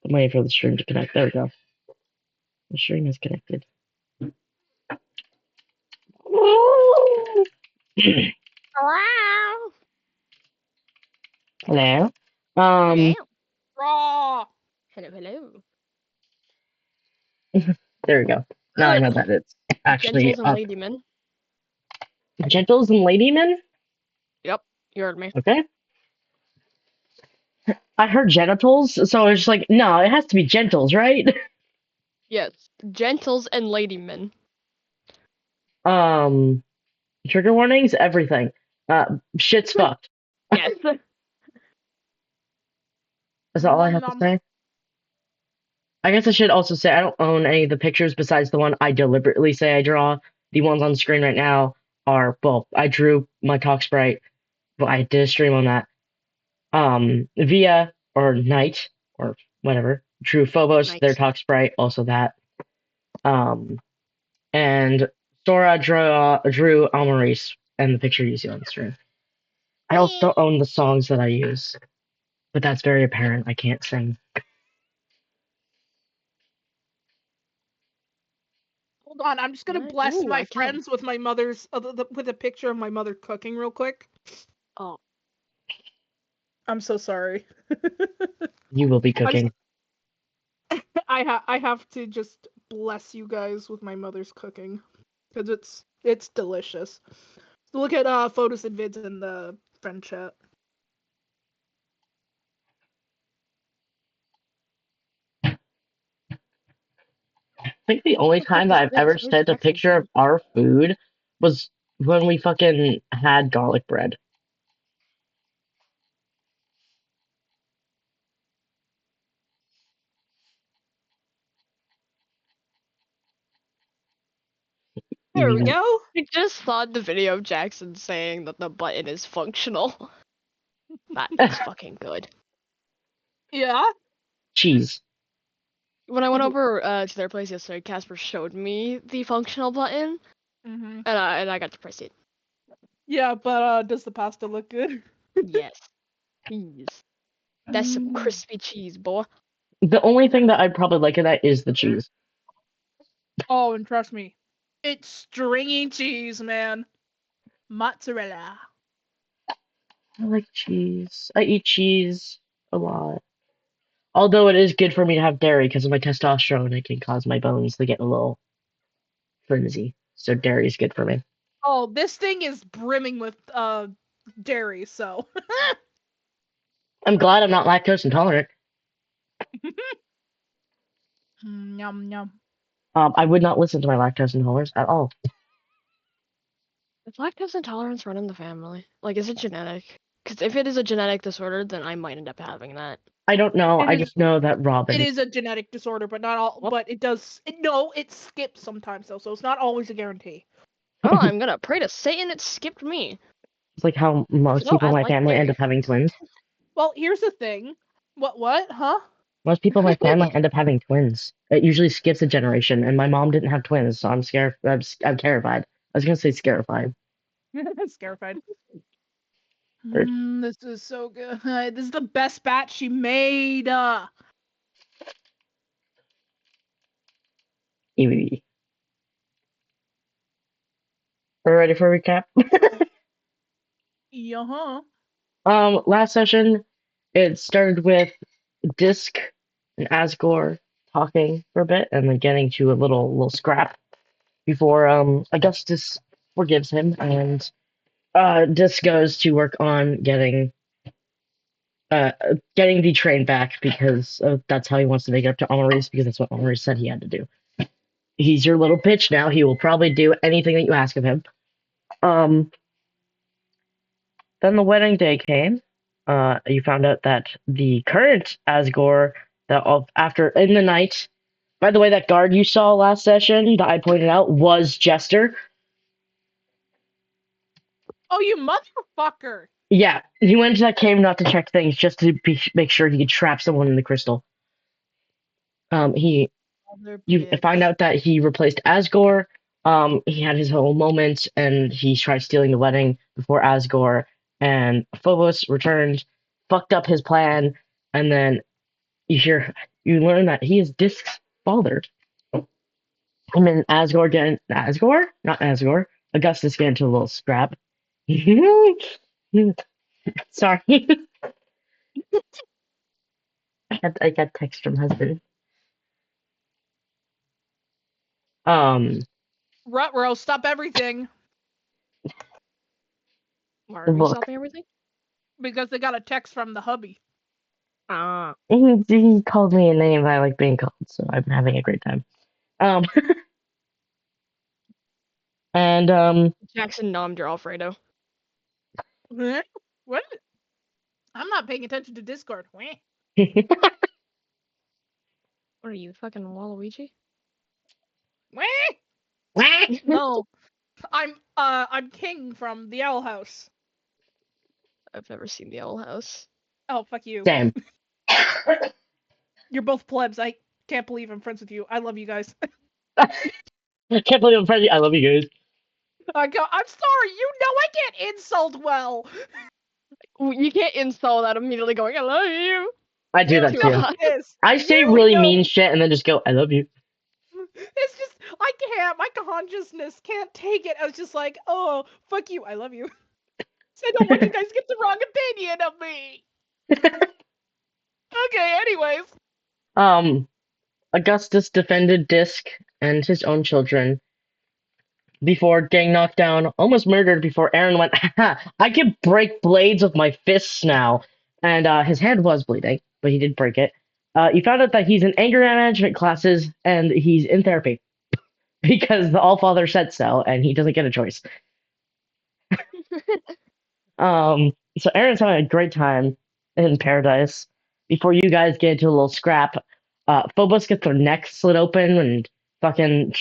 I'm waiting for the stream to connect. There we go. The stream is connected. Wow. Hello. Hello. Raw. Hello. There we go. Now I know that it's actually Gentles and up. ladymen. Gentles and ladymen? Yep, you heard me. Okay. I heard genitals, so I was just like, no, it has to be gentles, right? Yes, gentles and ladymen. Trigger warnings, everything. Shit's fucked. Yes. Is that all I have to say? I guess I should also say I don't own any of the pictures besides the one I deliberately say I draw. The ones on the screen right now are, well, I drew my talk sprite, but I did a stream on that. Via or Knight or whatever drew Phobos, Nice. their talk sprite, also that. And Sora drew Almaris and the picture you see on the screen. I also don't own the songs that I use, but that's very apparent. I can't sing. Hold on, I'm just gonna What? bless Ooh, my I can. friends with my mother's with a picture of my mother cooking real quick. Oh. I'm so sorry. You will be cooking. I have to just bless you guys with my mother's cooking because it's delicious. So look at photos and vids in the friend chat. I think the only time that I've ever sent a picture of our food was when we fucking had garlic bread. There we go. I just saw the video of Jackson saying that the button is functional. That is fucking good. Yeah. Cheese. When I went over to their place yesterday, Casper showed me the functional button, Mm-hmm. and I got to press it. Yeah, but does the pasta look good? Yes. Please. That's some crispy cheese, boy. The only thing that I'd probably like in that is the cheese. Oh, and trust me, it's stringy cheese, man. Mozzarella. I like cheese. I eat cheese a lot. Although it is good for me to have dairy because of my testosterone, it can cause my bones to get a little flimsy. So dairy is good for me. Oh, this thing is brimming with dairy, so. I'm glad I'm not lactose intolerant. Yum yum. I would not listen to my lactose intolerance at all. Is lactose intolerance run in the family? Like, is it genetic? Because if it is a genetic disorder, then I might end up having that. I don't know. I just know that Robin. It is a genetic disorder, but not all. What? But it does. It skips sometimes though, so it's not always a guarantee. Oh, I'm gonna pray to Satan it skipped me. It's like how most No, people I in my like family end dairy. up having twins. Well, here's the thing. What? Huh? Most people in my family end up having twins. It usually skips a generation, and my mom didn't have twins, so I'm scared. I'm terrified. I was gonna say scarified. Scarified. Or- This is so good. This is the best batch she made. Eee. We're ready for a recap. Yeah. Last session, it started with Disc and Asgore talking for a bit, and then getting to a little scrap before Augustus forgives him, and Disc goes to work on getting the train back because that's how he wants to make it up to Amaris because that's what Amaris said he had to do. He's your little bitch now. He will probably do anything that you ask of him. Then the wedding day came. You found out that the current Asgore after in the night. By the way, that guard you saw last session that I pointed out was Jester. Oh, you motherfucker! Yeah, he went to that cave not to check things, just to make sure he could trap someone in the crystal. You find out that he replaced Asgore. He had his whole moment, and he tried stealing the wedding before Asgore and Phobos returned, fucked up his plan, and then you learn that he is Disc's father. Him and not Asgore. Augustus get into a little scrap. Sorry, I got text from husband. Um, Ruh-roh, stop everything. Why are you look, stopping everything? Because they got a text from the hubby. Ah, he called me a name I like being called, so I'm having a great time. Um, and Jackson nommed your Alfredo. What? I'm not paying attention to Discord. Wah. What are you, fucking Waluigi? Wah. No, I'm King from the Owl House. I've never seen the Owl House. Oh, fuck you. Damn. You're both plebs. I can't believe I'm friends with you. I love you guys. I can't believe I'm friendly. I love you guys. I'm sorry. You know I can't insult well. You can't insult without immediately going, I love you. I do You that know too. God. this. I say You really know. mean shit and then just go, I love you. It's just I can't. My consciousness can't take it. I was just like, oh, fuck you. I love you. So I don't want you guys to get the wrong opinion of me. Okay. Anyways. Augustus defended Disc and his own children before getting knocked down, almost murdered before Aaron went, I can break blades with my fists now. And his hand was bleeding, but he did break it. You found out that he's in anger management classes and he's in therapy because the Allfather said so, and he doesn't get a choice. So Aaron's having a great time in paradise. Before you guys get into a little scrap, Phobos gets their neck slit open and fucking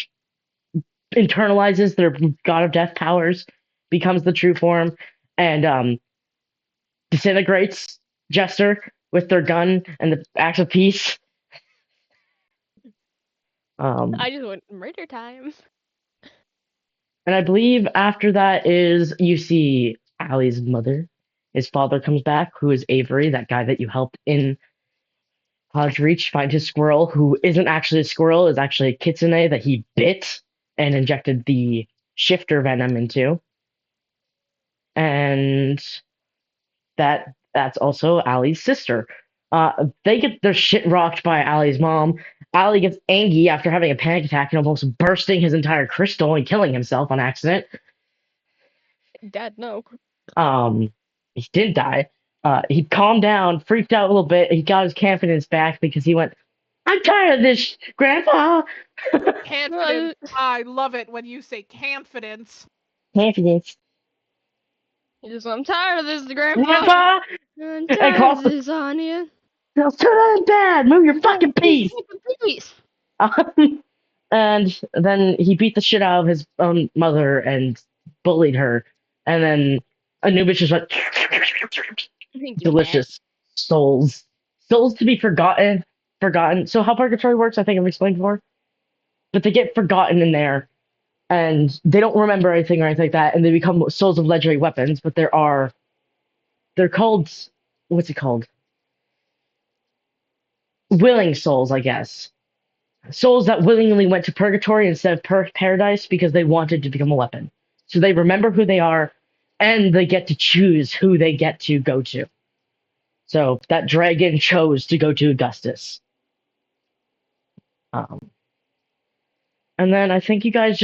internalizes their god of death powers, becomes the true form, and disintegrates Jester with their gun and the axe of peace. I just went murder time. And I believe after that is you see Allie's mother. His father comes back, who is Avery, that guy that you helped in Hodge Reach find his squirrel, who isn't actually a squirrel, is actually a kitsune that he bit and injected the shifter venom into. And that's also Allie's sister. They get their shit rocked by Allie's mom. Allie gets angry after having a panic attack and almost bursting his entire crystal and killing himself on accident. Dad, no. He didn't die. He calmed down, freaked out a little bit. He got his confidence back because he went, I'm tired of this, Grandpa. Confidence. I love it when you say confidence. Confidence. He just went, I'm tired of this, Grandpa. Grandpa! I'm And tired calls of the this, Anya. turn that bad. Move your fucking piece. Please. And then he beat the shit out of his own mother and bullied her. And then Anubis just went, Thank you, Dad. delicious souls. Souls to be forgotten. Forgotten. So how purgatory works, I think I've explained before. But they get forgotten in there. And they don't remember anything or anything like that. And they become souls of legendary weapons. But they're called, what's it called? Willing souls, I guess. Souls that willingly went to purgatory instead of paradise because they wanted to become a weapon. So they remember who they are, and they get to choose who they get to go to. So that dragon chose to go to Augustus. And then I think you guys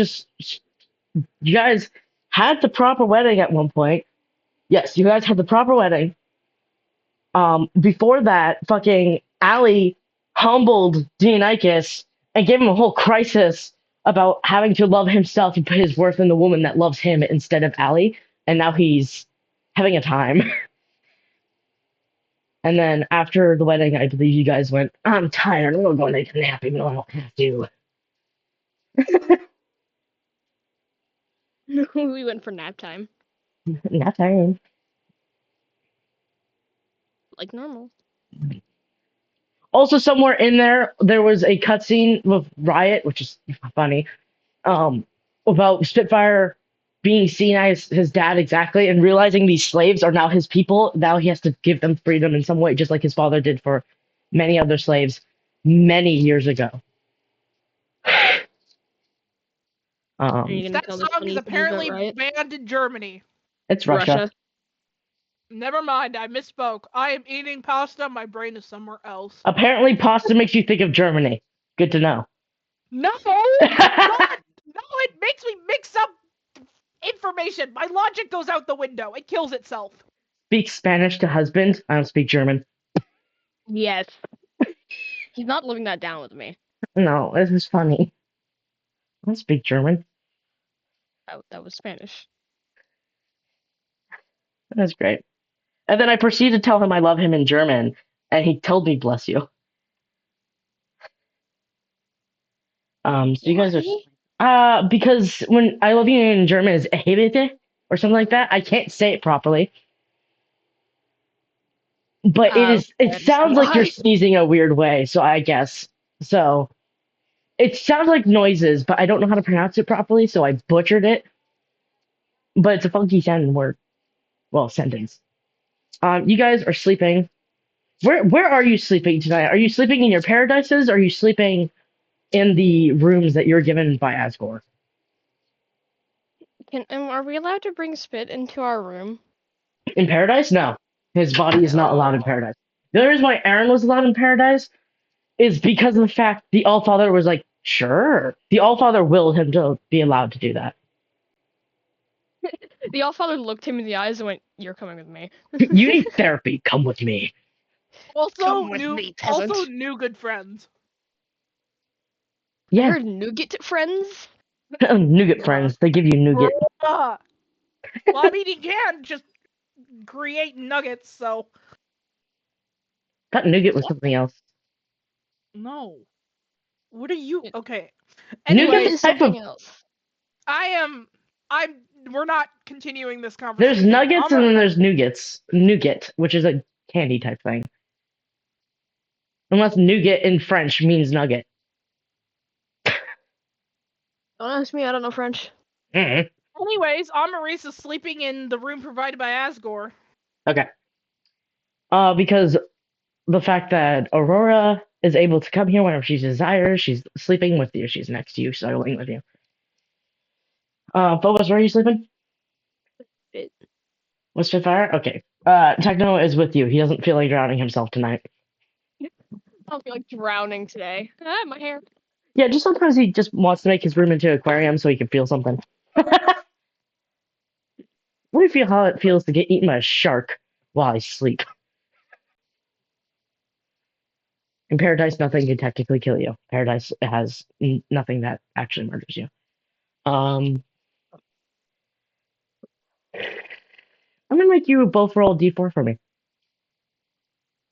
had the proper wedding at one point. Yes, you guys had the proper wedding. Before that, fucking Allie humbled Dionychus and gave him a whole crisis about having to love himself and put his worth in the woman that loves him instead of Allie. And now he's having a time. And then after the wedding, I believe you guys went, I'm tired. I'm going to go take a nap, even though I don't have to. We went for nap time. Nap time. Like normal. Also, somewhere in there was a cutscene with Riot, which is funny, about Spitfire being seen as his dad exactly and realizing these slaves are now his people. Now he has to give them freedom in some way, just like his father did for many other slaves many years ago. Are you gonna That tell this song one is you believe it, apparently right? banned in Germany. It's Russia. Russia. Never mind, I misspoke. I am eating pasta, my brain is somewhere else. Apparently, pasta makes you think of Germany. Good to know. No! God! No, it makes me mix up information. My logic goes out the window. It kills itself. Speak Spanish to husband. I don't speak German. Yes. He's not living that down with me. No, this is funny. I don't speak German. That was Spanish. That's great. And then I proceeded to tell him I love him in German, and he told me bless you. So you guys Why? are because when I love you in German is hey bitte or something like that. I can't say it properly. But I it understand sounds like you're why. sneezing a weird way, so I guess. So it sounds like noises, but I don't know how to pronounce it properly, so I butchered it. But it's a funky sounding word. Well, sentence. You guys are sleeping. Where are you sleeping tonight? Are you sleeping in your paradises? Or are you sleeping in the rooms that you're given by Asgore? Are we allowed to bring Spit into our room? In paradise? No. His body is not allowed in No. paradise. The only reason why Aaron was allowed in paradise is because of the fact the Allfather was like, sure. The Allfather willed him to be allowed to do that. The Allfather looked him in the eyes and went, "You're coming with me." You need therapy. Come with me. Come with me, peasant. Also new good friends. I Yeah. heard nougat friends. Nougat friends. They give you nougat. Well, I mean, he can just create nuggets, so. Thought nougat was something else. No. What are you? Okay. Nougat Anyway, is type of. else. we're not continuing this There's conversation. nuggets and then there's nougats. Nougat, which is a candy type thing. Unless nougat in French means nugget. Don't ask me, I don't know French. Mm. Anyways, Amaris is sleeping in the room provided by Asgore. Okay. Because the fact that Aurora is able to come here whenever she desires, she's sleeping with you, she's next to you, snuggling with you. Phobos, where are you sleeping? Spit. With Spitfire? Okay. Techno is with you. He doesn't feel like drowning himself tonight. I'll be like drowning today. Ah, my hair. Yeah, just sometimes he just wants to make his room into an aquarium so he can feel something. Let me feel how it feels to get eaten by a shark while I sleep. In Paradise, nothing can technically kill you. Paradise has nothing that actually murders you. I'm gonna make you both roll d4 for me.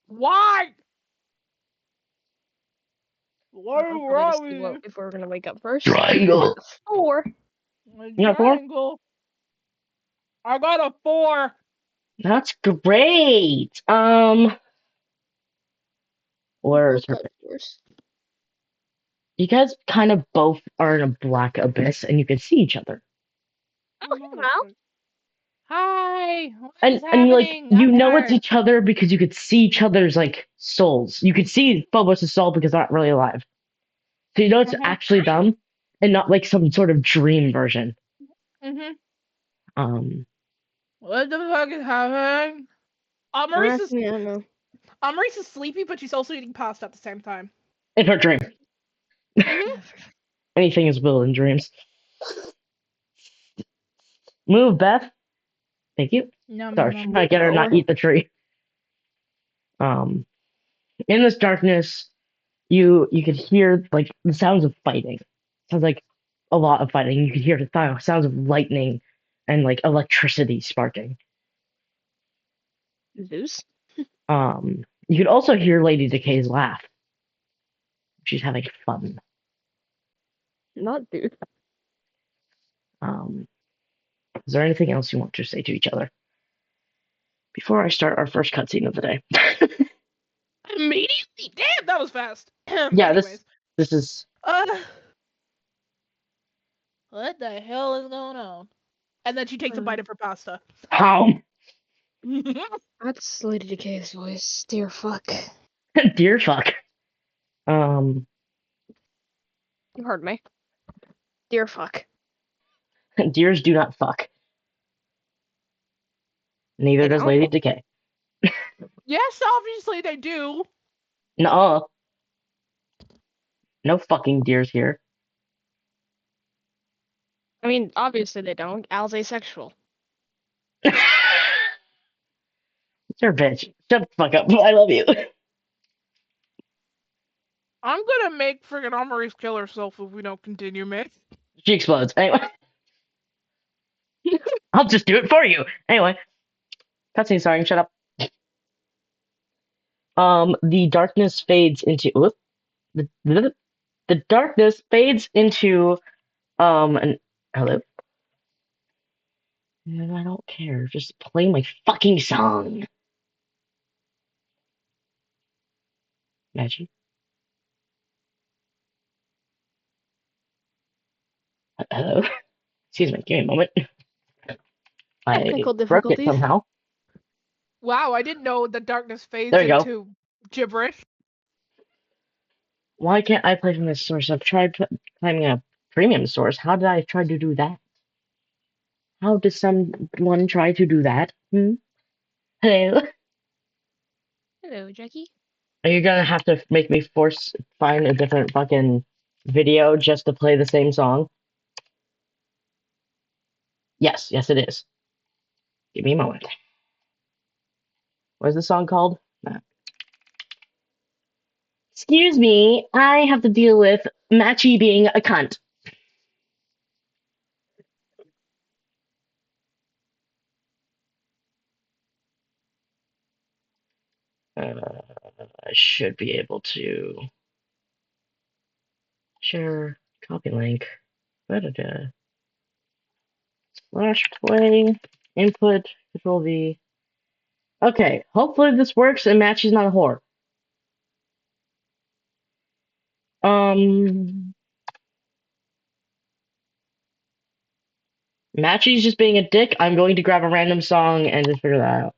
Why? Why I'll were probably just see we? if we're gonna wake up first. Triangle. 4. A You got 4? triangle. I got a 4. That's great. Where's her? You guys kind of both are in a black abyss, and you can see each other. Oh, hey, Mal. Hi. What And is and happening? you I'm know it's tired. each other because you could see each other's like souls. You could see Phobos' soul because they're not really alive. So you know it's Mhm. actually them, and not like some sort of dream version. Mhm. Um, What the fuck is happening? Don't ask me, I don't know. Maurice is sleepy, but she's also eating pasta at the same time. in her dream, Mhm. anything is will in dreams. Move, Beth. Thank you. Nom, Sorry, nom, I get her to not No. eat the tree. In this darkness, you could hear like the sounds of fighting. Sounds like a lot of fighting. You could hear the sounds of lightning and like electricity sparking. Zeus? You could also hear Lady Decay's laugh. She's having fun. Not Zeus. Is there anything else you want to say to each other before I start our first cutscene of the day? Immediately? Damn, that was fast. Yeah, Anyways. this is What the hell is going on? And then she takes a bite of her pasta. how That's Lady Decay's voice. Dear fuck. Dear fuck. Um, You heard me. Dear fuck. deers do not fuck. Neither They does don't? Lady Decay. Yes, obviously they do. Nuh-uh. No fucking deers here. I mean, obviously they don't. Al's asexual. You're a bitch. Shut the fuck up. I love you. I'm gonna make friggin' Amory's kill herself if we don't continue, man. She explodes. Anyway, I'll just do it for you. Anyway, cutscene starting. Shut up. The darkness fades into the darkness fades into an hello. And I don't care. Just play my fucking song. Magic. Hello. Excuse me. Give me a moment. I Technical broke it difficulties. somehow. Wow, I didn't know the darkness There fades we go. into gibberish. Why can't I play from this source? I've tried playing a premium source. How did I try to do that? How does someone try to do that? Hmm? Hello? Hello, Jackie. Are you gonna have to make me find a different fucking video just to play the same song? Yes, it is. Give me a moment. What is the song called? Excuse me, I have to deal with Matchy being a cunt. I should be able to share copy link. Da-da-da. Slash play input control V. Okay, hopefully this works and Matchy's not a whore. Um, Matchy's just being a dick. I'm going to grab a random song and just figure that out.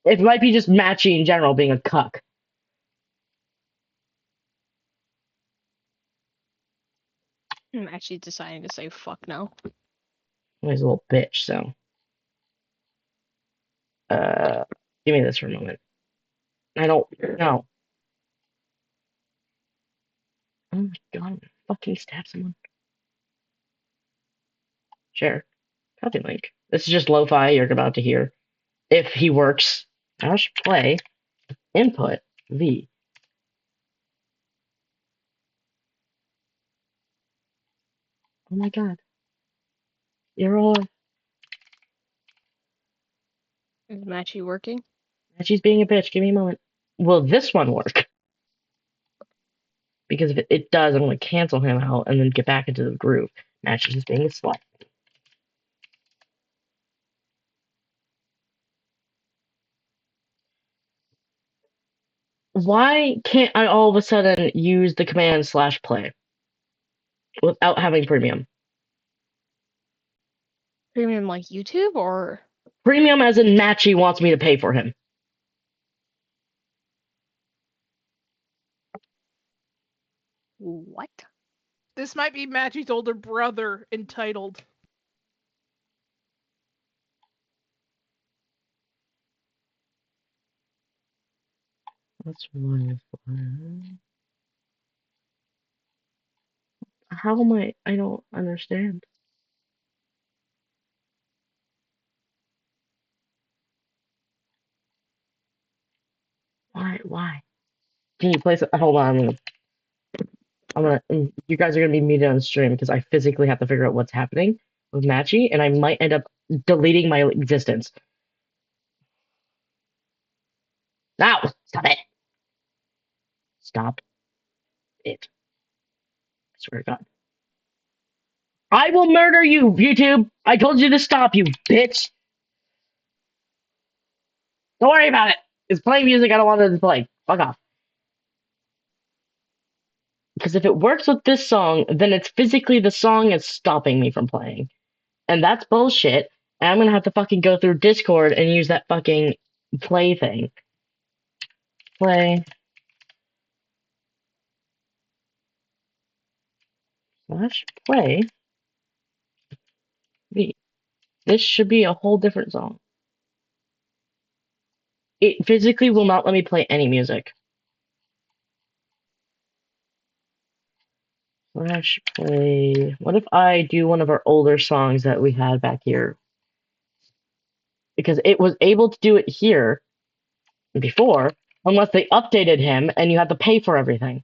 It might be just Matchy in general being a cuck. I'm actually deciding to say fuck no. He's a little bitch, so. Uh, Give me this for a moment. I don't know. Oh my god, I'm gonna fucking stab someone. Share. Copy link. This is just lo-fi you're about to hear. If he works. Dash play. Input. V. Oh my god. You're all. Is Matchy working? She's being a bitch. Give me a moment. Will this one work? Because if it does, I'm going to cancel him out and then get back into the groove. Match is just being a slut. Why can't I all of a sudden use the command slash play without having premium? Premium like YouTube or Premium as in Matchy wants me to pay for him. what? This might be Matchy's older brother entitled. That's why. How am I? I don't understand. Why? Why? Can you play some? Hold on. You guys are gonna be muted on stream because I physically have to figure out what's happening with Matchy, and I might end up deleting my existence. Now, stop it. Stop it. I swear to God. I will murder you, YouTube. I told you to stop, you bitch. Don't worry about it. It's playing music I don't want it to play. Fuck off. Because if it works with this song, then it's physically the song is stopping me from playing. And that's bullshit. And I'm gonna have to fucking go through Discord and use that fucking play thing. play. Slash play. Wait, this should be a whole different song. It physically will not let me play any music. Slash play. What if I do one of our older songs that we had back here? Because it was able to do it here before, unless they updated him and you have to pay for everything.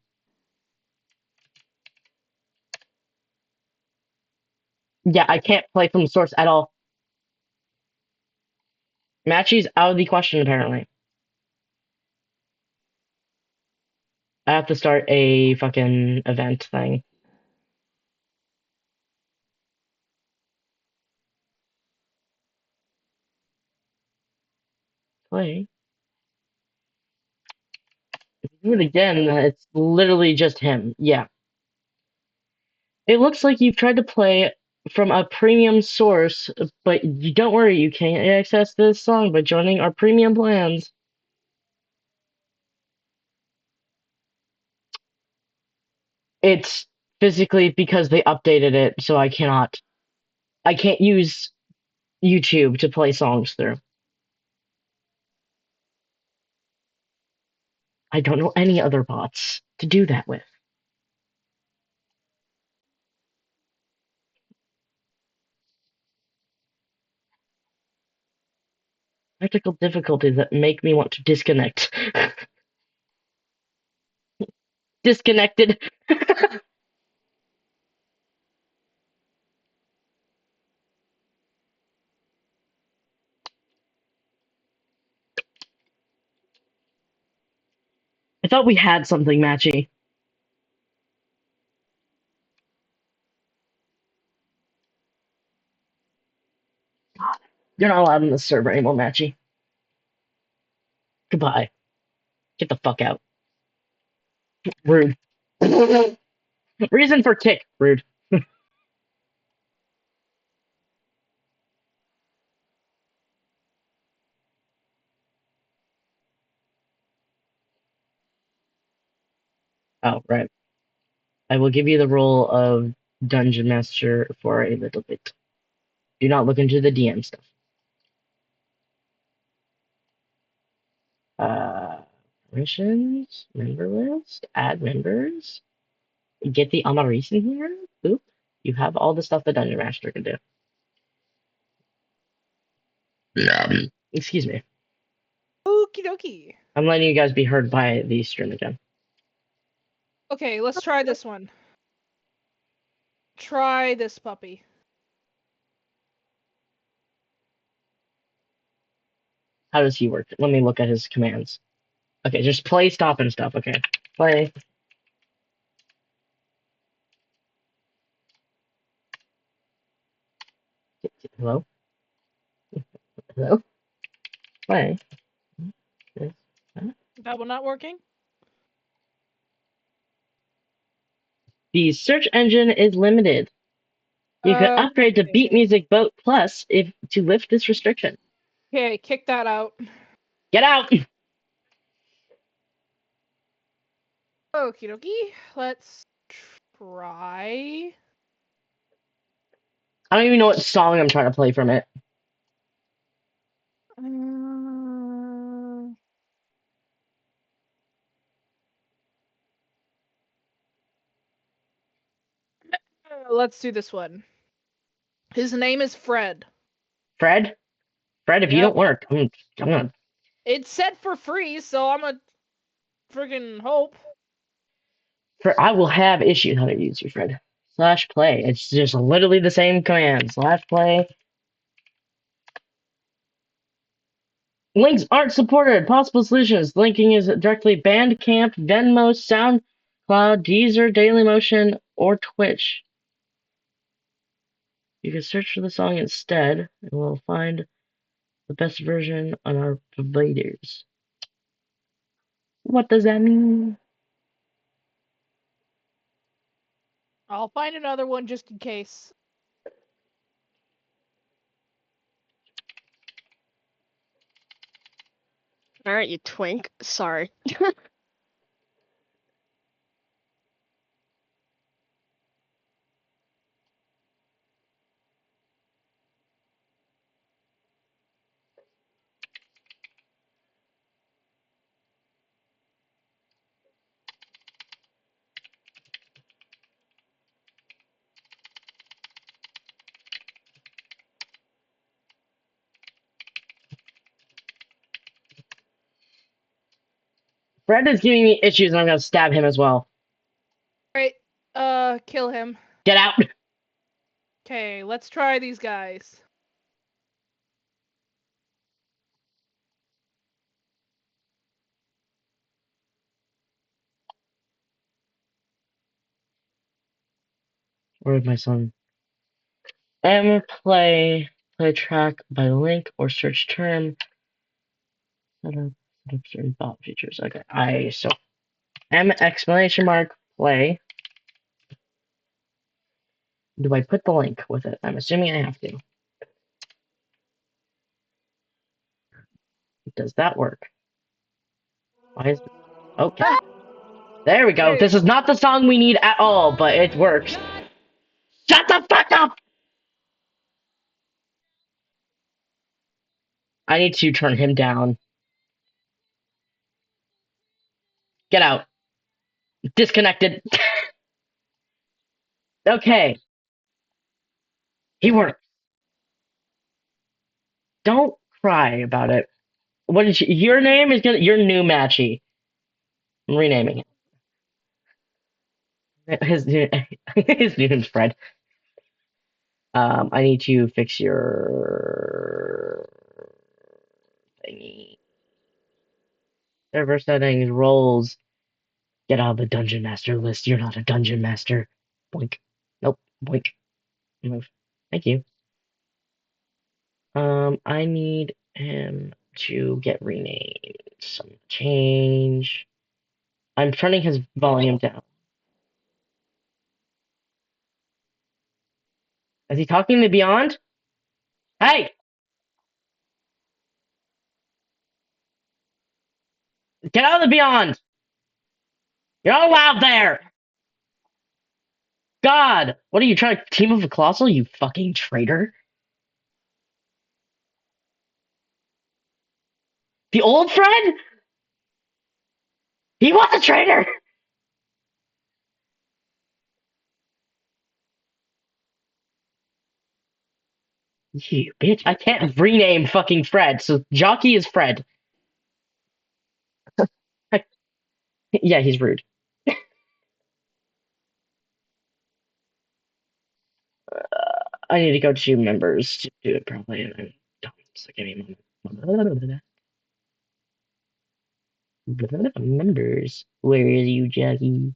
Yeah, I can't play from the source at all. Matchy's out of the question, apparently. I have to start a fucking event thing. Play. If you do it again, it's literally just him. Yeah. It looks like you've tried to play from a premium source, but you don't worry, you can't access this song by joining our premium plans. It's physically because they updated it, so I can't use YouTube to play songs through. I don't know any other bots to do that with. Technical difficulties that make me want to disconnect. Disconnected. I thought we had something matchy. God, you're not allowed in this server anymore, matchy. Goodbye. Get the fuck out. Rude. Reason for kick. Rude. Oh, right. I will give you the role of dungeon master for a little bit. Do not look into the DM stuff. Uh, Permissions, member list, add members, get the Amaris in here. Boop. You have all the stuff the dungeon master can do. Yeah. Excuse me. Okie dokie. I'm letting you guys be heard by the stream again. Okay, let's try this one. Try this puppy. How does he work? Let me look at his commands. Okay, just play, stop, and stuff. Okay, play. Hello? Hello? Play. That one not working? The search engine is limited. You could upgrade to Beat Music Boat Plus if to lift this restriction. Okay, kick that out. Get out! Okie dokie. Let's try. I don't even know what song I'm trying to play from it. Let's do this one. His name is Fred. Fred? Fred, if you Yep. don't work, I'm gonna. It's set for free, so I'm a friggin' hope. I will have issues how to use you, Fred. Slash play. It's just literally the same command. Slash play. Links aren't supported. Possible solutions. Linking is directly Bandcamp, Venmo, SoundCloud, Deezer, Dailymotion, or Twitch. You can search for the song instead, and we'll find the best version on our providers. What does that mean? I'll find another one just in case. Alright, you twink. Sorry. Fred is giving me issues, and I'm gonna stab him as well. Alright, kill him. Get out! Okay, let's try these guys. Where's my son? Play track by link or search term. Set up certain thought features. Okay, so exclamation mark play. Do I put the link with it? I'm assuming I have to. Does that work? Why is okay? There we go. There This you is not the song we need at all, but it works. Shut the fuck up! I need to turn him down. Get out. Disconnected. Okay. He worked. Don't cry about it. What is your name? Is gonna your new Matchy. I'm renaming it. His his name's Fred. I need to fix your thingy. Server settings, roles. Get out of the dungeon master list. You're not a dungeon master. Boink. Nope. Boink. Move. Thank you. I need him to get renamed. Some change. I'm turning his volume down. Is he talking to Beyond? Hey! Get out of the Beyond! You're not allowed there! God! What are you trying to team up with Colossal, you fucking traitor? The old Fred? He was a traitor! You bitch, I can't rename fucking Fred, so Jockey is Fred. Yeah, he's rude. I need to go to members to do it properly. I'm dumb, so give me a moment. Members. Where is you, Jackie?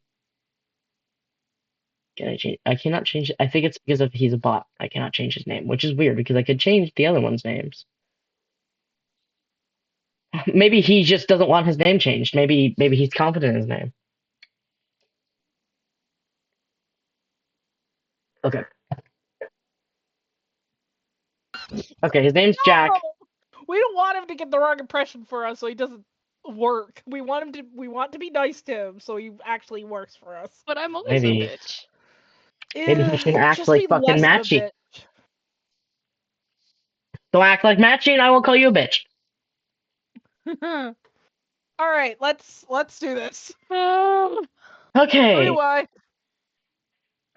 Can I change? I cannot change it. I think it's because of he's a bot. I cannot change his name, which is weird because I could change the other one's names. Maybe he just doesn't want his name changed. Maybe he's confident in his name. Okay. Okay, his name's Jack. No! We don't want him to get the wrong impression for us, so he doesn't work. We want to be nice to him, so he actually works for us. But I'm always a Maybe bitch. he should act Just like be fucking less of a Matchy. bitch. Don't act like Matchy, and I will call you a bitch. All right, let's do this. Okay. Why?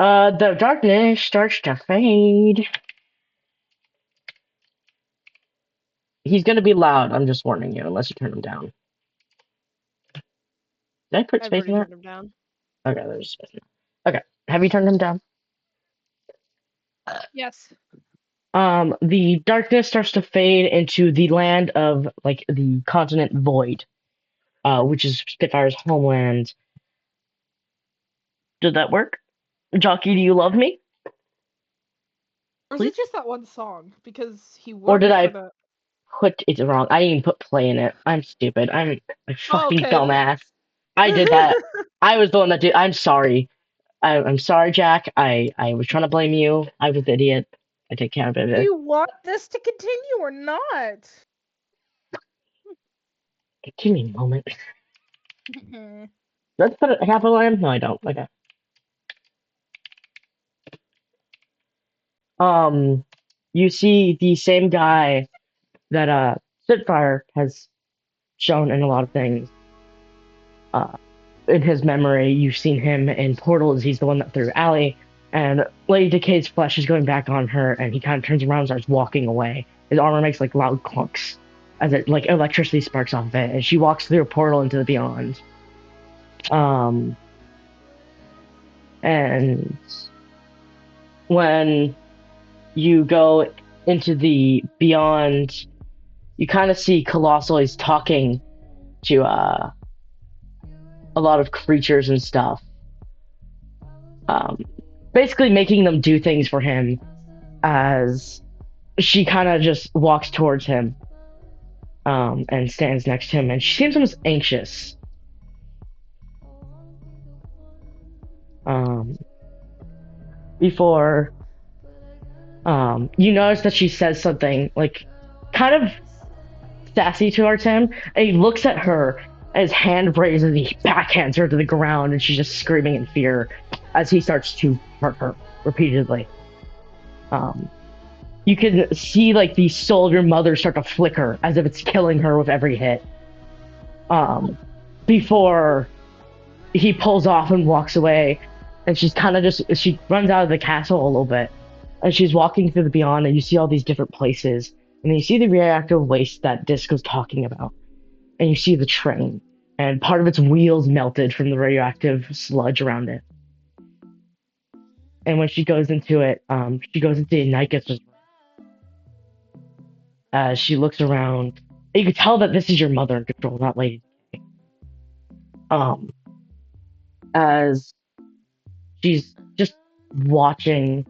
The darkness starts to fade. He's gonna be loud. I'm just warning you, unless you turn him down. Did I put I've space already in that? turned him down. Okay, there's space in that. Okay, have you turned him down? Yes. The darkness starts to fade into the land of like the continent Void, which is Spitfire's homeland. Did that work? Jockey, do you love me? Or is Please? it just that one song? Because he Or did works for I the. put it wrong? I didn't even put play in it. I'm stupid. I'm a Oh, fucking okay. dumbass. I did that. I was the one that did. I'm sorry. I'm sorry, Jack. I was trying to blame you. I was the idiot. I take care of Do it. you want this to continue or not? Give me a moment. Let's put a capital M. No, I don't. Okay. You see the same guy that Spitfire has shown in a lot of things. In his memory, you've seen him in Portals. He's the one that threw Allie, and Lady Decay's flesh is going back on her, and he kind of turns around and starts walking away. His armor makes like loud clunks as it like electricity sparks off of it, and she walks through a portal into the beyond. And when you go into the beyond, you kind of see Colossal. He's talking to a lot of creatures and stuff. Basically making them do things for him as she kind of just walks towards him and stands next to him, and she seems almost anxious. Before you notice that she says something like kind of sassy towards him, and he looks at her, and his hand raises, and he backhands her to the ground, and she's just screaming in fear as he starts to hurt her repeatedly. You can see like the soul of your mother start to flicker as if it's killing her with every hit. Before he pulls off and walks away, and she's kind of just, she runs out of the castle a little bit, and she's walking through the beyond, and you see all these different places, and then you see the radioactive waste that Disc was talking about, and you see the train, and part of its wheels melted from the radioactive sludge around it. And when she goes into it, she goes into Nike's. As she looks around, and you can tell that this is your mother in control, not Lady. As she's just watching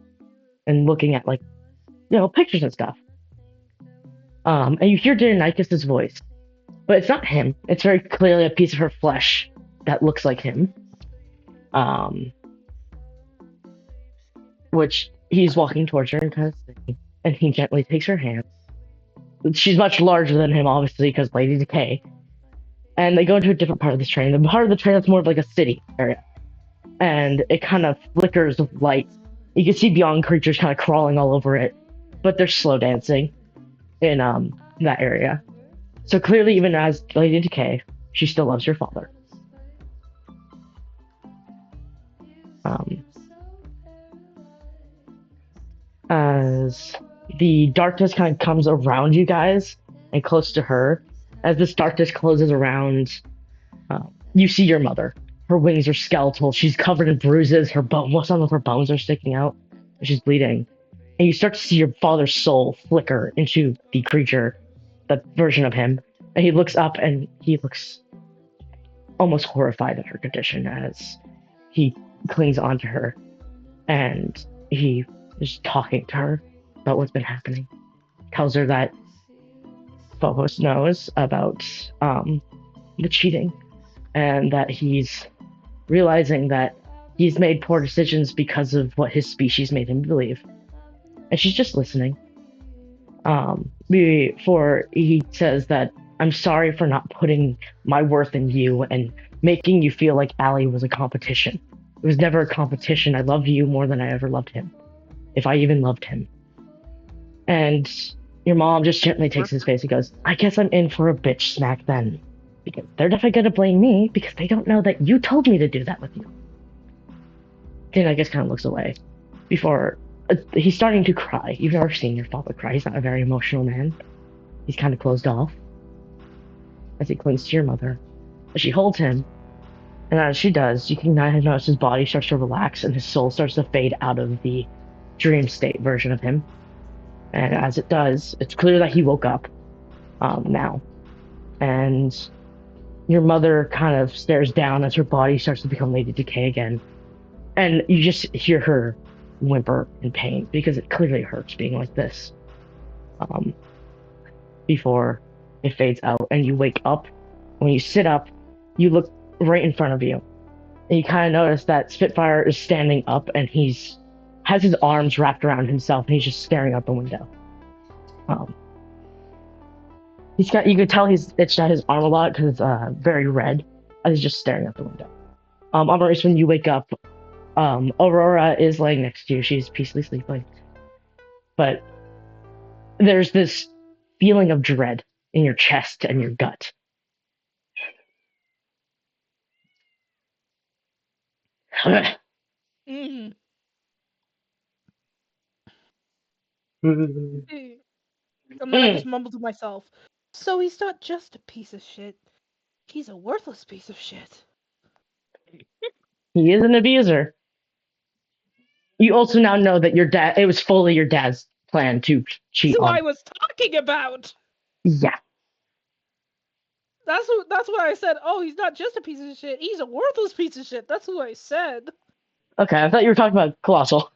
and looking at, like, pictures and stuff. And you hear Daenerys' voice, but it's not him. It's very clearly a piece of her flesh that looks like him. Which he's walking towards her and kind of saying, and he gently takes her hand. She's much larger than him, obviously, because Lady Decay. And they go into a different part of this train. The part of the train that's more of like a city area. And it kind of flickers with light. You can see beyond creatures kind of crawling all over it, but they're slow dancing in that area. So clearly, even as Lady Decay, she still loves her father. As the darkness kind of comes around you guys and close to her, as this darkness closes around, you see your mother. Her wings are skeletal. She's covered in bruises. Some of her bones are sticking out, and she's bleeding. And you start to see your father's soul flicker into the creature, that version of him. And he looks up, and he looks almost horrified at her condition as he clings onto her, and he is talking to her about what's been happening. Tells her that Phobos knows about the cheating, and that he's realizing that he's made poor decisions because of what his species made him believe. And she's just listening. Before he says that, I'm sorry for not putting my worth in you and making you feel like Allie was a competition. It was never a competition. I loved you more than I ever loved him, if I even loved him. And your mom just gently takes his face and goes, I guess I'm in for a bitch smack then. Because they're definitely going to blame me because they don't know that you told me to do that with you. Then I guess kind of looks away. Before, he's starting to cry. You've never seen your father cry. He's not a very emotional man. He's kind of closed off as he clings to your mother. As she holds him, and as she does, you can notice his body starts to relax and his soul starts to fade out of the dream state version of him. And as it does, it's clear that he woke up now. And your mother kind of stares down as her body starts to become Lady Decay again. And you just hear her whimper in pain because it clearly hurts being like this. Before it fades out and you wake up. When you sit up, you look right in front of you. And you kind of notice that Spitfire is standing up and has his arms wrapped around himself and he's just staring out the window. He's got. You could tell he's itched at his arm a lot because it's very red. He's just staring out the window. Amaris, when you wake up, Aurora is laying next to you. She's peacefully sleeping, but there's this feeling of dread in your chest and your gut. Mm. Mm. And then I just mumble to myself. So he's not just a piece of shit. He's a worthless piece of shit. He is an abuser. You also now know that your dad. It was fully your dad's plan to That's cheat who on. I was talking about. Yeah. That's what I said. Oh, he's not just a piece of shit. He's a worthless piece of shit. That's who I said. Okay, I thought you were talking about Colossal.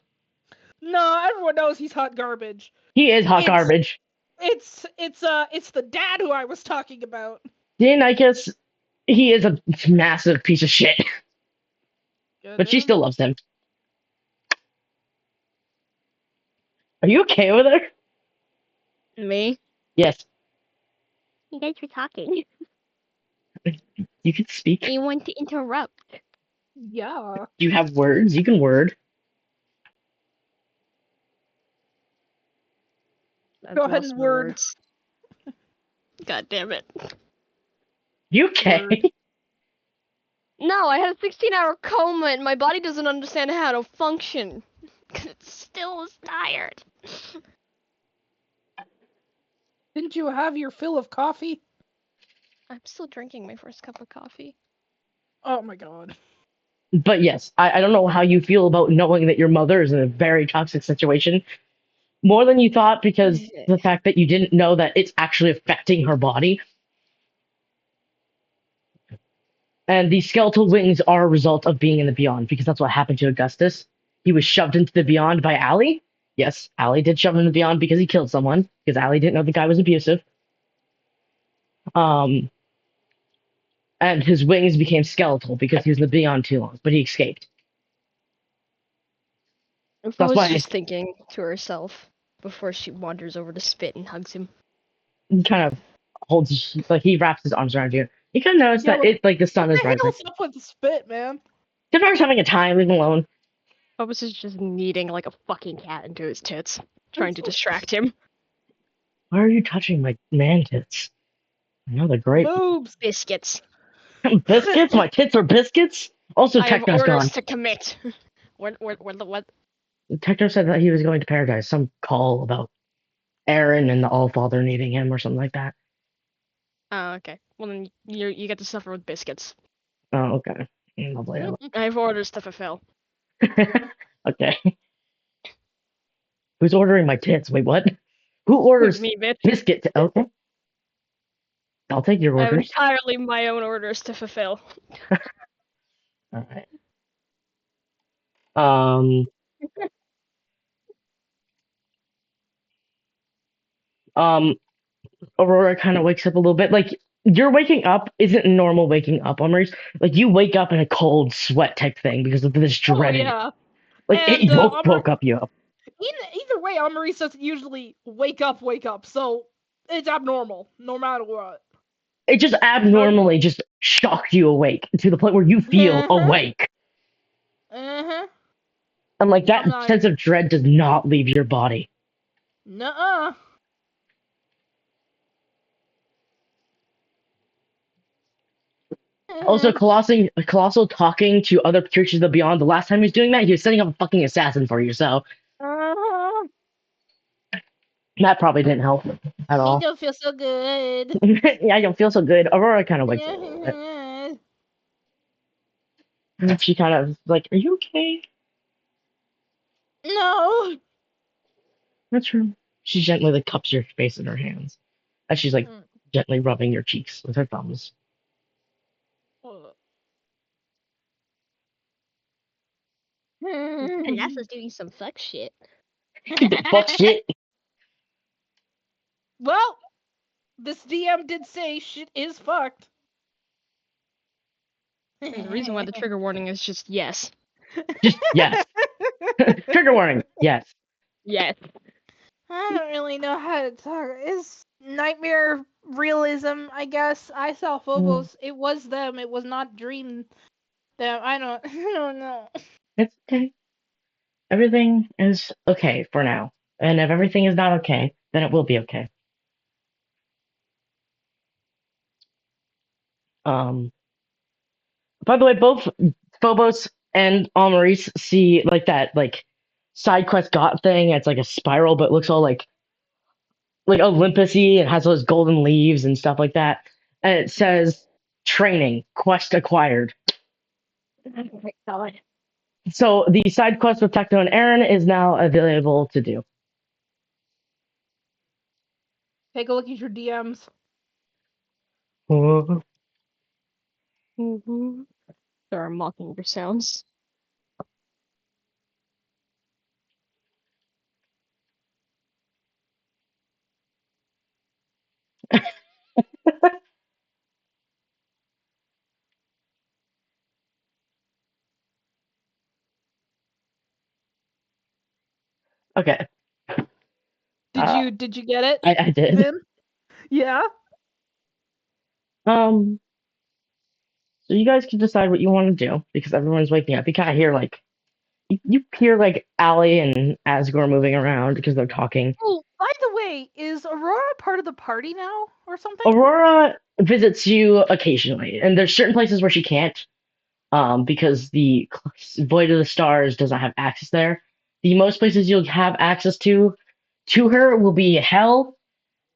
No, everyone knows he's hot garbage. He is hot It's garbage. it's the dad who I was talking about. Dionychus, he is a massive piece of shit, Get but she him? still loves him. Are you okay with her? Me? Yes. You guys were talking. You can speak. You want to interrupt. Yeah. You have words. You can word. Go ahead and word. Words. God damn it. You okay? Word. No, I had a 16-hour coma and my body doesn't understand how to function. Cause it still is tired. Didn't you have your fill of coffee? I'm still drinking my first cup of coffee. Oh my god. But yes, I don't know how you feel about knowing that your mother is in a very toxic situation. More than you thought, because the fact that you didn't know that it's actually affecting her body. And the skeletal wings are a result of being in the beyond, because that's what happened to Augustus. He was shoved into the beyond by Allie. Yes, Allie did shove him in the beyond because he killed someone, because Allie didn't know the guy was abusive. Um, and his wings became skeletal because he was in the beyond too long, but he escaped. Ufa That's was why just thinking to herself before she wanders over to Spit and hugs him. he kind of holds, like, he wraps his arms around you. You kind of notice Yeah, that it, like, the what sun is the rising. hell's up with the spit, man? Defar's having a time, leave him alone. Phobos is just kneading like a fucking cat into his tits, trying to distract him. Why are you touching my man tits? I know they're great. Boobs. Biscuits. Biscuits? My tits are biscuits? Also, I have Techno's orders gone. to commit. What? Techno said that he was going to paradise. Some call about Aaron and the Allfather needing him or something like that. Oh, okay. Well, then you get to suffer with biscuits. Oh, okay. Lovely. I have orders to fulfill. Okay. Who's ordering my tits? Wait, what? Who orders Me, bitch. biscuit? Okay. I'll take your I have orders. entirely my own orders to fulfill. All right. Um. Um. Aurora kind of wakes up a little bit. Like, your waking up isn't normal waking up, Maurice. Like, you wake up in a cold sweat type thing because of this Oh dreaded. yeah. Like, And it woke up you up. either way, Amaris doesn't usually wake up, so it's abnormal, no matter what. It just abnormally just shocked you awake to the point where you feel Uh-huh. awake. Uh-huh. And, like, I'm that not. sense of dread does not leave your body. Nuh-uh. Also, Colossal talking to other creatures of the beyond. The last time he was doing that, he was setting up a fucking assassin for you. So Uh-huh. that probably didn't help at He all. don't feel so good. Yeah, I don't feel so good. Aurora kind of wakes up a little bit. And she kind of like, "Are you okay?" No. That's true. She gently like cups your face in her hands as she's like gently rubbing your cheeks with her thumbs. Vanessa's doing some fuck shit. Fuck shit. Well, this DM did say shit is fucked. And the reason why the trigger warning is just yes. Just yes. Trigger warning. Yes. Yes. I don't really know how to talk. Is Nightmare realism, I guess. I saw Phobos. It was them. It was not dream them. I don't I don't know. It's okay. Everything is okay for now. And if everything is not okay, then it will be okay. Um, by the way, both Phobos and Maurice see like that like side quest got thing. It's like a spiral, but it looks all like Olympus-y and has those golden leaves and stuff like that. And it says training, quest acquired. Oh my god. So the side quest with Techno and Aaron is now available to do. Take a look at your DMs. There are mockingbird sounds. Okay. Did you get it, I did. Vin? Yeah? So you guys can decide what you want to do because everyone's waking up. You kind of hear like you hear like Allie and Asgore moving around because they're talking. Oh, by the way, is Aurora part of the party now or something? Aurora visits you occasionally, and there's certain places where she can't, because the Void of the Stars does not have access there. The most places you'll have access to her will be Hell,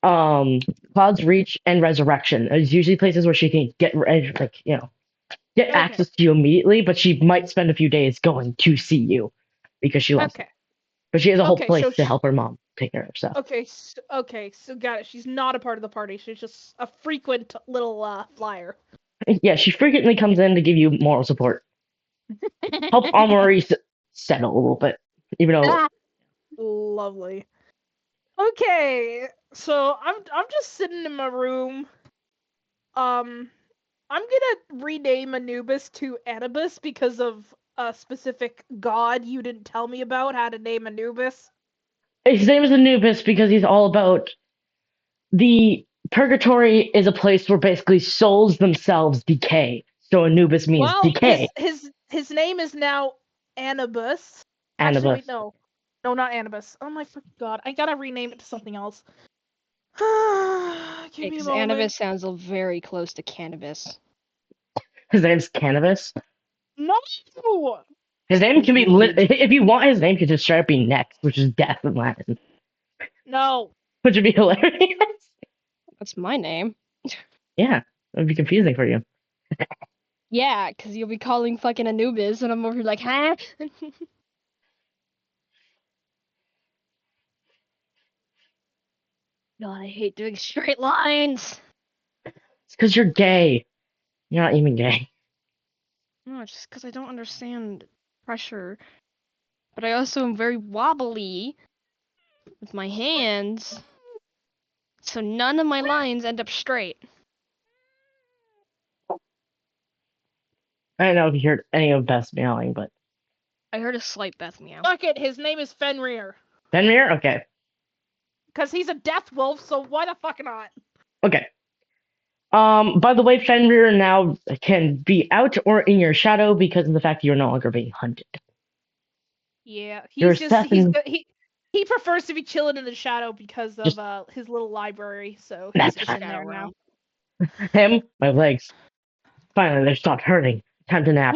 um, Cloud's Reach, and Resurrection. It's usually places where she can like get Okay. access to you immediately, but she might spend a few days going to see you because she loves Okay. it. But she has a whole Okay, place so to help her mom take care of stuff. okay, so got it. She's not a part of the party. She's just a frequent little flyer. Yeah, she frequently comes in to give you moral support. Help Maurice settle a little bit, even though Lovely. Okay, so I'm just sitting in my room. I'm gonna rename Anubis to Anubis because of a specific god you didn't tell me about how to name Anubis. his name is Anubis because he's all about the purgatory is a place where basically souls themselves decay. So Anubis means Well, decay. his name is now Anubis. Actually, Anubis. wait, no, not Anubis. Oh my fucking god, I gotta rename it to something else. Give me a Because moment. Anubis sounds very close to cannabis. His name's Cannabis. No. His name can be if you want his name, could just straight up be Next, which is death in Latin, No. which would be hilarious. That's my name. Yeah, it would be confusing for you. Yeah, because you'll be calling fucking Anubis, and I'm over here like, huh? God, I hate doing straight lines. It's because you're gay. You're not even gay. No, it's just because I don't understand pressure. But I also am very wobbly with my hands, so none of my lines end up straight. I don't know if you heard any of Beth's meowing, but I heard a slight Beth meow. Fuck it, his name is Fenrir. Fenrir? Okay. Because he's a death wolf, so why the fuck not? Okay. By the way, Fenrir now can be out or in your shadow because of the fact that you're no longer being hunted. Yeah, You're he's just Seth and he prefers to be chilling in the shadow because just of his little library, so he's that's just fine. in there now. Him, my legs. Finally, they stopped hurting. Time to nap.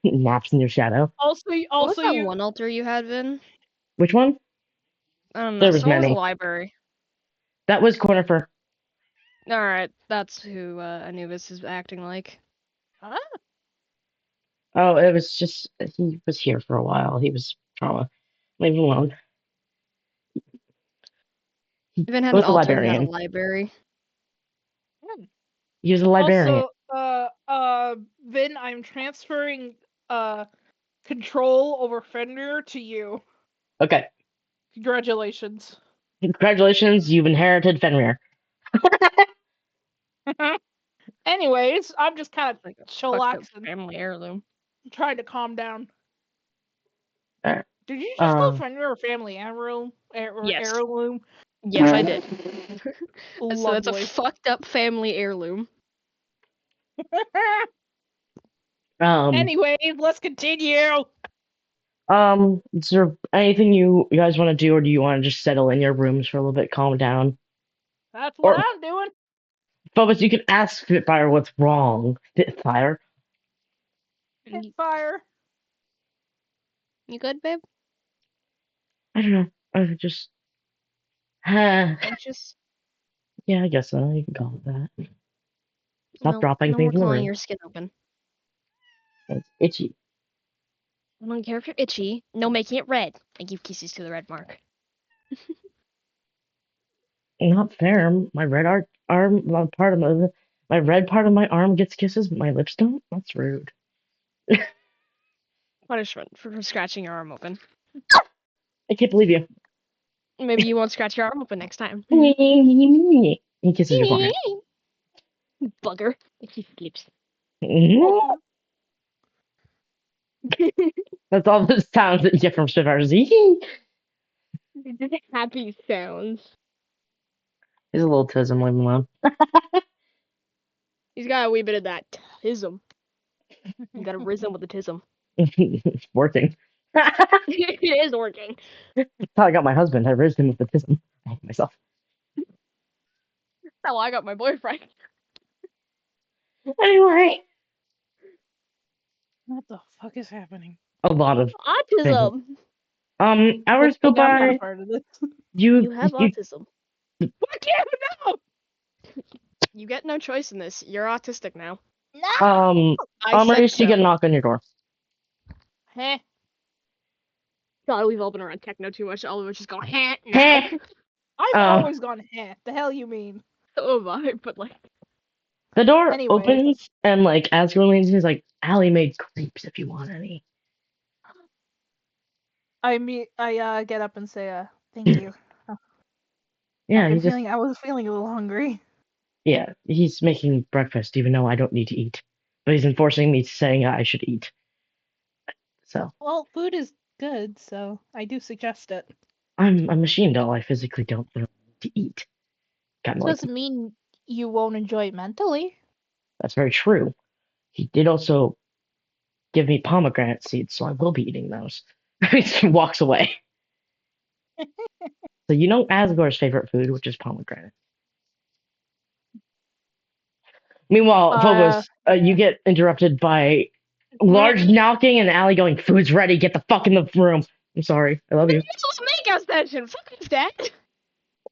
Naps in your shadow. Also, What was that you one altar you had, Vin? Which one? I don't know. There was So what was the many. library? That was Cornifer. Alright, that's who Anubis is acting like. huh? Oh, it was just he was here for a while. He was trauma. Leave him alone. He Vin have an was a altar, not a librarian. library. He was a librarian. Also, Vin, I'm transferring control over Fenrir to you. Okay. Congratulations. Congratulations, you've inherited Fenrir. Anyways, I'm just kind Like a of fucked up chillaxing, family heirloom. trying to calm down. Alright. Did you just call Fenrir a family heirloom? Yes. Heirloom? Yes, I did. So that's a Lovely. fucked up family heirloom. Um, Anyway, let's continue. is there anything you guys want to do, or do you want to just settle in your rooms for a little bit, calm down? That's what Or, I'm doing. Phobos, you can ask Spitfire what's wrong. Spitfire? Hit You, fire. you good, babe? I don't know. I just, yeah, Anxious? I guess so. You can call it that. Stop No, dropping no more things in the clawing room. your skin open. It's itchy. I don't care if you're itchy. No making it red. I give kisses to the red mark. Not fair. My red arm, my red part of my arm gets kisses, but my lips don't. That's rude. Punishment for scratching your arm open. I can't believe you. Maybe you won't scratch your arm open next time. He kisses your forehead. Bugger. He sleeps. That's all the sounds that you get from Spitfire. Happy sounds. He's a little tism, leave him alone. He's got a wee bit of that tism. You got a rhythm with the tism. It's working. That's It is working. how I got my husband. I raised him with the tism. I hate myself. That's how I got my boyfriend. Anyway, What the fuck is happening? a lot of things. Autism. Hours Good go thing I'm not a by. part of this. You You, have you, autism. Fuck you, no! You get no choice in this. You're autistic now. No! I said Maurice, you get a so. knock on your door. Heh. God, we've all been around techno too much. All of us just go, heh, now. Heh. I've Um, always gone heh. The hell you mean? So have I, but like, the door Anyway. opens, and like Asgore leans in, he's like, Allie made crepes if you want any. I get up and say, thank you. Yeah, I was feeling a little hungry. yeah, he's making breakfast, even though I don't need to eat. But he's enforcing me saying I should eat. So, Well, food is good, so I do suggest it. I'm a machine doll. I physically don't really need to eat. Kind of like, Doesn't mean you won't enjoy it mentally. that's very true. He did also give me pomegranate seeds, so I will be eating those. He walks away. So you know Asgore's favorite food, which is pomegranate. Meanwhile, Phobos, you Yeah. get interrupted by large knocking and Allie going, "Food's ready. Get the fuck in the room." I'm sorry. I love you're you. supposed to make us session. Fuck is that?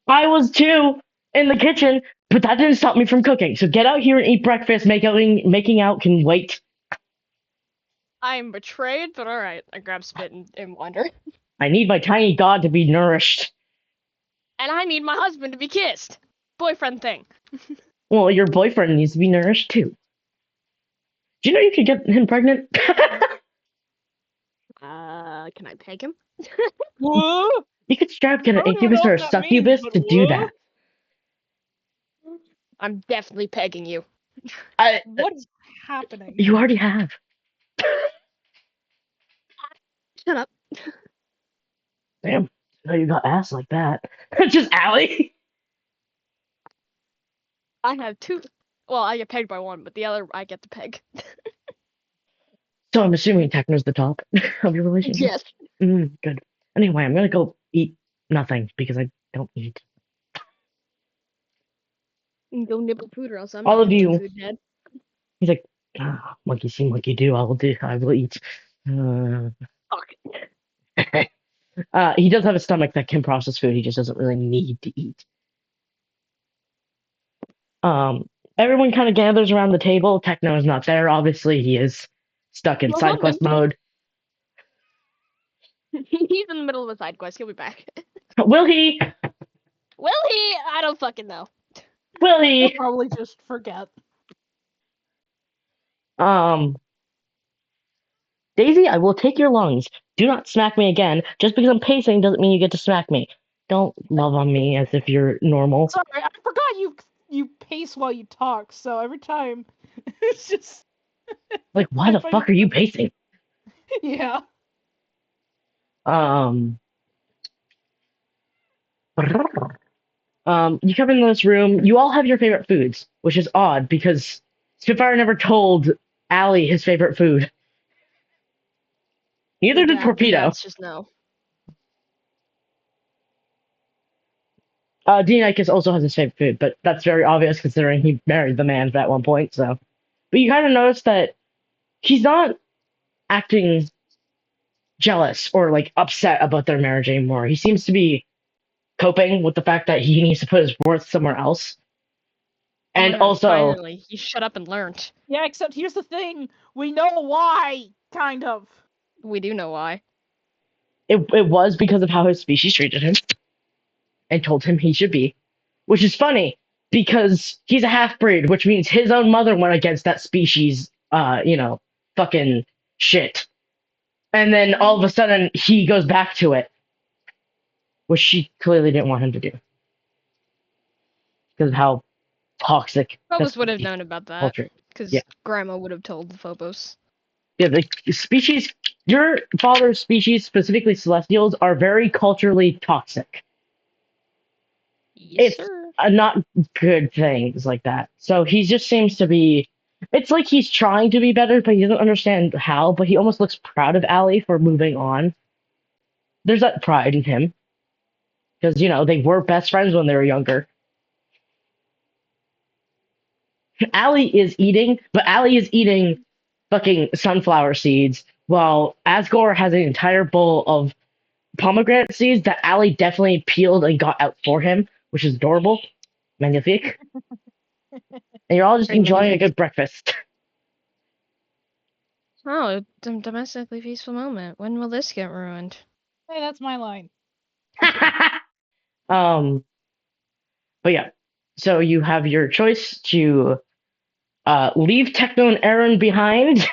I was too in the kitchen, but that didn't stop me from cooking. So get out here and eat breakfast. Making out can wait. I'm betrayed, but alright. I grab spit and wander. I need my tiny god to be nourished. And I need my husband to be kissed. Boyfriend thing. Well, your boyfriend needs to be nourished too. Do you know you could get him pregnant? Can I peg him? What? You could strap get I an don't even incubus know or what a that means, succubus but to do what? that. I'm definitely pegging you. What's happening? You already have. Shut up. Damn. No, you got ass like that. Just Allie. I have two. Well, I get pegged by one, but the other I get to peg. So I'm assuming Techno's the top of your relationship. Yes. Good. Anyway, I'm gonna go eat nothing because I don't eat. Go nibble food or else I'm All not of nibbling you. food, Dad. He's like, monkey see, monkey do. I will eat. Fuck. He does have a stomach that can process food. He just doesn't really need to eat. Everyone kind of gathers around the table. Techno is not there. Obviously, he is stuck in Well, side quest mode. He's in the middle of a side quest. He'll be back. Will he? Will he? I don't fucking know. Will He'll he? probably just forget. Daisy, I will take your lungs. Do not smack me again. Just because I'm pacing doesn't mean you get to smack me. Don't love on me as if you're normal. Sorry, I forgot you pace while you talk, so every time it's just Like, why the fuck are you pacing? Yeah. You come into this room. You all have your favorite foods, which is odd because Spitfire never told Allie his favorite food. Neither did The Torpedo. dads just know. Dionychus also has his favorite food, but that's very obvious considering he married the man at one point. So, but you kind of notice that he's not acting jealous or like upset about their marriage anymore. He seems to be coping with the fact that he needs to put his worth somewhere else. Oh And my god, also, finally. He shut up and learned. Yeah, except here's the thing. We know why, kind of. We do know why. it was because of how his species treated him and told him he should be, which is funny because he's a half breed, which means his own mother went against that species, fucking shit. And then all of a sudden he goes back to it, which she clearly didn't want him to do because of how toxic the Phobos would have species known about that. culture. Yeah, Because Grandma would have told the Phobos. yeah. The species, your father's species, specifically Celestials, are very culturally toxic. Yes, It's sir. not good things like that. So he just seems to be. It's like he's trying to be better, but he doesn't understand how. But he almost looks proud of Allie for moving on. There's that pride in him because they were best friends when they were younger. Allie is eating, but Allie is eating fucking sunflower seeds, while Asgore has an entire bowl of pomegranate seeds that Allie definitely peeled and got out for him, which is adorable. Magnifique. And you're all just Very enjoying a magnifique. good breakfast. Oh, domestically peaceful moment. When will this get ruined? Hey, that's my line. um, but yeah, so you have your choice to leave Techno and Aaron behind,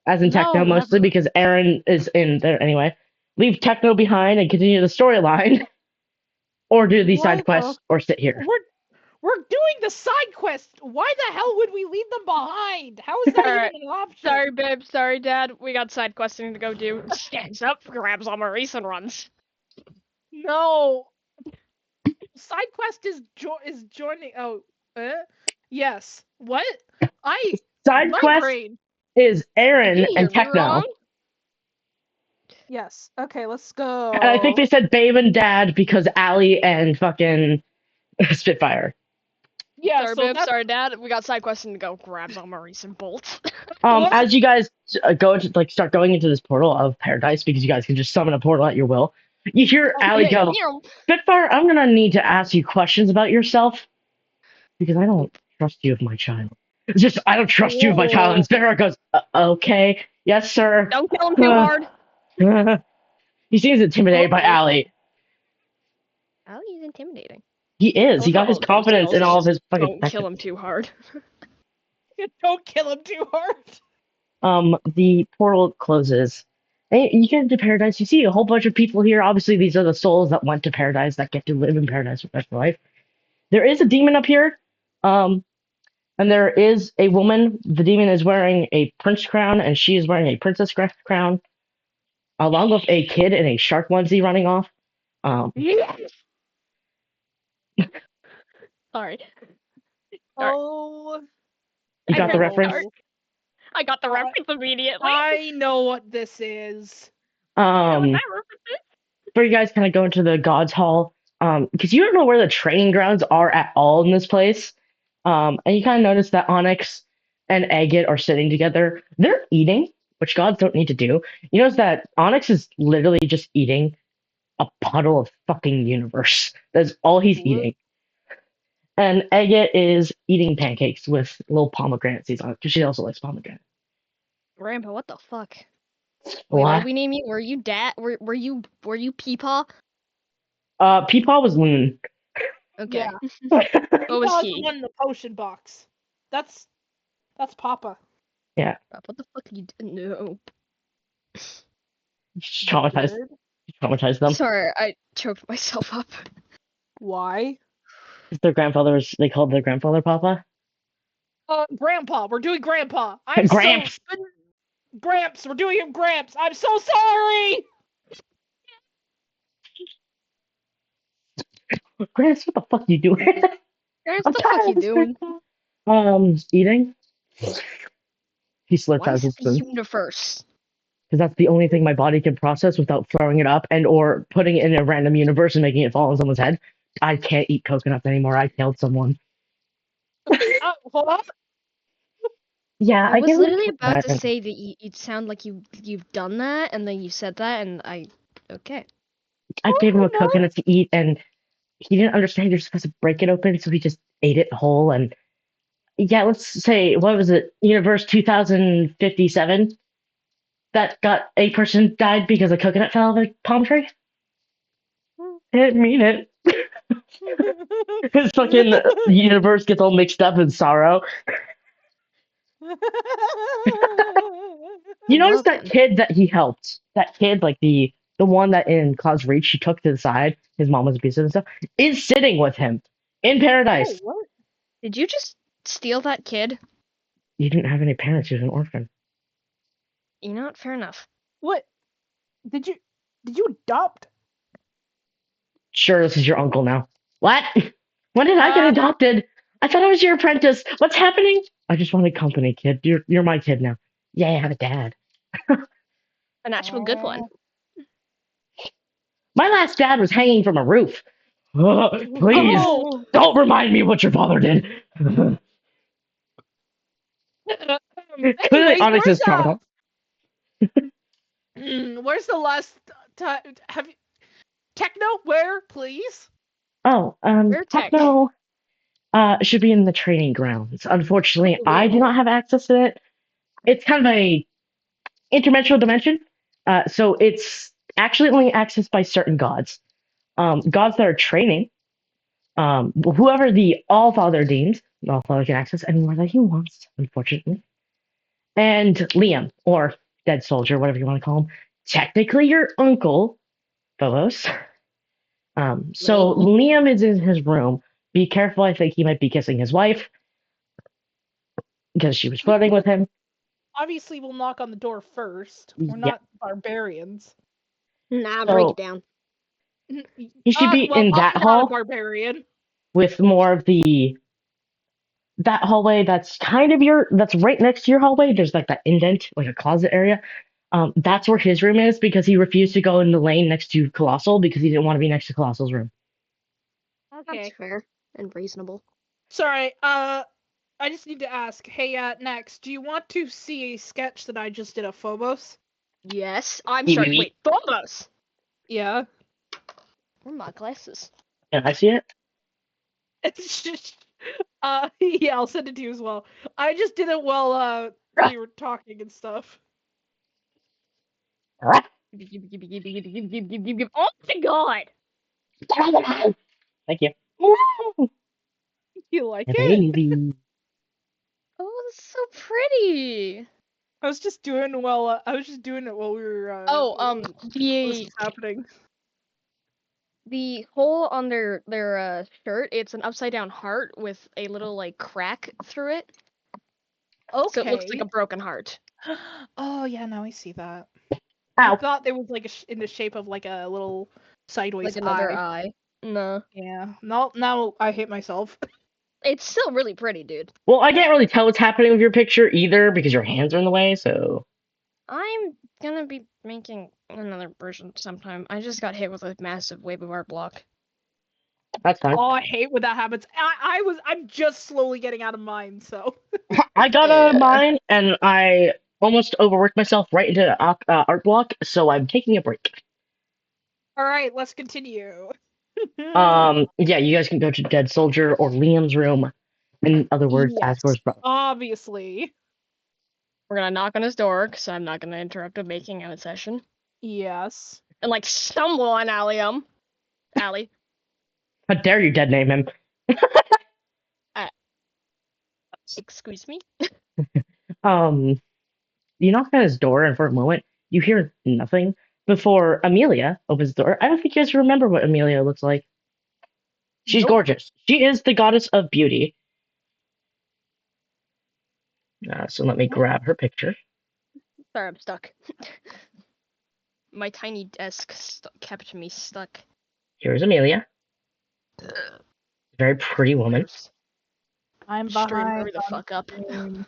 as in Techno No, mostly never. because Aaron is in there anyway. Leave Techno behind and continue the storyline, or do the Why side the? quests, or sit here. We're doing the side quest. Why the hell would we leave them behind? How is that Alright. even an option? Sorry, babe. Sorry, dad. We got side questing to go do. Stands up, grabs all Maurice and runs. No. Side quest is joining. Oh, yes. What? Side My quest brain. is Did Aaron you hear and me Techno. wrong? Yes. Okay, let's go. And I think they said Babe and Dad because Allie and fucking Spitfire. Yeah. Sorry, So babe. that's Sorry, dad. We got side questing to go. Grabs all Maurice and bolts. what? As you guys go into start going into this portal of paradise because you guys can just summon a portal at your will, you hear Allie go, Spitfire, I'm gonna need to ask you questions about yourself because I don't trust you with my child. It's just I don't trust you with my child. And Whoa. Spitfire goes, okay, yes, sir. Don't kill him too hard. He seems intimidated by Okay. Allie. Allie's intimidating. He is. He got his All those confidence in girls all of just his fucking don't kill protective. him too hard. Don't kill him too hard. The portal closes. And you get into paradise. You see a whole bunch of people here. Obviously, these are the souls that went to paradise that get to live in paradise for the rest of their life. There is a demon up here. And there is a woman. The demon is wearing a prince crown, and she is wearing a princess crown, along with a kid in a shark onesie running off. Yes. Sorry. Oh. You I got the heard the reference? start. I got the reference immediately. I know what this is. You know what Um, that reference is? Before you guys kind of go into the God's Hall, because you don't know where the training grounds are at all in this place. And you kind of notice that Onyx and Agate are sitting together. They're eating, which gods don't need to do. You notice that Onyx is literally just eating a puddle of fucking universe. That's all he's eating. And Agate is eating pancakes with little pomegranate seeds on it, because she also likes pomegranate. Grandpa, what the fuck? Wait, what What? did we name you? Were you dad? Were you Peepaw? Peepaw was Loon. Okay. Yeah. What was Papa's the he? one in the potion box. That's Papa. Yeah, What the fuck you no. just traumatized, Bird. traumatized them. Sorry, I choked myself up. Why? Their grandfather was, they called their grandfather Papa. Grandpa. We're doing Grandpa. I'm Gramps. so Gramps. We're doing him Gramps. I'm so sorry. Grants, what the fuck you doing? Guys, I'm what the fuck tired you of this doing? crap. Eating. He slipped Why out is his it the spoon universe? because that's the only thing my body can process without throwing it up and or putting it in a random universe and making it fall on someone's head. I can't eat coconuts anymore. I killed someone. Hold on. Yeah, I I was get literally what about to you're say that you'd sound like you've done that, and then you said that, and okay. I gave him a Coconut. coconut to eat, and he didn't understand you're supposed to break it open, so he just ate it whole. And yeah, let's say what was it, Universe 2057? That got a person died because a coconut fell out of a palm tree. I didn't mean it. His fucking universe gets all mixed up in sorrow. You notice Well that then. kid that he helped? That kid, like the one that in Cloud's Reach, he took to the side. His mom was abusive and stuff. Is sitting with him in Oh, paradise. what? Did you just steal that kid? He didn't have any parents. He was an orphan. You know what? Fair enough. What? Did you adopt? Sure, this is your uncle now. What? When did I get Uh, adopted? I thought I was your apprentice. What's happening? I just wanted company, kid. You're my kid now. Yeah, I have a dad. An actual good one. My last dad was hanging from a roof. Please oh. don't remind me what your father did. Clearly, Anyways, Onyx is traumatized. where's the last time? Have you techno? Where, please? Oh, Rare tech. Techno should be in the training grounds. Unfortunately, I do Cool. not have access to it. It's kind of a interdimensional dimension, so it's actually only accessed by certain gods. Gods that are training. Whoever the All Father deems, the All Father can access anywhere that he wants. Unfortunately, and Liam or Dead Soldier, whatever you want to call him, technically your uncle, Phobos. So Lame. Liam is in his room. Be careful. I think he might be kissing his wife because she was flirting with him. Obviously, we'll knock on the door first. We're Yeah. not barbarians. Nah, break it So down. he should be Well, in I'm that not a hall barbarian. with more of the that hallway that's kind of your that's right next to your hallway. There's like that indent, like a closet area. That's where his room is because he refused to go in the lane next to Colossal because he didn't want to be next to Colossal's room. That's Okay. fair and reasonable. Sorry. I just need to ask. Hey, next, do you want to see a sketch that I just did of Phobos? Yes, I'm Can sorry. Wait, Phobos. Yeah. Where are my glasses? I see it? It's just, yeah, I'll send it to you as well. I just did it while we were talking and stuff. Oh my god! Thank you. You like Yeah, it? baby. Oh, that's so pretty. I was just doing I was just doing it while we were Oh, while this was happening. the hole on their shirt, it's an upside down heart with a little like crack through it. So it looks like Okay. a broken heart. Oh yeah, now I see that. I Ow. thought it was like in the shape of like a little sideways Like another eye. eye. No. Yeah. Now I hate myself. It's still really pretty, dude. Well, I can't really tell what's happening with your picture either because your hands are in the way, so I'm gonna be making another version sometime. I just got hit with a massive wave of art block. that's fine. Oh, I hate when that happens. I'm just slowly getting out of mine, so. I got out of Yeah. mine and I almost overworked myself right into art block, so I'm taking a break. All right, let's continue. Yeah, you guys can go to Dead Soldier or Liam's room. In other words, ask for Yes, his brother. obviously. We're gonna knock on his door, because I'm not gonna interrupt a making out session. Yes. And like someone, Allie. How dare you dead name him? Excuse me? Um, you knock on his door, and for a moment, you hear nothing before Amelia opens the door. I don't think you guys remember what Amelia looks like. She's Nope. gorgeous. She is the goddess of beauty. So let me grab her picture. Sorry, I'm stuck. My tiny desk kept me stuck. Here's Amelia. Very pretty woman. Gross. I'm Stream, behind hurry the on fuck up. stream.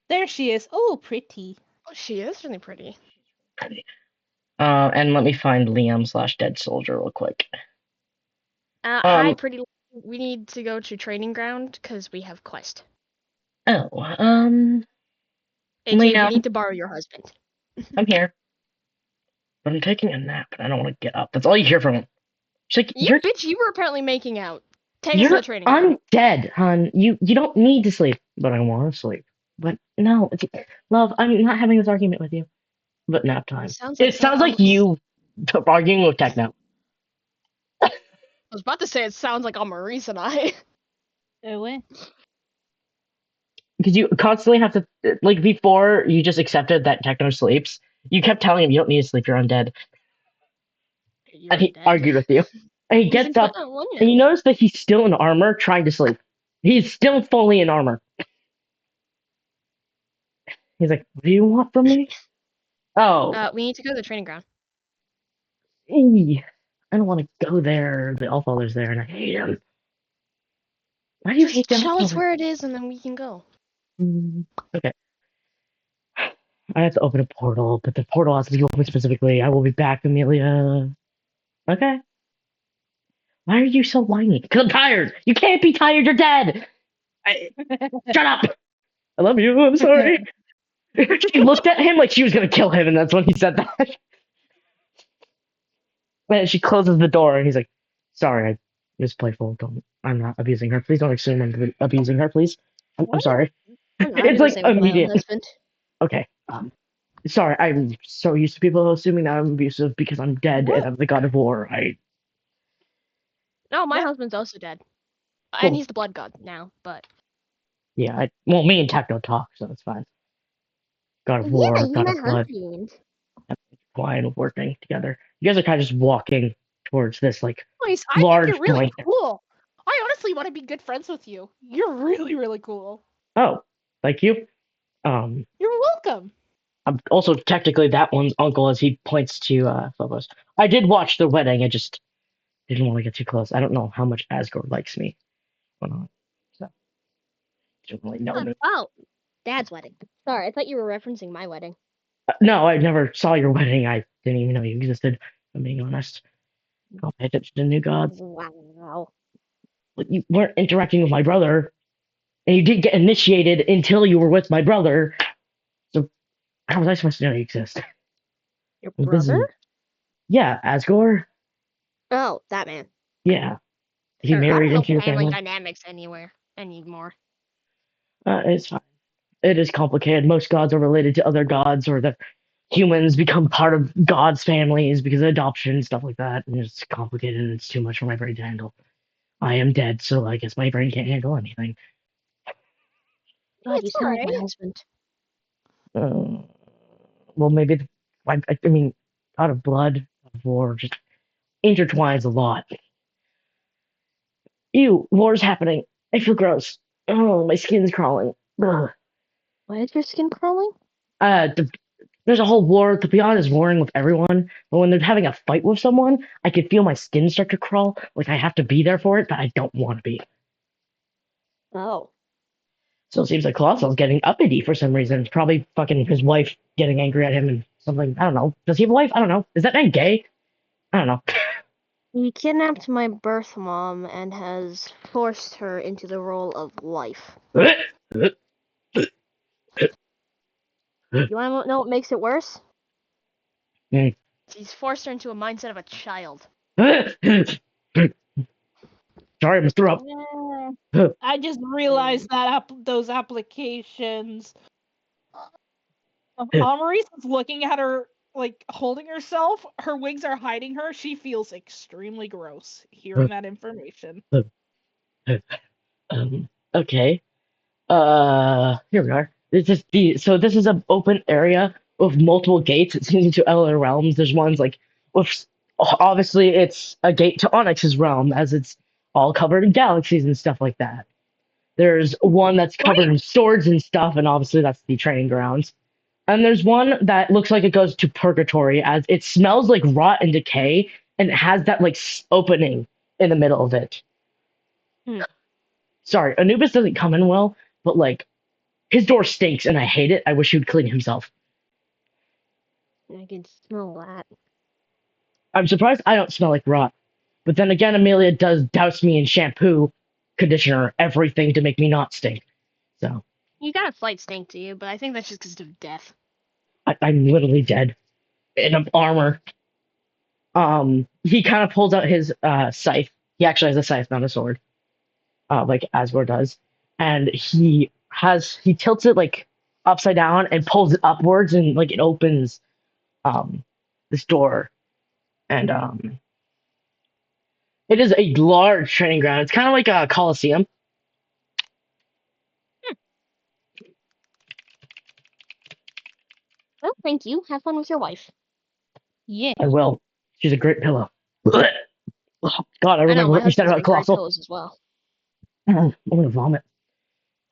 There she is. Oh, pretty. She is really pretty. Pretty. And let me find Liam slash Dead Soldier real quick. Hi, pretty. We need to go to training ground because we have quest. Oh, AJ, we Liam, need to borrow your husband. I'm here. But I'm taking a nap and I don't want to get up. That's all you hear from him. She's like, You bitch, you were apparently making out. Take us to you're, the training ground. I'm dead, hon. You don't need to sleep. But I want to sleep. But no, love, I'm not having this argument with you. But nap time. It sounds like you arguing with Techno. I was about to say it sounds like Maurice and I. Because you constantly have to, like, before you just accepted that Techno sleeps, you kept telling him you don't need to sleep, you're undead. You're And he dead. argued with you. And he gets up, and you notice that he's still in armor trying to sleep. He's still fully in armor. He's like, what do you want from me? Oh. We need to go to the training ground. I don't want to go there. The Allfather's there, and I hate him. Why do you hate the Just tell us Allfather? where it is, and then we can go. Okay. I have to open a portal, but the portal has to be open specifically. I will be back, Amelia. Okay. Why are you so whiny? Because I'm tired. You can't be tired. You're dead. Shut up. I love you. I'm sorry. She looked at him like she was going to kill him, and that's when he said that. And she closes the door, and he's like, sorry, I was playful. I'm not abusing her. Please don't assume I'm abusing her, please. I'm sorry. It's like immediate. Okay. Sorry, I'm so used to people assuming that I'm abusive because I'm dead and I'm the god of war. No, my husband's also dead. Cool. And he's the blood god now, but... Yeah, well, me and Techno talk, so it's fine. God of war, god of blood. Wine working together. You guys are kind of just walking towards this, like, Nice. large I think you're really joint. cool. I honestly want to be good friends with you. You're really, really cool. Oh, thank you. You're welcome. I'm also technically that one's uncle as he points to Phobos. I did watch the wedding, I just didn't want to get too close. I don't know how much Asgore likes me. So don't really know me. Oh, Dad's wedding. Sorry, I thought you were referencing my wedding. No, I never saw your wedding. I didn't even know you existed, if I'm being honest. Don't pay attention to new gods. Wow. But you weren't interacting with my brother, and you didn't get initiated until you were with my brother. So how was I supposed to know you exist? Your brother? Yeah, Asgore. Oh, that man. Yeah. He married into your family. Dynamics anymore. It's fine. It is complicated. Most gods are related to other gods, or the humans become part of gods' families because of adoption and stuff like that. And it's complicated and it's too much for my brain to handle. I am dead, so I guess my brain can't handle anything. God, you sound like my husband. Well, maybe, I mean, God of blood, of war, just intertwines a lot. Ew, war's happening. I feel gross. Oh, my skin's crawling. Ugh. Why is your skin crawling? There's a whole war. The Beyond is warring with everyone, but when they're having a fight with someone, I can feel my skin start to crawl. Like I have to be there for it, but I don't want to be. Oh. So it seems like Colossal's getting uppity for some reason. It's probably fucking his wife getting angry at him and something. I don't know. Does he have a wife? I don't know. Is that man gay? I don't know. He kidnapped my birth mom and has forced her into the role of life. You want to know what makes it worse? He's forced her into a mindset of a child. Sorry, I threw up. I just realized that those applications. Maurice is looking at her, like, holding herself. Her wings are hiding her. She feels extremely gross hearing that information. Okay. Here we are. So this is an open area with multiple gates. It seems into other realms. There's ones like, obviously it's a gate to Onyx's realm, as it's all covered in galaxies and stuff like that. There's one that's covered in swords and stuff, and obviously that's the training grounds. And there's one that looks like it goes to purgatory, as it smells like rot and decay, and it has that like opening in the middle of it. Hmm. Sorry, Anubis doesn't come in well, but like his door stinks and I hate it. I wish he would clean himself. I can smell that. I'm surprised I don't smell like rot. But then again, Amelia does douse me in shampoo, conditioner, everything to make me not stink. So You got a slight stink to you, but I think that's just because of death. I'm literally dead in armor. He kind of pulls out his scythe. He actually has a scythe, not a sword, like Asgore does, and he tilts it like upside down and pulls it upwards, and like it opens um this door, and it is a large training ground. It's kind of like a coliseum. Well, thank you. Have fun with your wife. Yeah. I will. She's a great pillow. Blech. Oh, God, I I know, remember my what you said husband's about been great Colossal. pillows as well. I'm gonna vomit.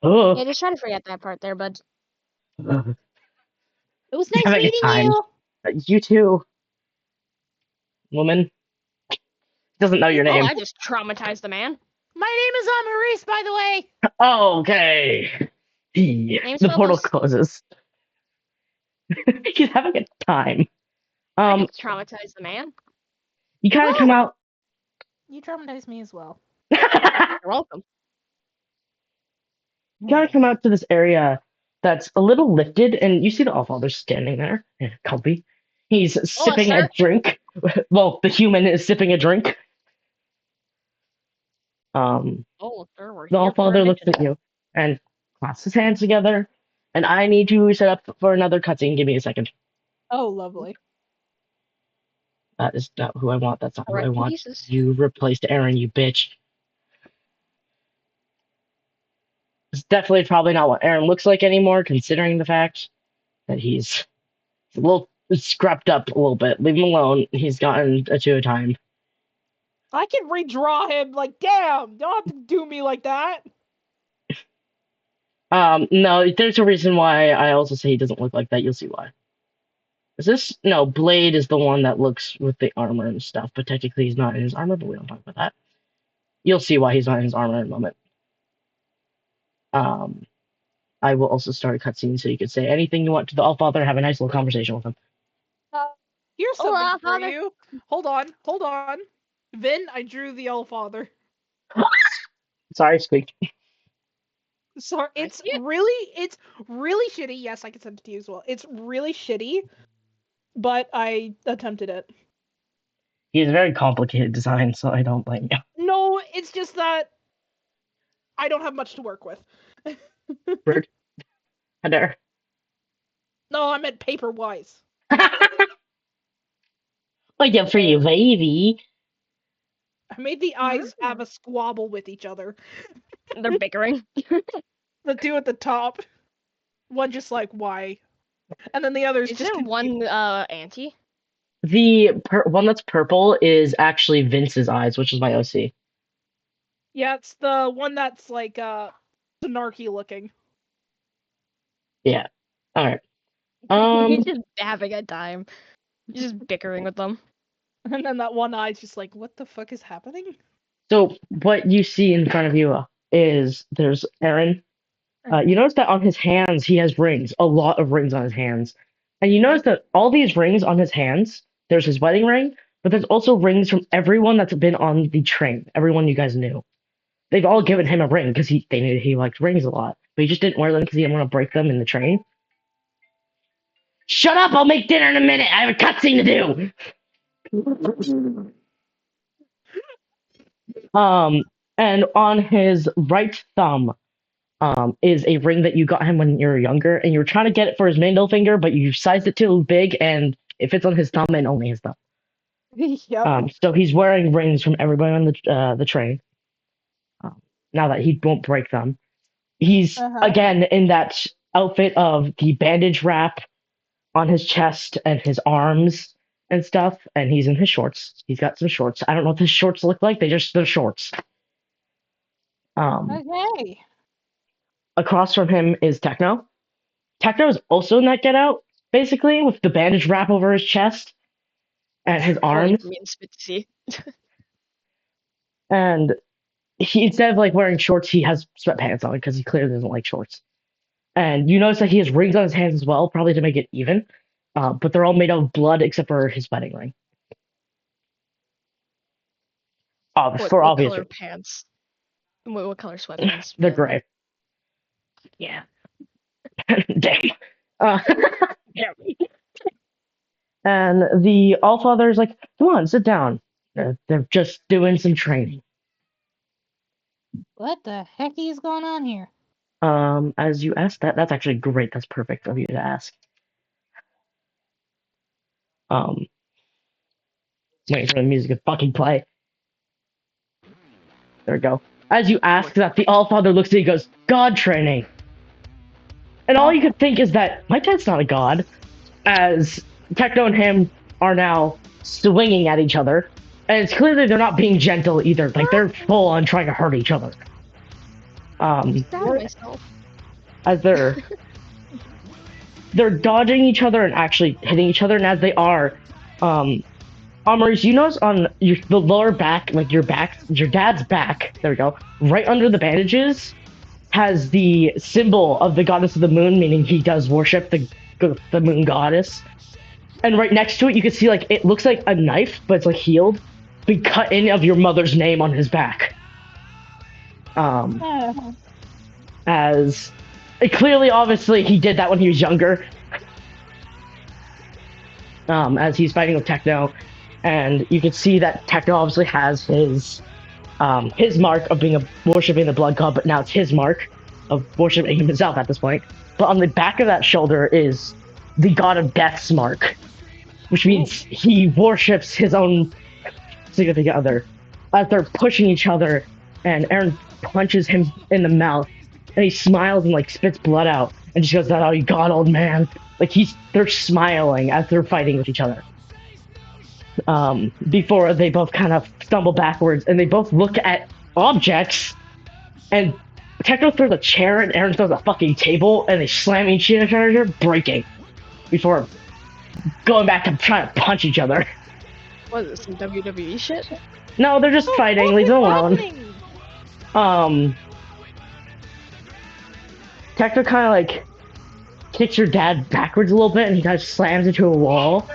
Oh, Yeah, just try to forget that part there, bud. It was nice having a meeting time. you. You too, woman. Doesn't know your Oh, name. I just traumatized the man. My name is Maurice, by the way. Okay. Name's The portal Phobos. closes. He's having a time. I Um, just traumatized the man. you kind of come Well, out. you traumatized me as well. You You're welcome. kind of come out to this area that's a little lifted, and you see the Allfather standing there, comfy. He's Oh, sipping a sir. drink. Well, the human is sipping a drink. Um, Oh, sir, we're the here for a Allfather looks mission. at you and clasps his hands together. And I need to set up for another cutscene. Give me a second. Oh, lovely. That is not who I want. That's not who I Rest in want. pieces. You replaced Aaron, you bitch. It's definitely probably not what Aaron looks like anymore, considering the fact that he's a little scrubbed up a little bit. Leave him alone. He's gotten a two a time. I can redraw him. Like, damn, don't have to do me like that. No, there's a reason why I also say he doesn't look like that. You'll see why. Is this no Blade is the one that looks with the armor and stuff, but technically he's not in his armor, but we don't talk about that. You'll see why he's not in his armor in a moment. Um, I will also start a cutscene so you can say anything you want to the Allfather, have a nice little conversation with him. Uh, here's Hola, something for father. you. Hold on. Vin, I drew the Allfather. Sorry, squeak. Sorry, I see it. it's really shitty. Yes, I can send it to you as well. It's really shitty, but I attempted it. He has a very complicated design, so I don't blame you. No, it's just that I don't have much to work with. Bird, hi there. No, I meant paper wise. Like it for you, baby. I made the eyes have a squabble with each other. They're bickering. The two at the top, one just like why, and then the other's Is just there confused. one auntie? The one that's purple is actually Vince's eyes, which is my OC. Yeah, it's the one that's like snarky looking. Yeah. All right. He's Um. just having a time. He's just bickering with them. And then that one eye's just like, what the fuck is happening? So what you see in front of you is there's Aaron. You notice that on his hands he has rings, a lot of rings on his hands, and you notice that all these rings on his hands. There's his wedding ring, but there's also rings from everyone that's been on the train. Everyone you guys knew. They've all given him a ring because they knew he liked rings a lot, but he just didn't wear them because he didn't want to break them in the train. Shut up! I'll make dinner in a minute. I have a cutscene to do. And on his right thumb, is a ring that you got him when you were younger, and you were trying to get it for his middle finger, but you sized it too big, and it fits on his thumb and only his thumb. Yep. So he's wearing rings from everybody on the train. Um, now that he won't break them, he's Uh-huh. again in that outfit of the bandage wrap on his chest and his arms and stuff, and he's in his shorts. He's got some shorts. I don't know what his shorts look like. They're shorts. Um, Okay. Across from him is Techno. Techno is also in that get out, basically, with the bandage wrap over his chest and his Holy arms. green spit to see. And he, instead of like wearing shorts, he has sweatpants on because he clearly doesn't like shorts. And you notice that he has rings on his hands as well, probably to make it even. But they're all made of blood except for his wedding ring. For What obvious color reasons. pants? What color sweatpants? They're gray. Yeah. Dang. Uh, and the Allfather's like, come on, sit down. They're just doing some training. What the heck is going on here? As you asked that's actually great. That's perfect of you to ask. Um, waiting for the music to fucking play. There we go. As you ask that, the Allfather looks at you and goes, God training. And all you could think is that my dad's not a god, as Techno and him are now swinging at each other. And it's clear that they're not being gentle either. Like, they're full on trying to hurt each other. Stab myself. As they're dodging each other and actually hitting each other, and as they are, Maurice, you notice on the lower back, like your dad's back, there we go, right under the bandages, has the symbol of the goddess of the moon, meaning he does worship the moon goddess. And right next to it, you can see like it looks like a knife, but it's like healed, be cut in of your mother's name on his back. As clearly, obviously, he did that when he was younger. As he's fighting with Techno, and you can see that Techno obviously has his mark of being worshiping the blood god, but now it's his mark of worshiping himself at this point. But on the back of that shoulder is the god of death's mark, which means he worships his own significant other. As they're pushing each other, and Aaron punches him in the mouth, and he smiles and like spits blood out, and just goes, "That all you got, old man?" Like they're smiling as they're fighting with each other. Before they both kind of stumble backwards, and they both look at objects, and Techno throws a chair, and Aaron throws a fucking table, and they slam each other, breaking, before going back to trying to punch each other. What is this, some WWE shit? No, they're just fighting. Leave them alone. Techno kind of like kicks your dad backwards a little bit, and he kind of slams into a wall.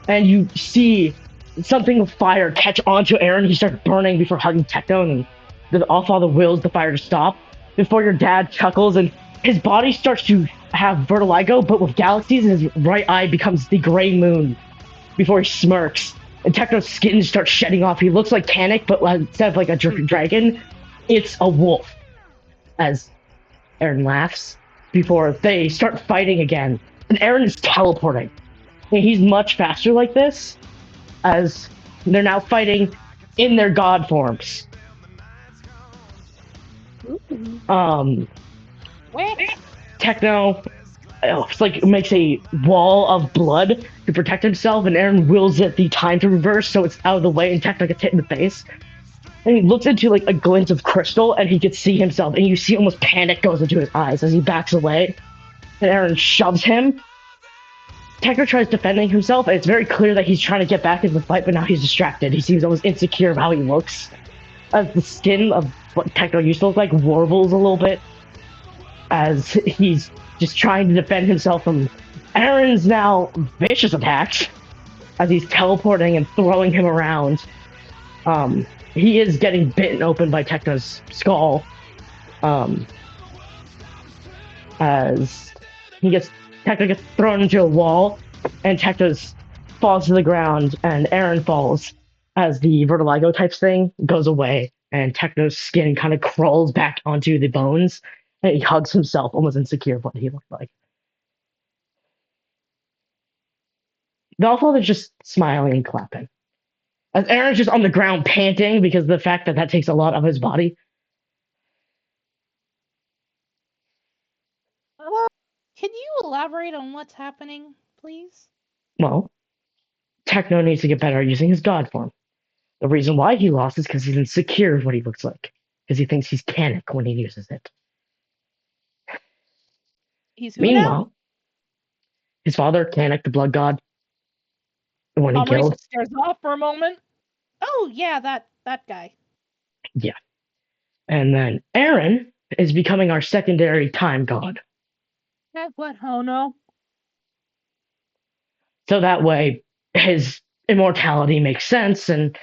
And you see something of fire catch onto Aaron. He starts burning before hugging Techno, and the Allfather wills the fire to stop. Before your dad chuckles, and his body starts to have vertigo, but with galaxies, and his right eye becomes the gray moon. Before he smirks, and Techno's skin starts shedding off. He looks like Kanik, but instead of like a dragon, it's a wolf. As Aaron laughs, before they start fighting again, and Aaron is teleporting. And he's much faster like this, as they're now fighting in their god forms. Techno it's like makes a wall of blood to protect himself, and Aaron wills it the time to reverse so it's out of the way, and Techno gets hit in the face. And he looks into like a glint of crystal, and he can see himself, and you see almost panic goes into his eyes as he backs away. And Aaron shoves him. Techno tries defending himself, and it's very clear that he's trying to get back into the fight, but now he's distracted. He seems almost insecure of how he looks. As the skin of what Techno used to look like warbles a little bit, as he's just trying to defend himself from Aaron's now vicious attacks, as he's teleporting and throwing him around. He is getting bitten open by Techno's skull. As Techno gets thrown into a wall, and Techno falls to the ground, and Aaron falls as the vertigo type thing goes away, and Techno's skin kind of crawls back onto the bones, and he hugs himself, almost insecure of what he looked like. The Allfather's just smiling and clapping. As Aaron's just on the ground panting because of the fact that takes a lot of his body. Can you elaborate on what's happening, please? Well, Techno needs to get better at using his god form. The reason why he lost is because he's insecure of what he looks like. Because he thinks he's Kanik when he uses it. Meanwhile, his father, Kanik, the blood god, the one he killed. Stares off for a moment. Oh yeah, that guy. Yeah. And then Aaron is becoming our secondary time god. What? Oh no. So that way his immortality makes sense, and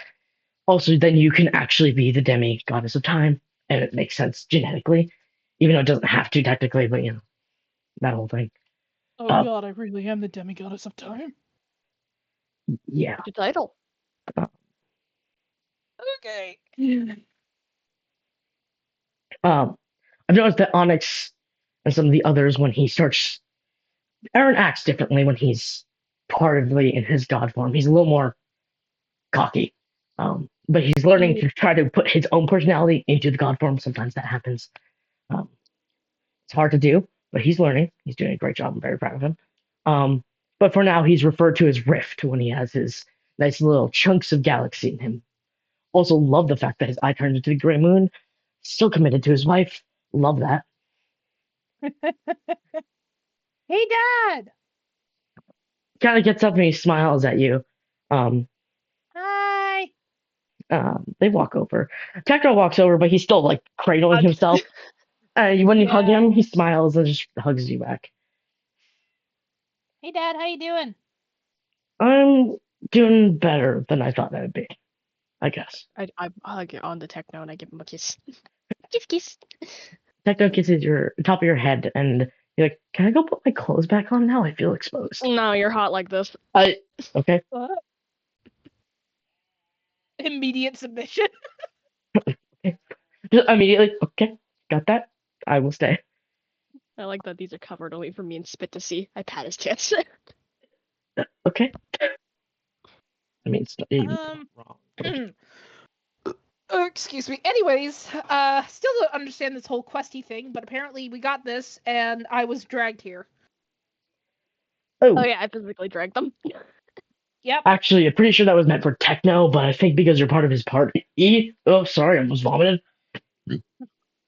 also then you can actually be the demi goddess of time, and it makes sense genetically, even though it doesn't have to technically, but that whole thing. Oh god, I really am the demigoddess of time. Yeah. Your title. Okay. I've noticed that Onyx and some of the others, when he starts, Aaron acts differently when he's partly in his god form. He's a little more cocky. But he's learning to try to put his own personality into the god form. Sometimes that happens. Um, it's hard to do, but he's learning. He's doing a great job. I'm very proud of him. But for now, he's referred to as Rift when he has his nice little chunks of galaxy in him. Also, love the fact that his eye turned into the gray moon. Still committed to his wife. Love that. Hey, Dad. Kind of gets up and he smiles at you. Um, Hi. they walk over. Techno walks over, but he's still like cradling himself. When you hug him, he smiles and just hugs you back. Hey, Dad. How you doing? I'm doing better than I thought I'd be, I guess. I hug on the Techno and I give him a kiss. Kiss, kiss. Techno kisses your top of your head, and you're like, "Can I go put my clothes back on now? I feel exposed." No, you're hot like this. Okay. What? Immediate submission. Okay. Just immediately. Okay, got that. I will stay. I like that these are covered only for me and Spit to see. I pat his tits. Okay. I mean, it's wrong. Oh, excuse me. Anyways, still don't understand this whole questy thing, but apparently we got this, and I was dragged here. Oh yeah, I physically dragged them. Yep. Actually, I'm pretty sure that was meant for Techno, but I think because you're part of his party. Oh, sorry, I almost vomited.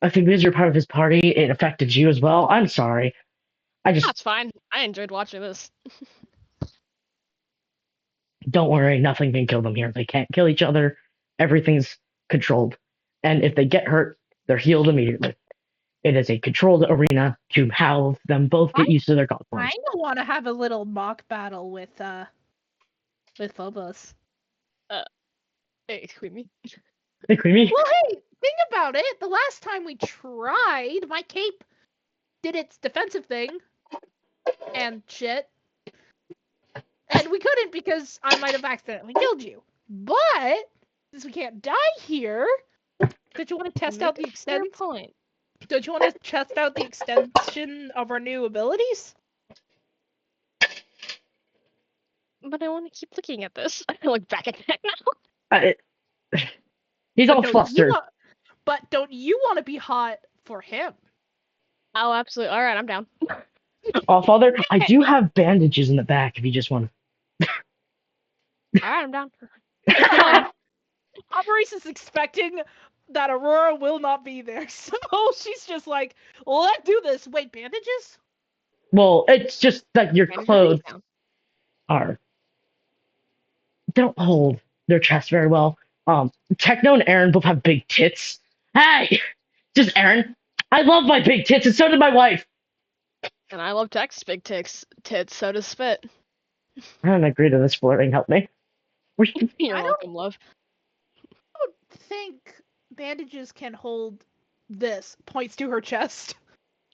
I think because you're part of his party, it affected you as well. I'm sorry. That's fine. I enjoyed watching this. Don't worry, nothing can kill them here. They can't kill each other. Everything's controlled. And if they get hurt, they're healed immediately. It is a controlled arena to have them both get used to their god forms. I don't want to have a little mock battle with Phobos. Hey, Queenie. Hey, Creamy. Well, hey, think about it. The last time we tried, my cape did its defensive thing and shit. And we couldn't because I might have accidentally killed you. But since we can't die here, don't you want to test out the extent? Point. Don't you want to test out the extension of our new abilities? But I want to keep looking at this. I look back at that now. He's all flustered. But don't you want to be hot for him? Oh, absolutely. All right, I'm down. Oh, Father, I do have bandages in the back if you just want All right, I'm down. Operation's expecting that Aurora will not be there, so she's just like, let's do this. Wait, bandages? Well, it's just that your clothes don't hold their chest very well. Techno and Aaron both have big tits. Hey! Just Aaron. I love my big tits, and so did my wife. And I love Tech's big tits, so does Spit. I don't agree to this flirting. Help me. You're welcome, love. I don't think bandages can hold this. Points to her chest.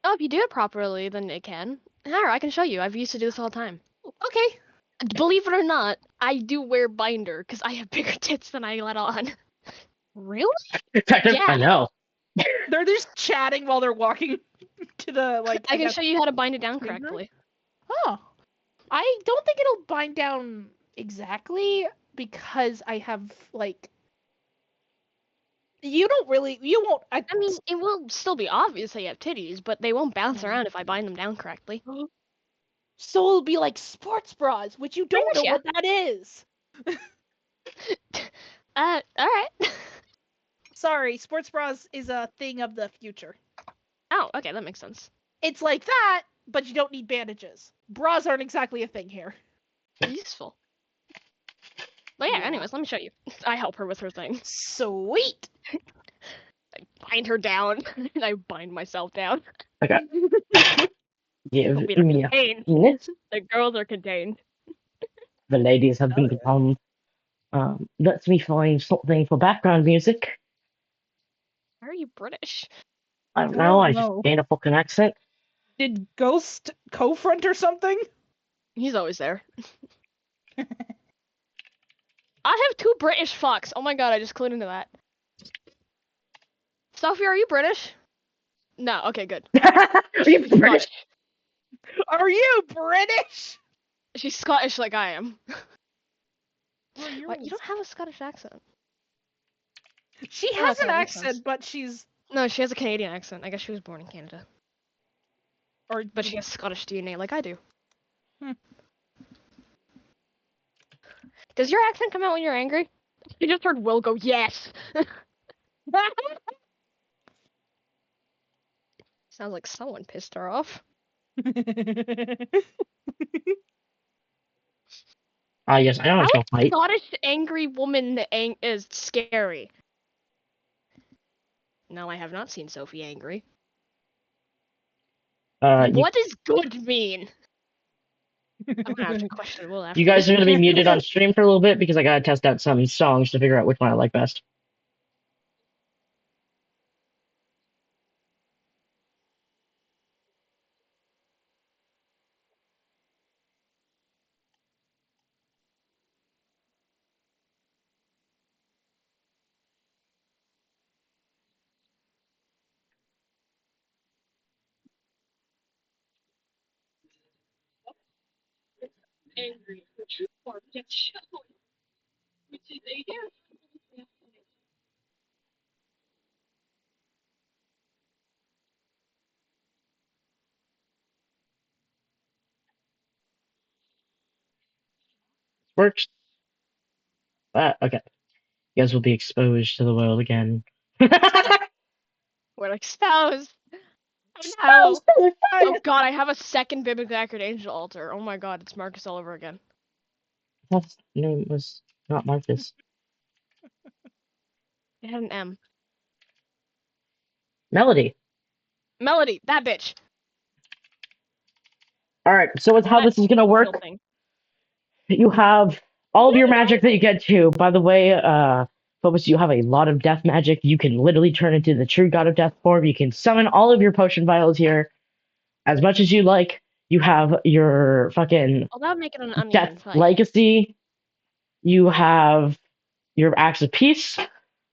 Oh, if you do it properly, then it can. Here, I can show you. I've used to do this all the time. Okay. Believe it or not, I do wear binder because I have bigger tits than I let on. Really? Techno, Yeah. I know. They're just chatting while they're walking to the, like... I can show you how to bind it down correctly. Oh. I don't think it'll bind down exactly because I have, like... You won't... I mean, it will still be obvious that you have titties, but they won't bounce around if I bind them down correctly. So it'll be like sports bras, which you don't know Yeah. what that is. Alright. Sorry, sports bras is a thing of the future. Oh, okay, that makes sense. It's like that, but you don't need bandages. Bras aren't exactly a thing here. Useful. But yeah, anyways, let me show you. I help her with her thing. Sweet! bind her down, and I bind myself down. Okay. Give We are me a contained. minute. The girls are contained. The ladies have been Oh, yeah. become. Let me find something for background music. Why are you British? I don't I know. don't I just know. gained a fucking accent. Did Ghost co-front or something? He's always there. I have 2 British fucks. Oh my god, I just clued into that. Sophie, are you British? No. Okay, good. Are you British? Scottish. Are you British? She's Scottish like I am. Well, What? You don't have a Scottish accent. She Oh, has okay, an that makes sense. accent, but she's No, she has a Canadian accent. I guess she was born in Canada. or But she has Scottish DNA like I do. Hmm. Does your accent come out when you're angry? You just heard Will go, yes! Sounds like someone pissed her off. Yes, I know I How still fight. Scottish angry woman is scary? No, I have not seen Sophie angry. What does good mean? I'm gonna have to question Will after You guys this. are gonna be muted on stream for a little bit because I gotta test out some songs to figure out which one I like best. Works. Okay. You guys will be exposed to the world again. We're exposed! Oh no! Oh god, I have a second biblically accurate angel altar. Oh my god, it's Marcus all over again. That's name was not Marcus. It had an M. Melody. Melody, that bitch! Alright, so with how That this is gonna little work, thing. you have all of Yeah, your you magic guys. that you get to. By the way, Phobos, you have a lot of death magic. You can literally turn into the true god of death form. You can summon all of your potion vials here as much as you like. You have your fucking Oh, that would make it an death uneven fight. legacy. You have your axe of peace.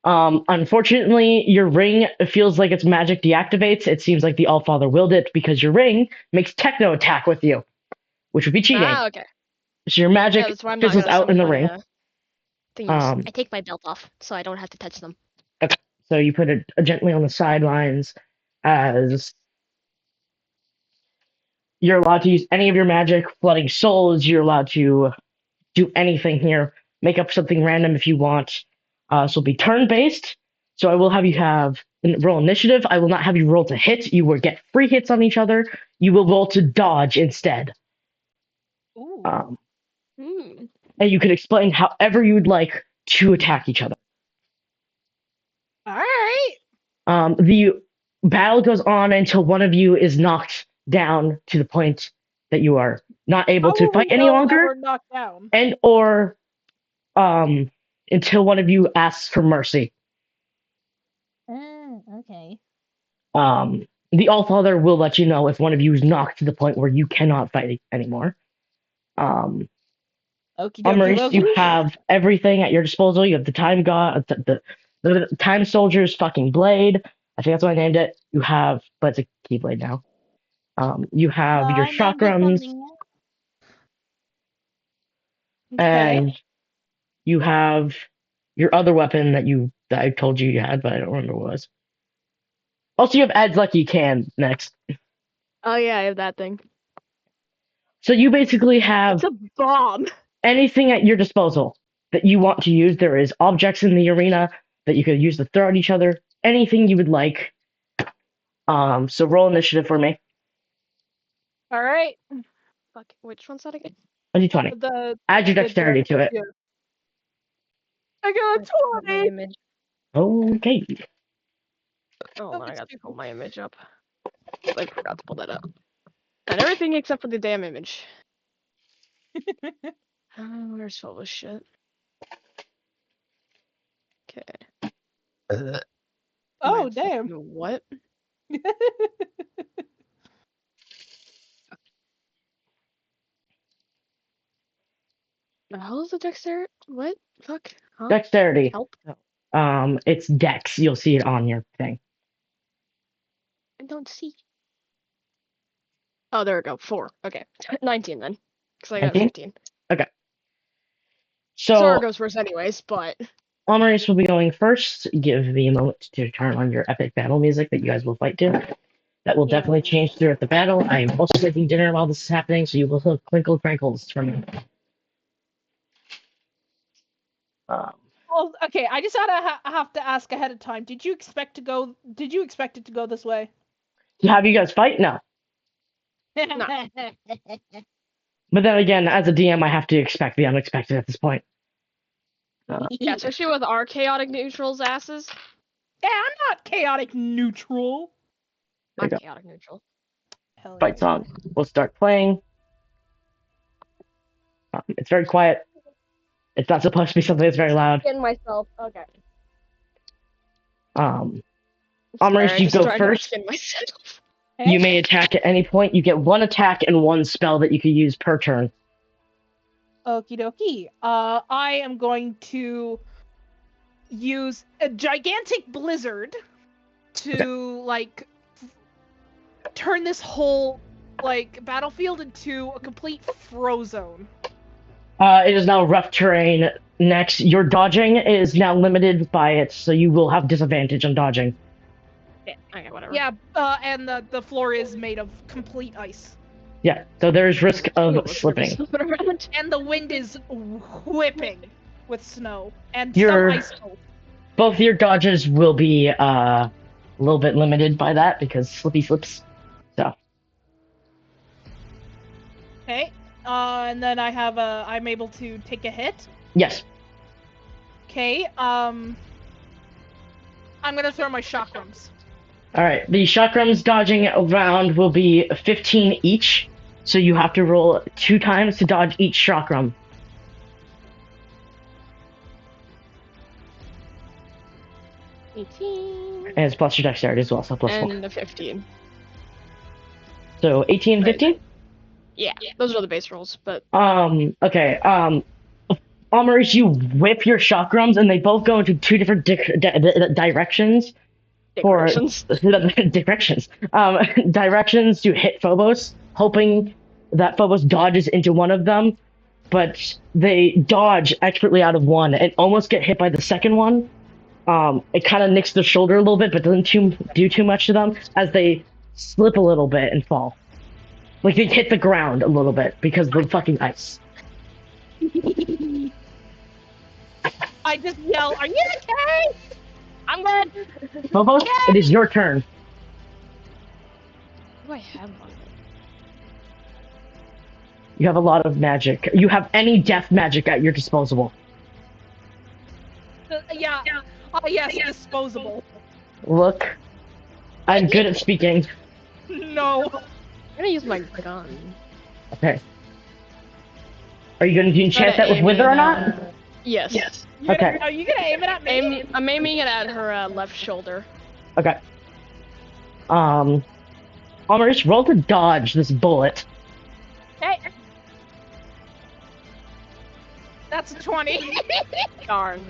Unfortunately, your ring feels like its magic deactivates. It seems like the Allfather willed it because your ring makes techno attack with you, which would be cheating. Ah, okay. So your Yeah, magic that's why I'm not fizzles gonna out in summon the my ring. thingies. Um, I take my belt off, so I don't have to touch them. okay, so you put it gently on the sidelines as you're allowed to use any of your magic, flooding souls. You're allowed to do anything here. Make up something random if you want. So it'll be turn based. So I will have you have roll initiative. I will not have you roll to hit. You will get free hits on each other. You will roll to dodge instead. Ooh. Um, Hmm. and you can explain however you would like to attack each other. All right. The battle goes on until one of you is knocked down to the point that you are not able How to will fight we any know that longer, we're knocked down? and or until one of you asks for mercy. Okay. The Allfather will let you know if one of you is knocked to the point where you cannot fight anymore. Okie dokie Maurice, you dokie. have everything at your disposal. You have the Time God, the Time Soldier's fucking blade. I think that's what I named it. You have, but it's a Keyblade now. You have your I named it chakrams, something else. Okay. and you have your other weapon that I told you you had, but I don't remember what it was. Also, you have Ed's Lucky Can next. Oh yeah, I have that thing. So you basically have It's a bomb. anything at your disposal that you want to use. There is objects in the arena that you could use to throw at each other. Anything you would like. So roll initiative for me. All right. Fuck. Which one's that again? A d20. The Add your the dexterity to it. yeah. I got a My 20. image. Okay. Oh, Oh, no, I it's got to too pull cool. my image up. I forgot to pull that up. And everything except for the damn image. Where's all this shit? Okay. Oh, damn. What? The hell is the dexterity? What? Fuck? Huh? Dexterity. Help? It's Dex. You'll see it on your thing. I don't see. Oh, there we go. 4. Okay. 19 then. Because I got 19? 15. Okay. Sora So, goes first anyways, but... Amaris will be going first. Give me a moment to turn on your epic battle music that you guys will fight to. That will Yeah. definitely change throughout the battle. I am also making dinner while this is happening, so you will hear crinkle crinkles from me. Well, okay. I just have to ask ahead of time. Did you expect to go? Did you expect it to go this way? To have you guys fight? No. No. But then again, as a DM, I have to expect the unexpected at this point. Yeah, especially with our chaotic neutrals asses. Yeah, I'm not chaotic neutral. There you I'm go. chaotic neutral. Hell Fight yeah. song. We'll start playing. It's very quiet. It's not supposed to be something that's very loud. Getting myself. Okay. Amaris, Sorry, I you just go tried to first. skin myself. You may attack at any point. You get one attack and one spell that you can use per turn. Okie dokie. I am going to use a gigantic blizzard to turn this whole battlefield into a complete frozone. It is now rough terrain. Next, your dodging is now limited by it, so you will have disadvantage on dodging. Yeah, okay, whatever. Yeah, and the floor is made of complete ice. Yeah, so there's risk of slipping. slipping. And the wind is whipping with snow and Your- some ice cold. Both your dodges will be a little bit limited by that because slippy slips. So Okay. And then I'm able to take a hit. yes. Okay. I'm gonna throw my chakrams. All right. The chakrams dodging round will be 15 each, so you have to roll 2 times to dodge each chakram. 18. And it's plus your dexterity as well, so plus 4. And the 15. So 18 and Right. 15? Yeah, those are the base rolls, but... Okay. Amaris, you whip your chakrams, and they both go into 2 different directions. Directions. Directions. Directions to hit Phobos, hoping that Phobos dodges into one of them, but they dodge expertly out of one and almost get hit by the second one. It kind of nicks their shoulder a little bit, but doesn't do too much to them as they slip a little bit and fall. Like they hit the ground a little bit because of the fucking ice. I just yell, "Are you okay?" I'm good! Phobos, it is your turn. What do I have on it? You have a lot of magic. You have any death magic at your disposal. Yeah. Oh, yes, disposable. Look, I'm good at speaking. No. I'm gonna use my gun. Okay. Are you going to enchant that with Wither or not? Yes. Okay. Are you gonna aim it at me? I'm aiming it at her left shoulder. Okay. Amaris, roll to dodge this bullet. Hey. That's a 20. Darn.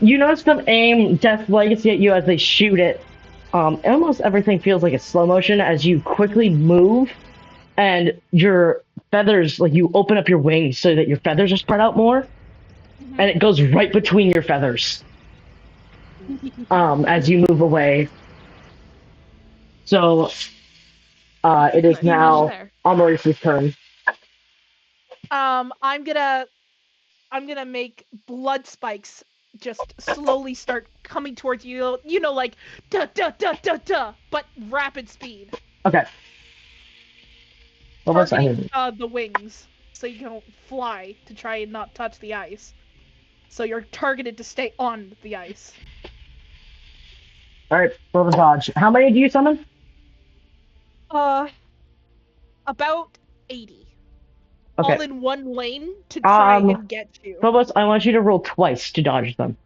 You notice them aim Death Legacy at you as they shoot it. Almost everything feels like it's slow motion as you quickly move, and your feathers, like you open up your wings so that your feathers are spread out more, and it goes right between your feathers. As you move away. So, it is now Amaris' turn. I'm gonna make blood spikes just slowly start coming towards you. You know, like da da da da da, but rapid speed. Okay. What was that? Targeting the wings, so you don't fly to try and not touch the ice. So you're targeted to stay on the ice. Alright, roll the dodge. How many do you summon? About 80. Okay. All in one lane to try and get you. Phobos, I want you to roll twice to dodge them.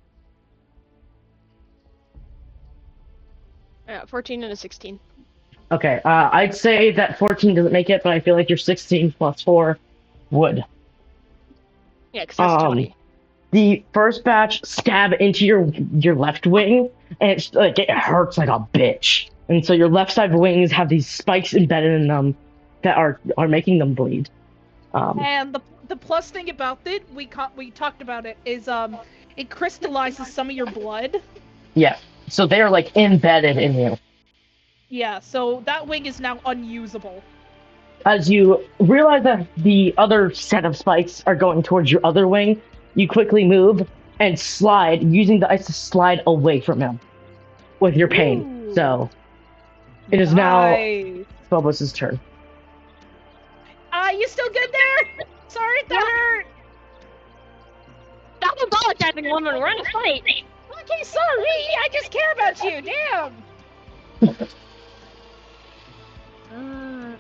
14 and a 16. Okay, I'd say that 14 doesn't make it, but I feel like your 16 plus 4 would. Yeah, because that's 20. The first batch stab into your left wing, and it's like it hurts like a bitch. And so your left side wings have these spikes embedded in them that are making them bleed. And the plus thing about it, we talked about it, is it crystallizes some of your blood. Yeah, so they are like embedded in you. Yeah, so that wing is now unusable. As you realize that the other set of spikes are going towards your other wing, you quickly move and slide, using the ice to slide away from him with your pain. Ooh. So it is now Phobos' turn. You still good there? Sorry, that hurt. Stop apologizing, woman. We're in a fight. Okay, sorry. I just care about you. Damn.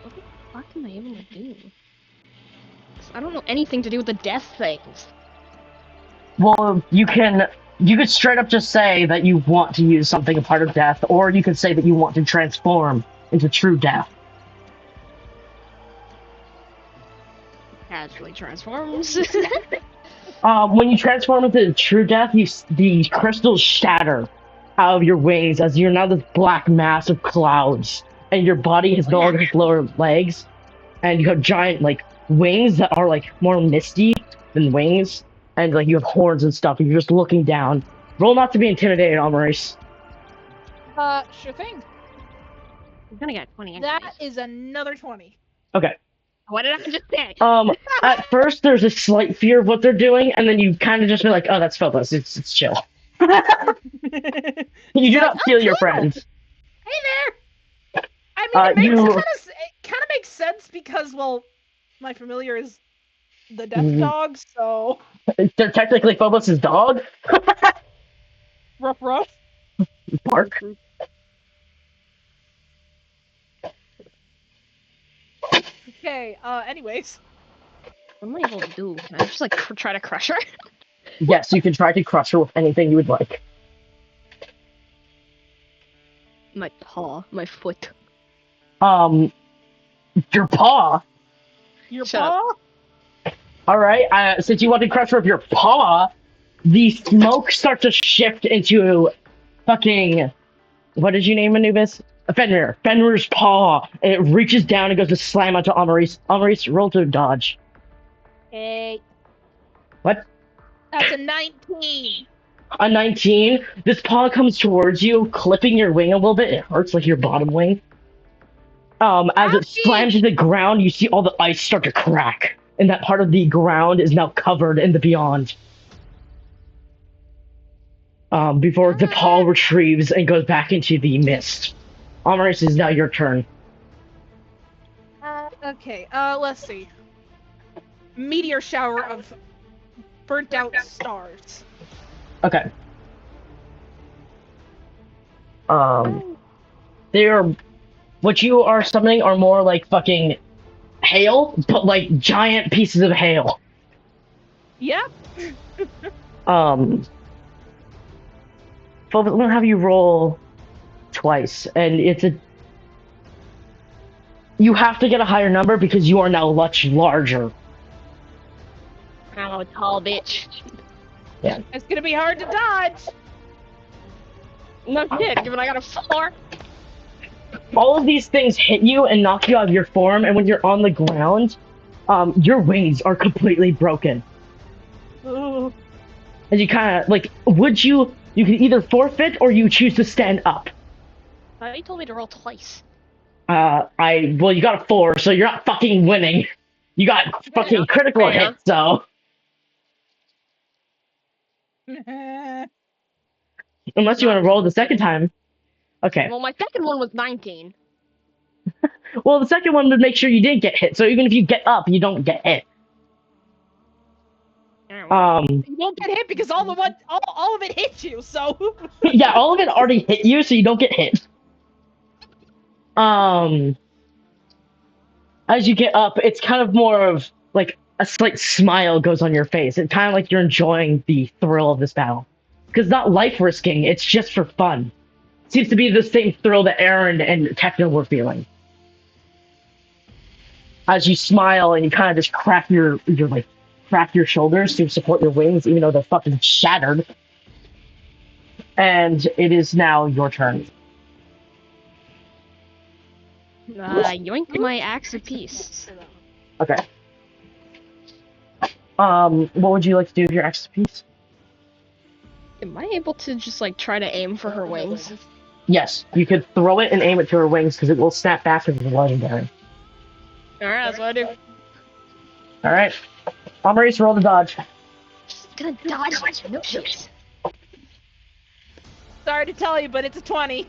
What the fuck am I able to do? I don't know anything to do with the death things. Well, you could straight up just say that you want to use something a part of death, or you could say that you want to transform into true death. Casually transforms. When you transform into true death, the crystals shatter out of your wings as you're now this black mass of clouds, and your body has no longer lower legs, and you have giant like wings that are like more misty than wings, and like you have horns and stuff. And you're just looking down. Roll not to be intimidated, Amaris. Sure thing. I'm gonna get 20. That is another 20. Okay. What did I just say? At first there's a slight fear of what they're doing, and then you kind of just be like, "Oh, that's Phobos. It's chill." You do not feel your friends. Hey there. I mean, it kind of makes sense because, well, my familiar is the death dog, so they're technically Phobos' dog. Ruff. Bark. Okay. Anyways, What am I able to do? Can I just like try to crush her? Yes, you can try to crush her with anything you would like. My paw, my foot. Your paw. Your Shut paw. All right. Since you want to crush her with your paw, the smoke starts to shift into fucking. What did you name Anubis? Fenrir. Fenrir's paw. And it reaches down and goes to slam onto Amaris. Amaris, roll to dodge. Hey. What? That's a 19. A 19. This paw comes towards you, clipping your wing a little bit. It hurts like your bottom wing. As it slams to the ground, you see all the ice start to crack. And that part of the ground is now covered in the beyond. Before the paw retrieves and goes back into the mist. Amaris, is now your turn. Okay, let's see. Meteor shower of burnt out stars. Okay. What you are summoning are more like fucking hail, but like giant pieces of hail. Yep. Phobos, I'm gonna have you roll twice, and you have to get a higher number because you are now much larger. I'm a tall bitch. Yeah. It's gonna be hard to dodge. No shit, given I got a 4. All of these things hit you and knock you out of your form, and when you're on the ground, your wings are completely broken. Ooh. And you kind of like, you can either forfeit or you choose to stand up. You told me to roll twice. Well, you got a 4, so you're not fucking winning. You got fucking critical hits, so. Unless you want to roll the second time. Okay. Well, my second one was 19. Well, the second one would make sure you didn't get hit, so even if you get up, you don't get hit. Alright, well, You won't get hit because all of it hit you. So Yeah, all of it already hit you, so you don't get hit. Um, as you get up, it's kind of more of like a slight smile goes on your face. It's kind of like you're enjoying the thrill of this battle. Because it's not life risking, it's just for fun. Seems to be the same thrill that Aaron and Techno were feeling. As you smile and you kind of just crack your shoulders to support your wings, even though they're fucking shattered. And it is now your turn. yoink my axe of peace. Okay. What would you like to do with your axe piece? Am I able to just like try to aim for her wings? Yes, you could throw it and aim it to her wings because it will snap back as a legendary. Alright, that's what I do. Alright. Maurice, roll the dodge. She's gonna dodge it. No shit. sorry to tell you, but it's a 20.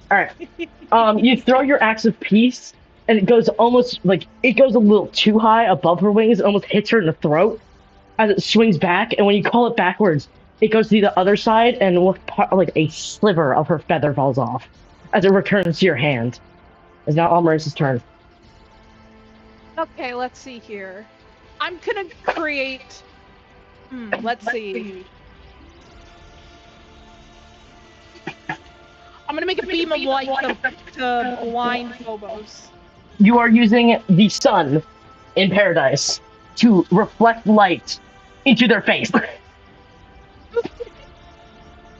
Alright. You throw your axe of peace, and it goes almost like it goes a little too high above her wings, it almost hits her in the throat as it swings back, and when you call it backwards, it goes to the other side, and like a sliver of her feather falls off as it returns to your hand. It's now Maurice's turn. Okay, let's see here. I'm gonna create. Let's see. I'm gonna make a beam of light to blind Phobos. You are using the sun in paradise to reflect light into their face.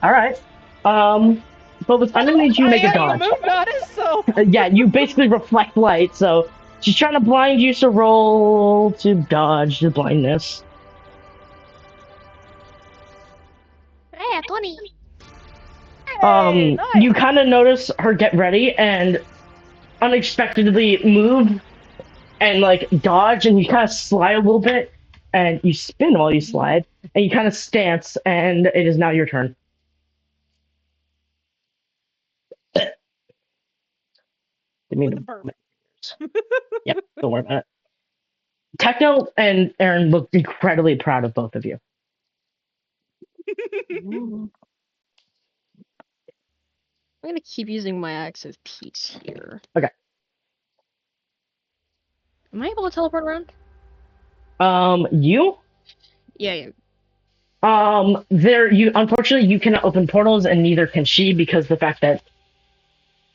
Alright. Phobos, I'm gonna need you to make a dodge. Moon goddess, so. Yeah, you basically reflect light, so she's trying to blind you, so roll to dodge the blindness. Hey, 20. Hey, nice. You kind of notice her get ready and unexpectedly move and like dodge, and you kind of slide a little bit, and you spin while you slide, and you kind of stance, and it is now your turn. With the burp. Yep, don't worry about it. Techno and Aaron look incredibly proud of both of you. I'm gonna keep using my axe of peace here. Okay. Am I able to teleport around? You? Yeah. Unfortunately you cannot open portals, and neither can she, because the fact that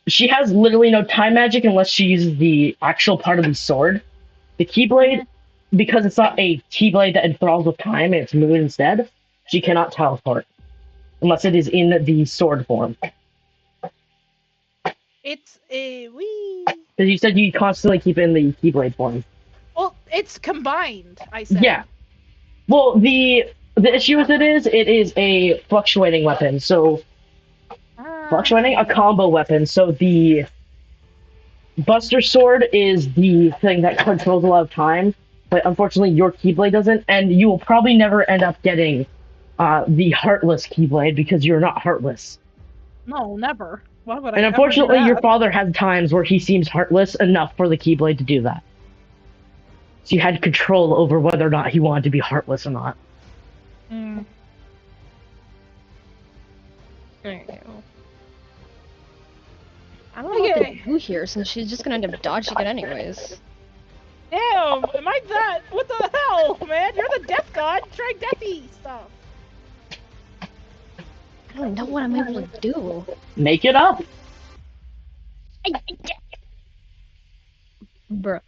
she has literally no time magic unless she uses the actual part of the sword. The Keyblade, because it's not a Keyblade that enthralls with time, and it's moon instead, she cannot teleport. Unless it is in the sword form. It's a wee. Because you said you constantly keep it in the Keyblade form. Well, it's combined, I said. Yeah. Well, the issue with it is a fluctuating weapon, so fluctuating a combo weapon, so the Buster Sword is the thing that controls a lot of time, but unfortunately your Keyblade doesn't, and you will probably never end up getting the Heartless Keyblade because you're not heartless. No, never. Why would I? And unfortunately, ever do your that? father has times where he seems heartless enough for the Keyblade to do that. So you had control over whether or not he wanted to be heartless or not. Mm. Alright, well. I don't know what to do here, since she's just gonna end up dodging it anyways. Damn, am I that? What the hell, man? You're the death god. Try deathy stuff. I don't know what I'm able to do. Make it up! Bruh.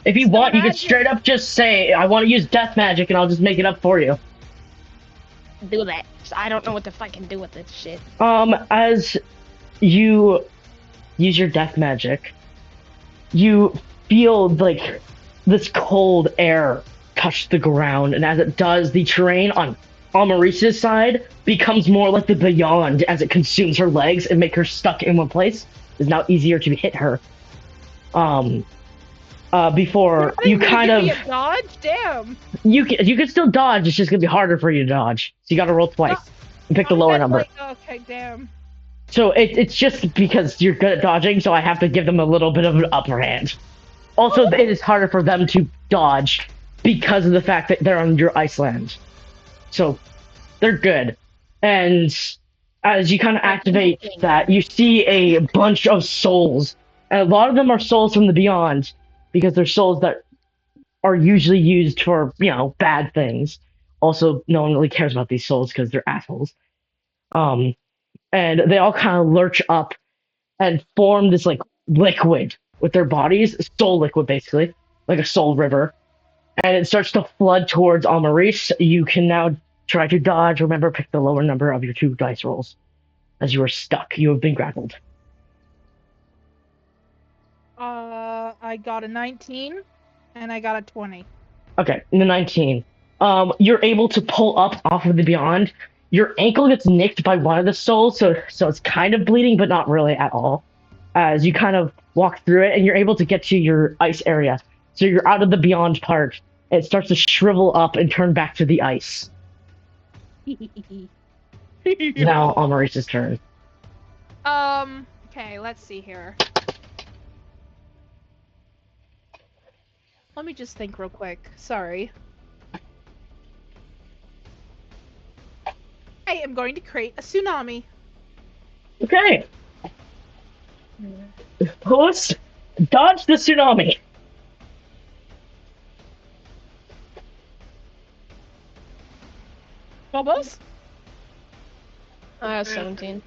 If you want, you can straight up just say, I want to use death magic, and I'll just make it up for you. Do that. I don't know what the fuck I can do with this shit. As you use your death magic, you feel like this cold air touch the ground, and as it does, the terrain on Maurice's side becomes more like the Beyond as it consumes her legs and make her stuck in one place. It's now easier to hit her. Before you kind of dodge. Damn. You can still dodge. It's just gonna be harder for you to dodge. So you got to roll twice and pick the lower number. Okay, damn. So it's just because you're good at dodging, so I have to give them a little bit of an upper hand. Also, it is harder for them to dodge because of the fact that they're on your Iceland. So they're good. And as you kind of activate that, you see a bunch of souls. And a lot of them are souls from the beyond because they're souls that are usually used for, bad things. Also, no one really cares about these souls because they're assholes. And they all kind of lurch up and form this like liquid with their bodies, soul liquid basically, like a soul river. And it starts to flood towards Almaris. You can now try to dodge. Remember, pick the lower number of your 2 dice rolls. As you are stuck, you have been grappled. I got a 19, and I got a 20. Okay, in the 19. You're able to pull up off of the beyond. Your ankle gets nicked by one of the souls, so it's kind of bleeding, but not really at all. As you kind of walk through it, and you're able to get to your ice area. So you're out of the beyond part. It starts to shrivel up and turn back to the ice. Now Almaris's turn. Okay, let's see here. Let me just think real quick. Sorry. I am going to create a tsunami. Okay. Let's dodge the tsunami. Phobos? I have 17.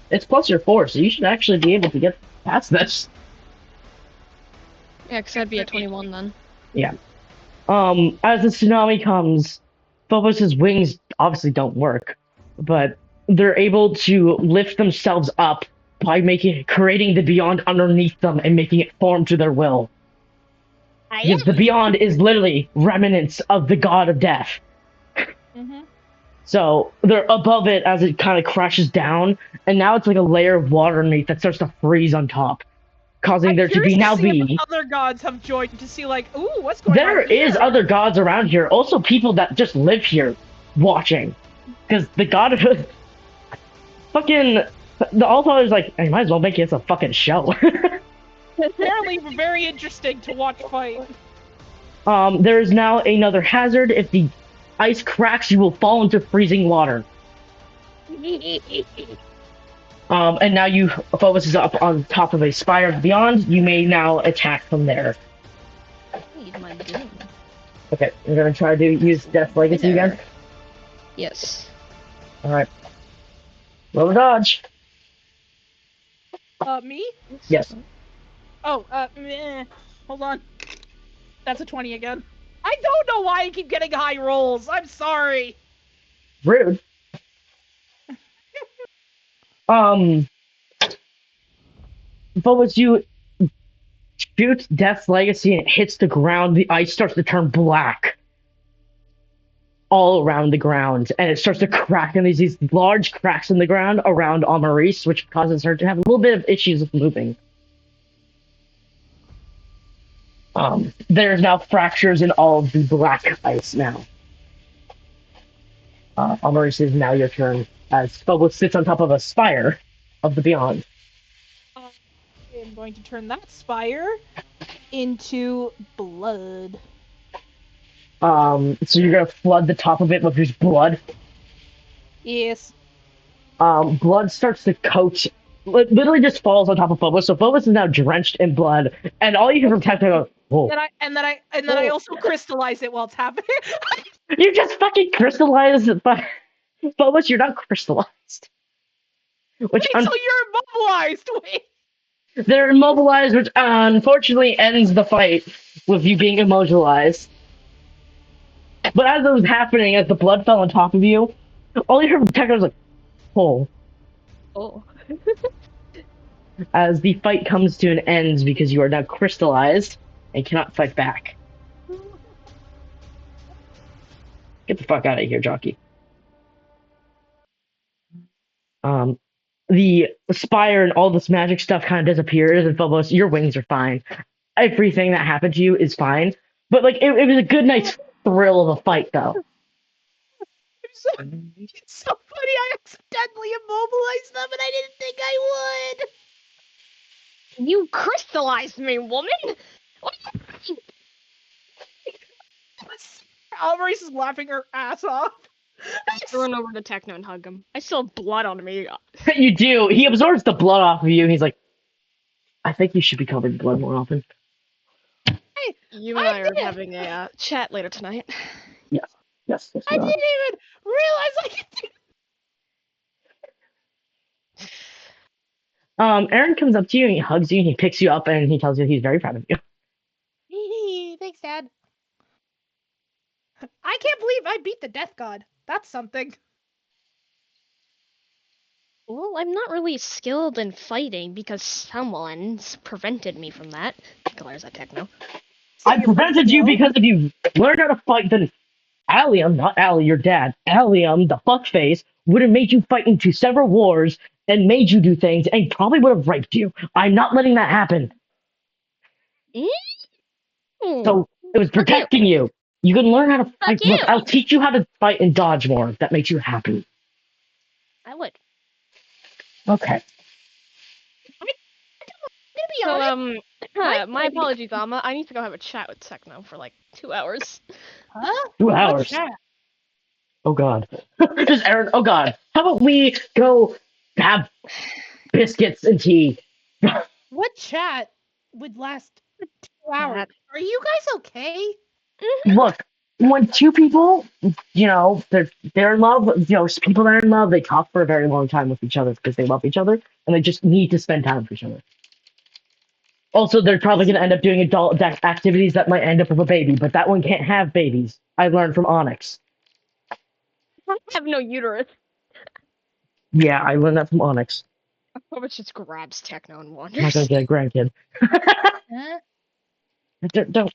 It's plus your 4, so you should actually be able to get past this. Yeah, because I'd be at 21 then. Yeah. As the tsunami comes, Phobos's wings obviously don't work, but they're able to lift themselves up by creating the beyond underneath them and making it form to their will. Because the beyond is literally remnants of the god of death. Mm-hmm. So they're above it as it kind of crashes down, and now it's like a layer of water underneath that starts to freeze on top, causing there to be if other gods have joined to see, like, ooh, what's going on There here? is other gods around here. Also, people that just live here, watching, because the god of fucking the Allfather is like, I might as well make it a fucking show. Apparently, very interesting to watch fight. There is now another hazard. If the ice cracks, you will fall into freezing water. And now Phobos is up on top of a spire beyond. You may now attack from there. I need my gun. Okay, I'm gonna try to use Death Legacy again. Yes. Alright. Roll a dodge. Me? Yes. Oh, hold on. That's a 20 again. I don't know why I keep getting high rolls. I'm sorry. Rude. Phobos, you shoot Death's Legacy and it hits the ground. The ice starts to turn black all around the ground, and it starts to crack, and there's these large cracks in the ground around Amaris, which causes her to have a little bit of issues with moving. There's now fractures in all of the black ice now. Amaris, is now your turn, as Phobos sits on top of a spire of the Beyond. I'm going to turn that spire into blood. So you're gonna flood the top of it with just blood? Yes. Blood starts to coat, literally just falls on top of Phobos, so Phobos is now drenched in blood, and all you hear from Tactic goes, whoa. And then I also crystallize it while it's happening. You just fucking crystallized it, but Phobos, you're not crystallized. Wait, so you're immobilized! Wait! They're immobilized, which unfortunately ends the fight with you being immobilized. But as it was happening, as the blood fell on top of you, all you heard from Tekka was like, oh. Oh. As the fight comes to an end because you are now crystallized and cannot fight back. Get the fuck out of here, jockey. The spire and all this magic stuff kind of disappears, and Phobos, your wings are fine. Everything that happened to you is fine. But, like, it was a good, nice thrill of a fight, though. It's so funny, I accidentally immobilized them and I didn't think I would! You crystallized me, woman! What do you mean? Alvarez is laughing her ass off. Run over to Techno and hug him. I still have blood on me. You do. He absorbs the blood off of you. And he's like, I think you should be covered in blood more often. Hey, You and I are having a chat later tonight. Yes. Yes. Yes. I didn't even realize I could do. Aaron comes up to you and he hugs you and he picks you up and he tells you he's very proud of you. Thanks, Dad. I can't believe I beat the Death God. That's something. Well, I'm not really skilled in fighting because someone's prevented me from that. Glares at Techno. So I you're pretty prevented you skilled. because if you learned how to fight, then Allium, not Allie, your dad, Allium, the fuckface, would have made you fight into several wars and made you do things and probably would have raped you. I'm not letting that happen. So it was Fuck you. protecting you. You can learn how to Fuck fight. you. Look, I'll teach you how to fight and dodge more. If that makes you happy. I would. Okay. To be So, honest, my apologies, Alma. I need to go have a chat with Techno for like 2 hours. Huh? 2 What hours. chat? Oh God. Just Aaron. Oh God. How about we go have biscuits and tea? What chat would last 2 hours? Chat. are you guys okay? Look, when two people, they're in love. People that are in love, they talk for a very long time with each other because they love each other and they just need to spend time with each other. Also, they're probably going to end up doing adult activities that might end up with a baby, but that one can't have babies. I learned from Onyx. I have no uterus. Yeah, I learned that from Onyx. Which just grabs Techno and I'm not wanders. gonna get a grandkid. Huh?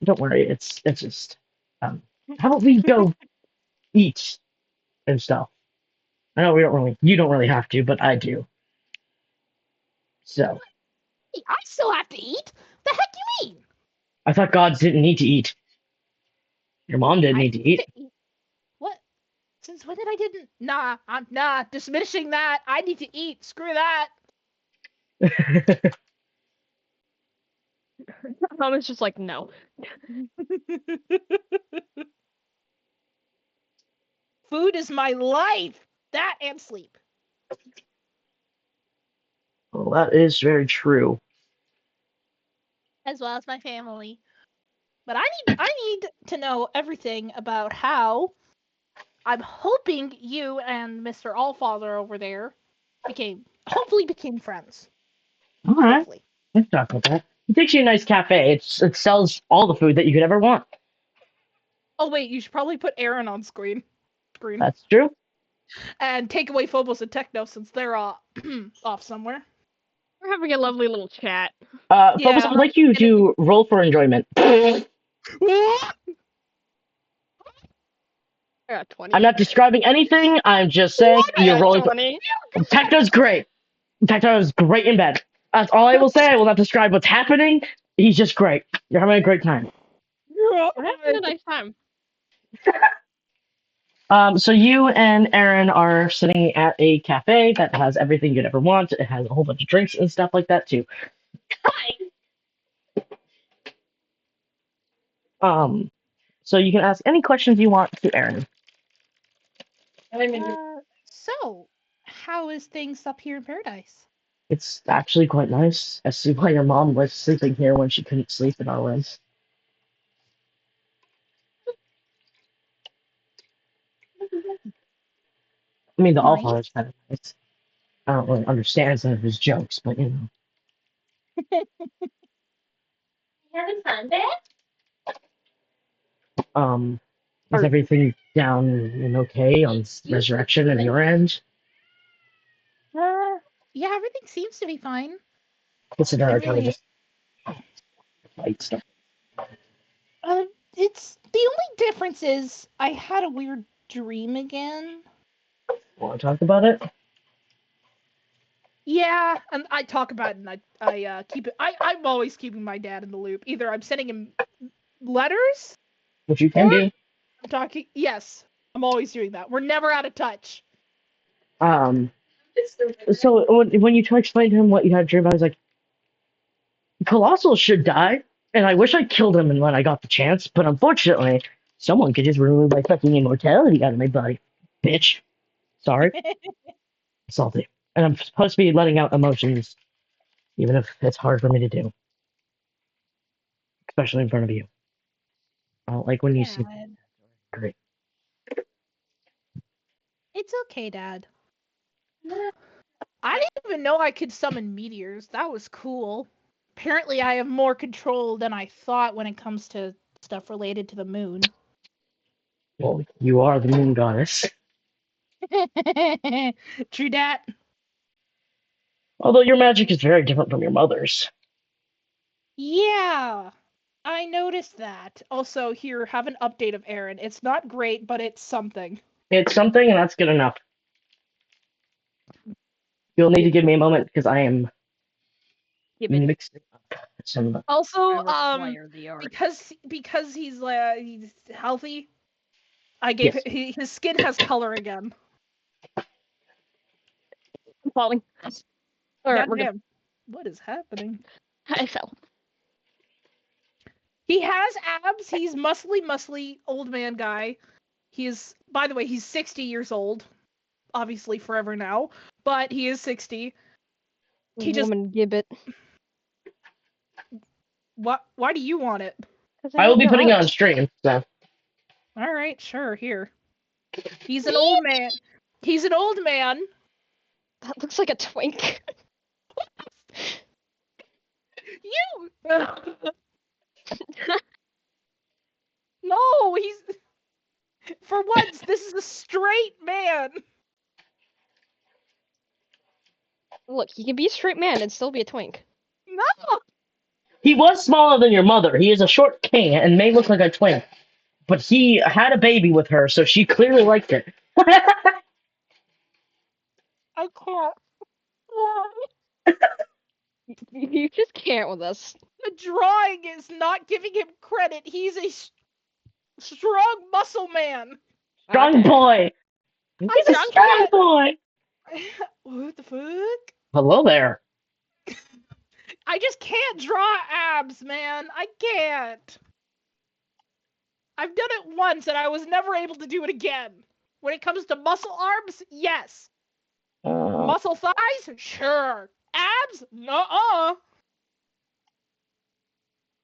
Don't worry. It's just. How about we go eat and stuff? I know you don't really have to, but I do. So Hey, I still have to eat. The heck you mean? I thought gods didn't need to eat. Your mom didn't I need to eat. need to eat. What? Since when did I didn't? Nah, I'm not diminishing that. I need to eat. Screw that. Alma's just like, no. Food is my life. That and sleep. Well, that is very true. As well as my family. But I need to know everything about how I'm hoping you and Mr. Allfather over there hopefully became friends. All right, Hopefully. let's talk about that. It takes you a nice cafe. It sells all the food that you could ever want. Oh wait, you should probably put Aaron on screen. That's true. And take away Phobos and Techno since they're off somewhere. We're having a lovely little chat. Phobos, I'd like you to roll for enjoyment. I got 20. I'm not describing anything. I'm just saying I you're got rolling. 20. Techno's great. Techno's great in bed. That's all I will say. I will not describe what's happening. He's just great. You're having a great time. We're having a nice time. So you and Aaron are sitting at a cafe that has everything you'd ever want. It has a whole bunch of drinks and stuff like that too. So you can ask any questions you want to Aaron. So, how is things up here in paradise? It's actually quite nice. I see why your mom was sleeping here when she couldn't sleep in our rooms. I mean, the Nice. Allfather's kind of nice. I don't really understand some of his jokes, but Having fun, Dad? Is everything down and okay on Resurrection and your end? Yeah, everything seems to be fine. Consider I our trying to really- just fight stuff. It's the only difference is I had a weird dream again. Want to talk about it? Yeah, and I talk about it and I keep it. I'm always keeping my dad in the loop. Either I'm sending him letters, Which you can or do. I'm talking. Yes, I'm always doing that. We're never out of touch. So when you try to explain to him what you had a dream about, I was like, Colossal should die, and I wish I killed him when I got the chance, but unfortunately, someone could just remove my fucking immortality out of my body. Bitch. Sorry. Salty. And I'm supposed to be letting out emotions, even if it's hard for me to do, especially in front of you. I don't like when you see Dad. great. It's okay, Dad. I didn't even know I could summon meteors. That was cool. Apparently, I have more control than I thought when it comes to stuff related to the moon. Well, you are the moon goddess. True dat. Although your magic is very different from your mother's. Yeah, I noticed that. Also, here, have an update of Aaron. It's not great, but it's something. It's something, and that's good enough. You'll need to give me a moment because I am Give it. mixing up some. Also, I require the art. because he's healthy, I gave Yes. his skin has color again. I'm falling. Alright, we're good. Goddamn, what is happening? I fell. He has abs. He's muscly old man guy. By the way, he's 60 years old. Obviously, forever now, but he is 60. He just Woman gibbet. what? Why do you want it? I will be putting it on art. stream, so. All right, sure. Here, he's an old man. He's an old man. That looks like a twink. You. No, he's. For once, this is a straight man. Look, he can be a straight man and still be a twink. No. He was smaller than your mother. He is a short king and may look like a twink. But he had a baby with her, so she clearly liked it. I can't. You just can't with us. The drawing is not giving him credit. He's a strong muscle man. Strong Okay. boy. He's a just strong can't. boy. What the fuck? Hello there. I just can't draw abs, man. I can't. I've done it once and I was never able to do it again. When it comes to muscle arms, yes. Muscle thighs, sure. Abs, nuh-uh.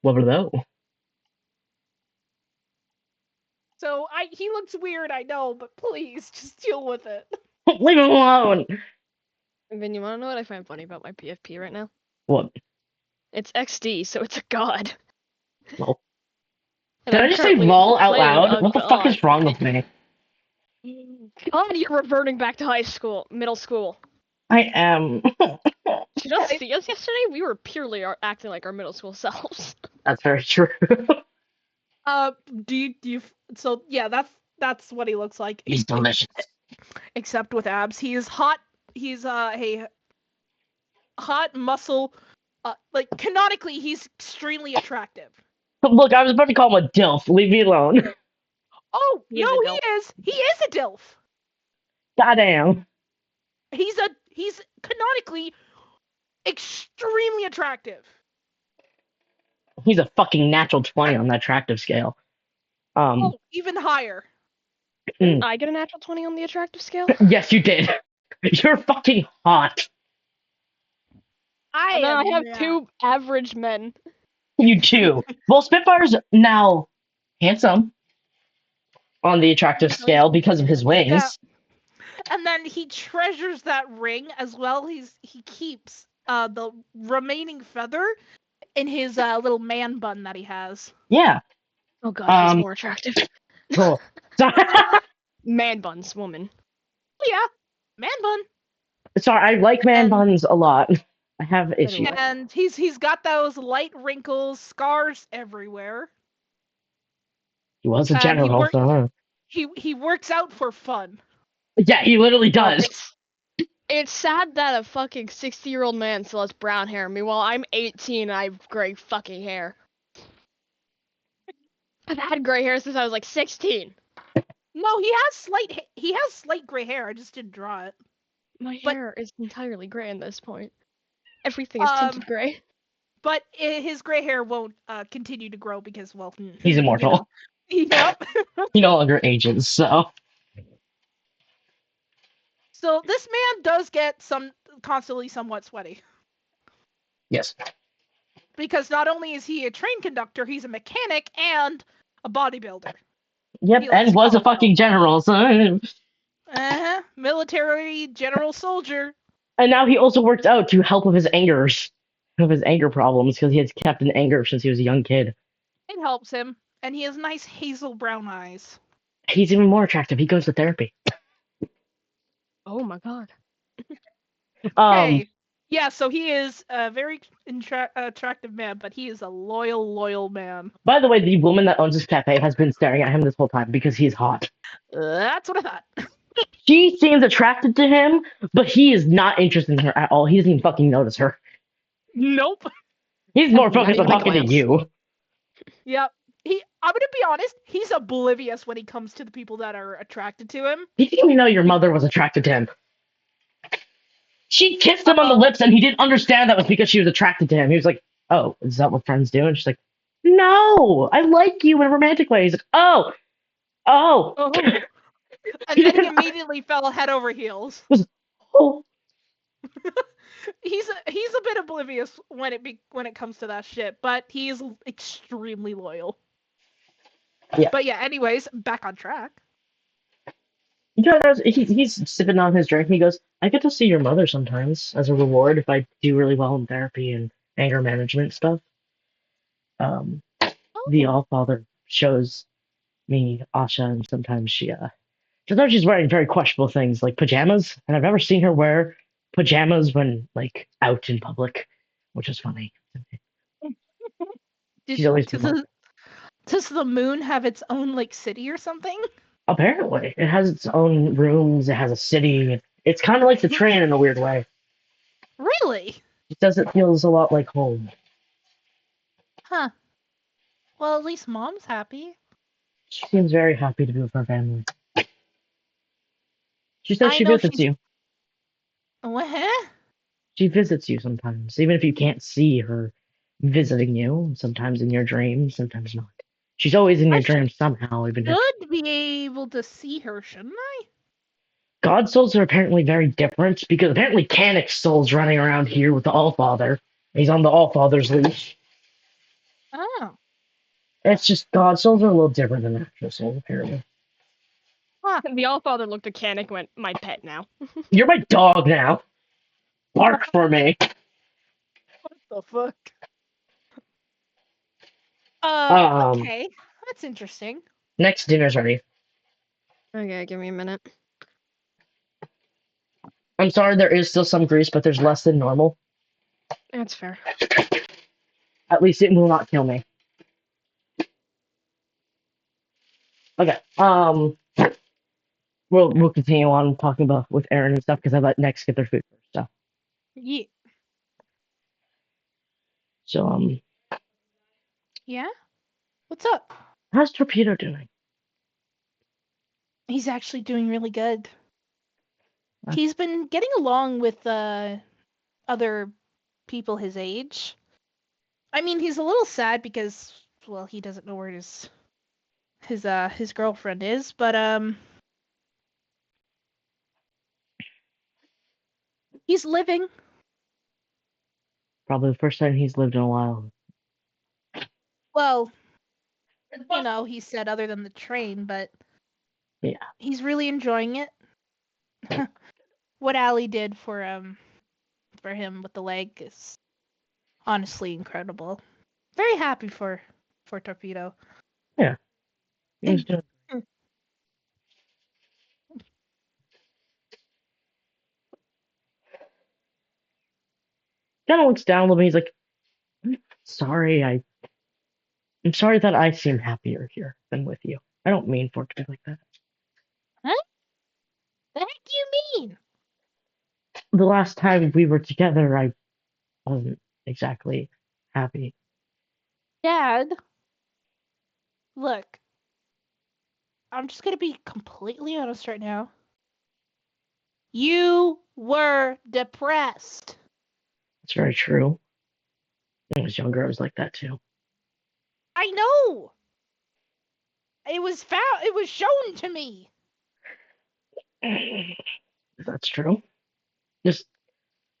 What were those? So he looks weird, I know, but please just deal with it. Leave him alone. And then you wanna know what I find funny about my PFP right now? What? It's XD, so it's a god. Well, And did I'm I just say currently lol out playing loud? a What the fuck is god. wrong with me? God, you're reverting back to middle school. I am. Did you not see us yesterday? We were purely acting like our middle school selves. That's very true. Do you so yeah, that's what he looks like. He's delicious. Except with abs. He is hot. He's a hot muscle. Like canonically, he's extremely attractive. Look, I was about to call him a DILF. Leave me alone. Oh, He is no, a he DILF. is. He is a DILF. Goddamn. He's canonically extremely attractive. He's a fucking natural 20 on that attractive scale. Oh, even higher. Didn't I get a natural 20 on the attractive scale? Yes, you did. You're fucking hot. And then I have two average men. You too. Well, Spitfire's now handsome on the attractive scale because of his wings. Yeah. And then he treasures that ring as well. He keeps the remaining feather in his little man bun that he has. Yeah. Oh god, he's more attractive. Cool. Man buns, woman. Yeah, man bun. Sorry, I like man buns a lot. I have issues. And he's got those light wrinkles, scars everywhere. He was a general, so he works out for fun. yeah, he literally does. It's sad that a fucking 60-year-old man still has brown hair. Meanwhile, I'm 18 and I have gray fucking hair. I've had gray hair since I was like 16. No, he has slight gray hair. I just didn't draw it. My hair is entirely gray at this point. Everything is tinted gray. but his gray hair won't continue to grow because, well, He's immortal. Yep. He no longer ages, so. So this man does get constantly somewhat sweaty. Yes. Because not only is he a train conductor, he's a mechanic and a bodybuilder. Yep, He likes and to was call a fucking general, so. military general soldier. And now he also works out to help with his anger problems, because he has kept in anger since he was a young kid. It helps him, and he has nice hazel brown eyes. He's even more attractive. He goes to therapy. Oh my god. Hey, yeah, so he is a very attractive man, but he is a loyal man. By the way, the woman that owns this cafe has been staring at him this whole time because he's hot. That's what I thought. She seems attracted to him, but he is not interested in her at all. He doesn't even fucking notice her. Nope. He's more focused on Not even a talking to glance. you. Yep. I'm gonna be honest, he's oblivious when he comes to the people that are attracted to him. He didn't even know your mother was attracted to him. She kissed him on the lips, and he didn't understand that was because she was attracted to him. He was like, "Oh, is that what friends do?" And she's like, "No, I like you in a romantic way." He's like, "Oh, oh." Oh. And then he immediately fell head over heels. Oh. He's a bit oblivious when it comes to that shit, but he is extremely loyal. Yeah. But yeah, anyways, back on track. He's sipping on his drink. And he goes, "I get to see your mother sometimes as a reward if I do really well in therapy and anger management stuff." The Oh. Allfather shows me Asha, and sometimes she's wearing very questionable things like pajamas, and I've never seen her wear pajamas when like out in public, which is funny. She's always been like, Does the moon have its own like city or something? apparently it has its own rooms, it has a city. It's kind of like the train in a weird way. Really? It does, it feels a lot like home. Huh. Well, at least mom's happy. She seems very happy to be with her family. She says I she know visits she's. you. What? She visits you sometimes, even if you can't see her visiting you. Sometimes in your dreams, sometimes not. She's always in I your dreams somehow, even if should be able to see her, shouldn't I? God souls are apparently very different, because apparently Canic's soul's running around here with the Allfather. He's on the Allfather's leash. Oh. It's just God souls are a little different than actual souls, apparently. Huh. The Allfather looked at Kanik and went, my pet now. You're my dog now. Bark for me. What the fuck? Um, Okay. That's interesting. Next dinner's ready. Okay, give me a minute. I'm sorry, there is still some grease, but there's less than normal. That's fair. At least it will not kill me. Okay. We'll continue on talking about with Aaron and stuff because I let Next get their food first. Yeah. So Yeah? What's up? how's Torpedo doing? He's actually doing really good. Huh? He's been getting along with other people his age. I mean, he's a little sad because, well, he doesn't know where his girlfriend is, but he's living. Probably the first time he's lived in a while. Well, you know, he said other than the train, but Yeah. he's really enjoying it. What Allie did for him with the leg is honestly incredible. Very happy for Torpedo. Yeah. He's doing. Kind of looks down a little bit. He's like, sorry, I'm sorry that I seem happier here than with you. I don't mean for it to be like that. Huh? The heck do you mean? The last time we were together, I wasn't exactly happy. Dad, look, I'm just gonna be completely honest right now. You were depressed. It's very true. When I was younger, I was like that too. I know. It was found. It was shown to me. That's true. Just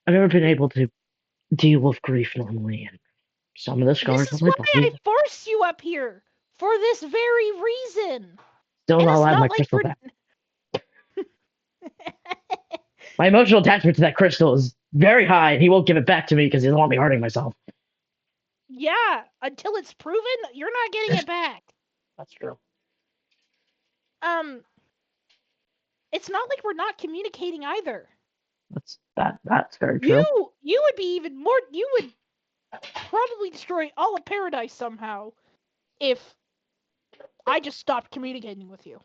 I've never been able to deal with grief normally, and some of the This scars on is my why I body forced you up here for this very reason. still And not it's allowed my not like crystal we're. back. My emotional attachment to that crystal is very high, and he won't give it back to me because he doesn't want me hurting myself. Yeah, until it's proven, you're not getting it back. That's true. Um, it's not like we're not communicating either. That's very true. You would be even more. You would probably destroy all of paradise somehow if I just stopped communicating with you.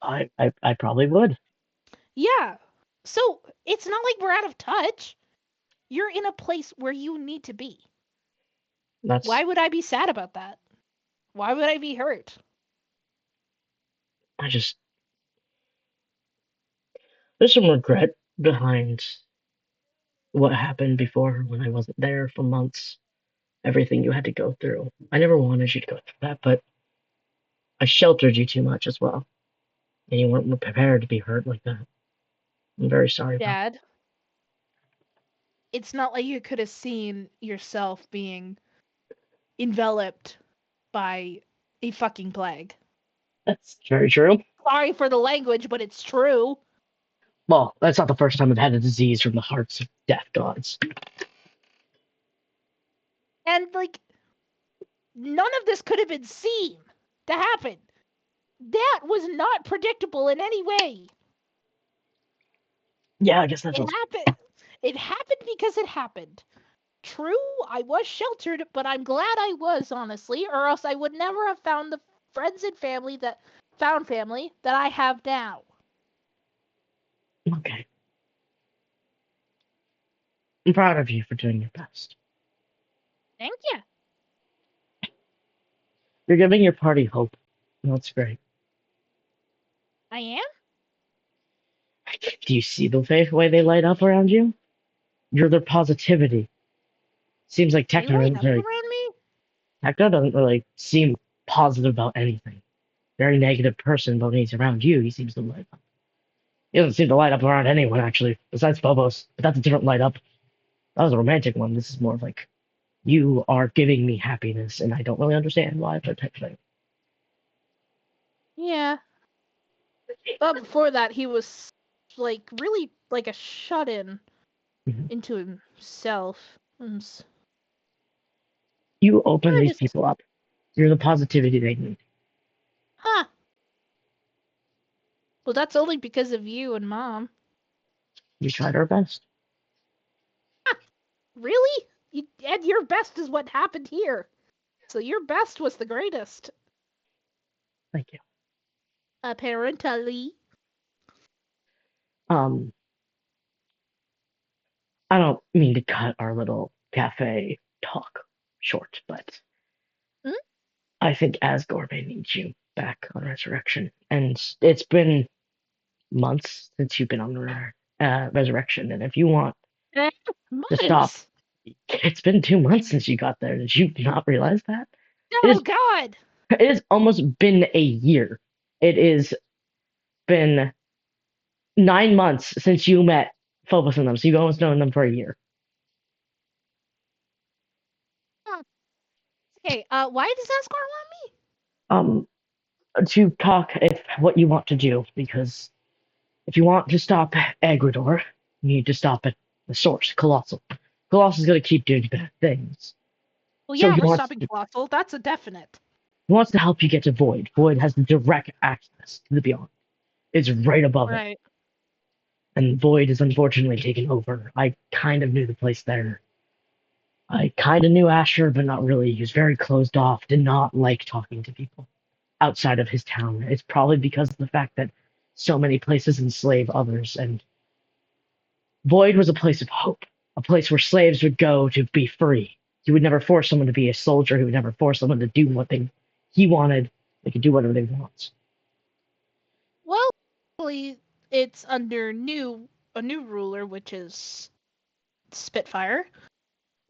I probably would. Yeah. So it's not like we're out of touch. You're in a place where you need to be. That's Why would I be sad about that? Why would I be hurt? I just there's some regret behind what happened before when I wasn't there for months. Everything you had to go through. I never wanted you to go through that, but I sheltered you too much as well, and you weren't prepared to be hurt like that. I'm very sorry about Dad, it's not like you could have seen yourself being enveloped by a fucking plague. that. That's very true. Sorry for the language, but it's true. Well, that's not the first time I've had a disease from the hearts of death gods. And like none of this could have been seen to happen. That was not predictable in any way. Yeah, I guess that's It also happened. It happened because it happened. True, I was sheltered, but I'm glad I was, honestly, or else I would never have found the friends and family that I have now. okay. I'm proud of you for doing your best. Thank you. You're giving your party hope. That's great. I am? Do you see the way they light up around you? You're their positivity. Seems like They light up around me? Techno doesn't really seem positive about anything. Very negative person, but when he's around you, he seems to light up. He doesn't seem to light up around anyone actually, besides Phobos. But that's a different light up. That was a romantic one. This is more of like you are giving me happiness, and I don't really understand why, but type thing. Yeah. But before that, he was like really like a shut in Mhm. into himself. You open I these just, people up. You're the positivity they need. huh. Well, that's only because of you and Mom. We tried our best. Really? And your best is what happened here. So your best was the greatest. Thank you. Apparently. Um, I don't mean to cut our little cafe talk short, but Hmm? I think Asgore may need you back on Resurrection. And it's been months since you've been on Resurrection. And if you want to stop, Months. it's been 2 months since you got there. Did you not realize that? It Oh is. God. It has almost been a year. It has been 9 months since you met Phobos and them. So you've almost known them for a year. Huh. Okay. Why does Asgore want me? Um, to talk if what you want to do, because if you want to stop Agrador, you need to stop at the source, Colossal. Colossal is going to keep doing bad things. Well, So yeah, we're stopping Colossal. That's a definite. he wants to help you get to Void. Void has the direct access to the Beyond. It's right above it. Right. And Void is unfortunately taken over. I kind of knew the place there. I kind of knew Asher, but not really. He was very closed off, did not like talking to people outside of his town. It's probably because of the fact that so many places enslave others, and Void was a place of hope, a place where slaves would go to be free. He would never force someone to be a soldier. He would never force someone to do what he wanted. They could do whatever they want. Well, actually, it's under a new ruler, which is Spitfire.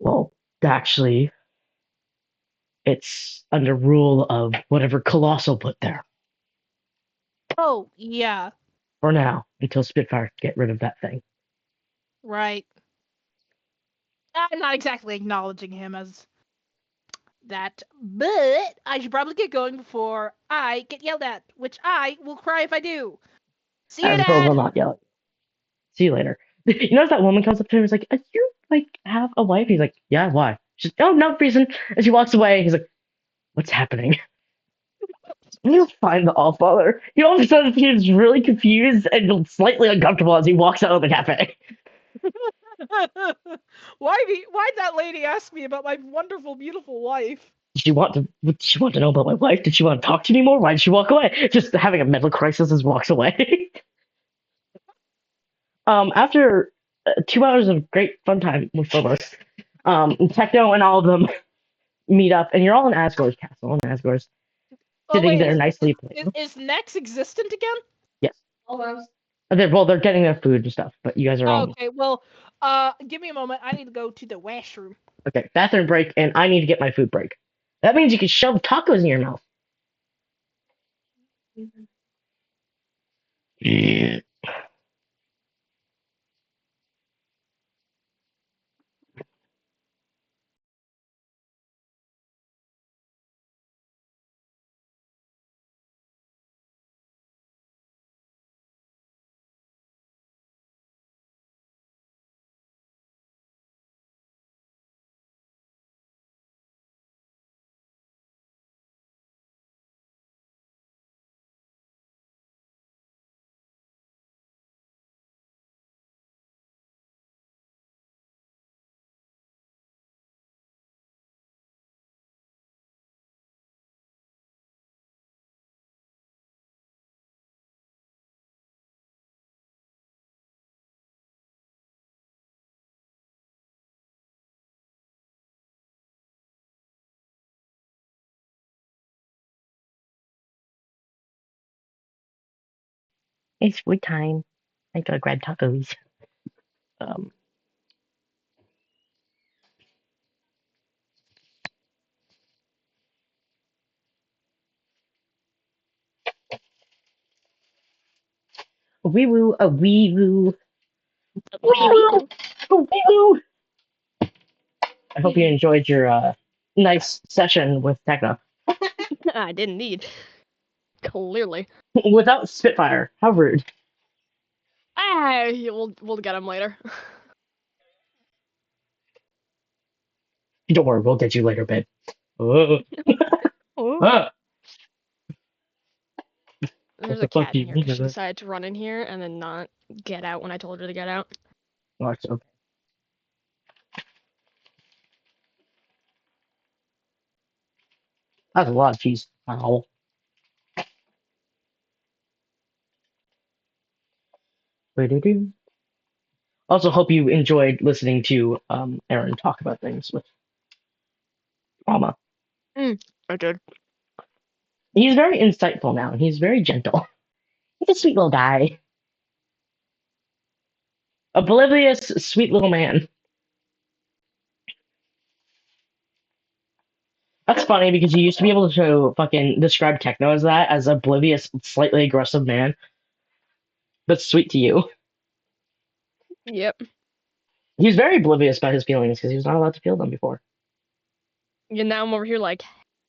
Well, actually, It's under rule of whatever Colossal put there Oh, yeah, for now until Spitfire get rid of that thing. right. I'm not exactly acknowledging him as that, but I should probably get going before I get yelled at, which I will cry if I do. See you, Asgore will Dad! not yell. See you later. You notice that woman comes up to him and is like, you like have a wife? He's like, yeah, why? She's oh no reason. And she walks away. He's like, what's happening? You'll find the Allfather. He all of a sudden feels really confused and slightly uncomfortable as he walks out of the cafe. Why'd that lady ask me about my wonderful, beautiful wife? Did she want to know about my wife? Did she want to talk to me more? Why did she walk away? Just having a mental crisis as walks away. After 2 hours of great fun time with Phobos, Techno and all of them meet up, and you're all in Asgore's castle, and Asgore's Oh sitting wait, there nicely playing. is Nex existent again? Yes. They're getting their food and stuff, but you guys are Oh, all okay, well, give me a moment. I need to go to the washroom. okay. Bathroom break, and I need to get my food break. That means you can shove tacos in your mouth. It's food time. I gotta grab tacos. Um, a wee woo, a wee woo, a wee woo, a wee woo. I hope you enjoyed your nice session with Techno. I didn't need. Clearly. Without Spitfire. How rude. Ah, we'll get him later. Don't worry, we'll get you later, babe. Uh, Oh. uh, what There's the a fuck cat do in you here mean because by she that? decided to run in here and then not get out when I told her to get out. Oh, it's okay. That's a lot of cheese. Ow. Ba-do-do. Also, hope you enjoyed listening to Aaron talk about things with Mama. I did. He's very insightful now, and he's very gentle. He's a sweet little guy. Oblivious, sweet little man. That's funny because you used to be able to fucking describe Techno as that, as oblivious, slightly aggressive man, but sweet to you. Yep. He's very oblivious about his feelings because he was not allowed to feel them before. And now I'm over here like,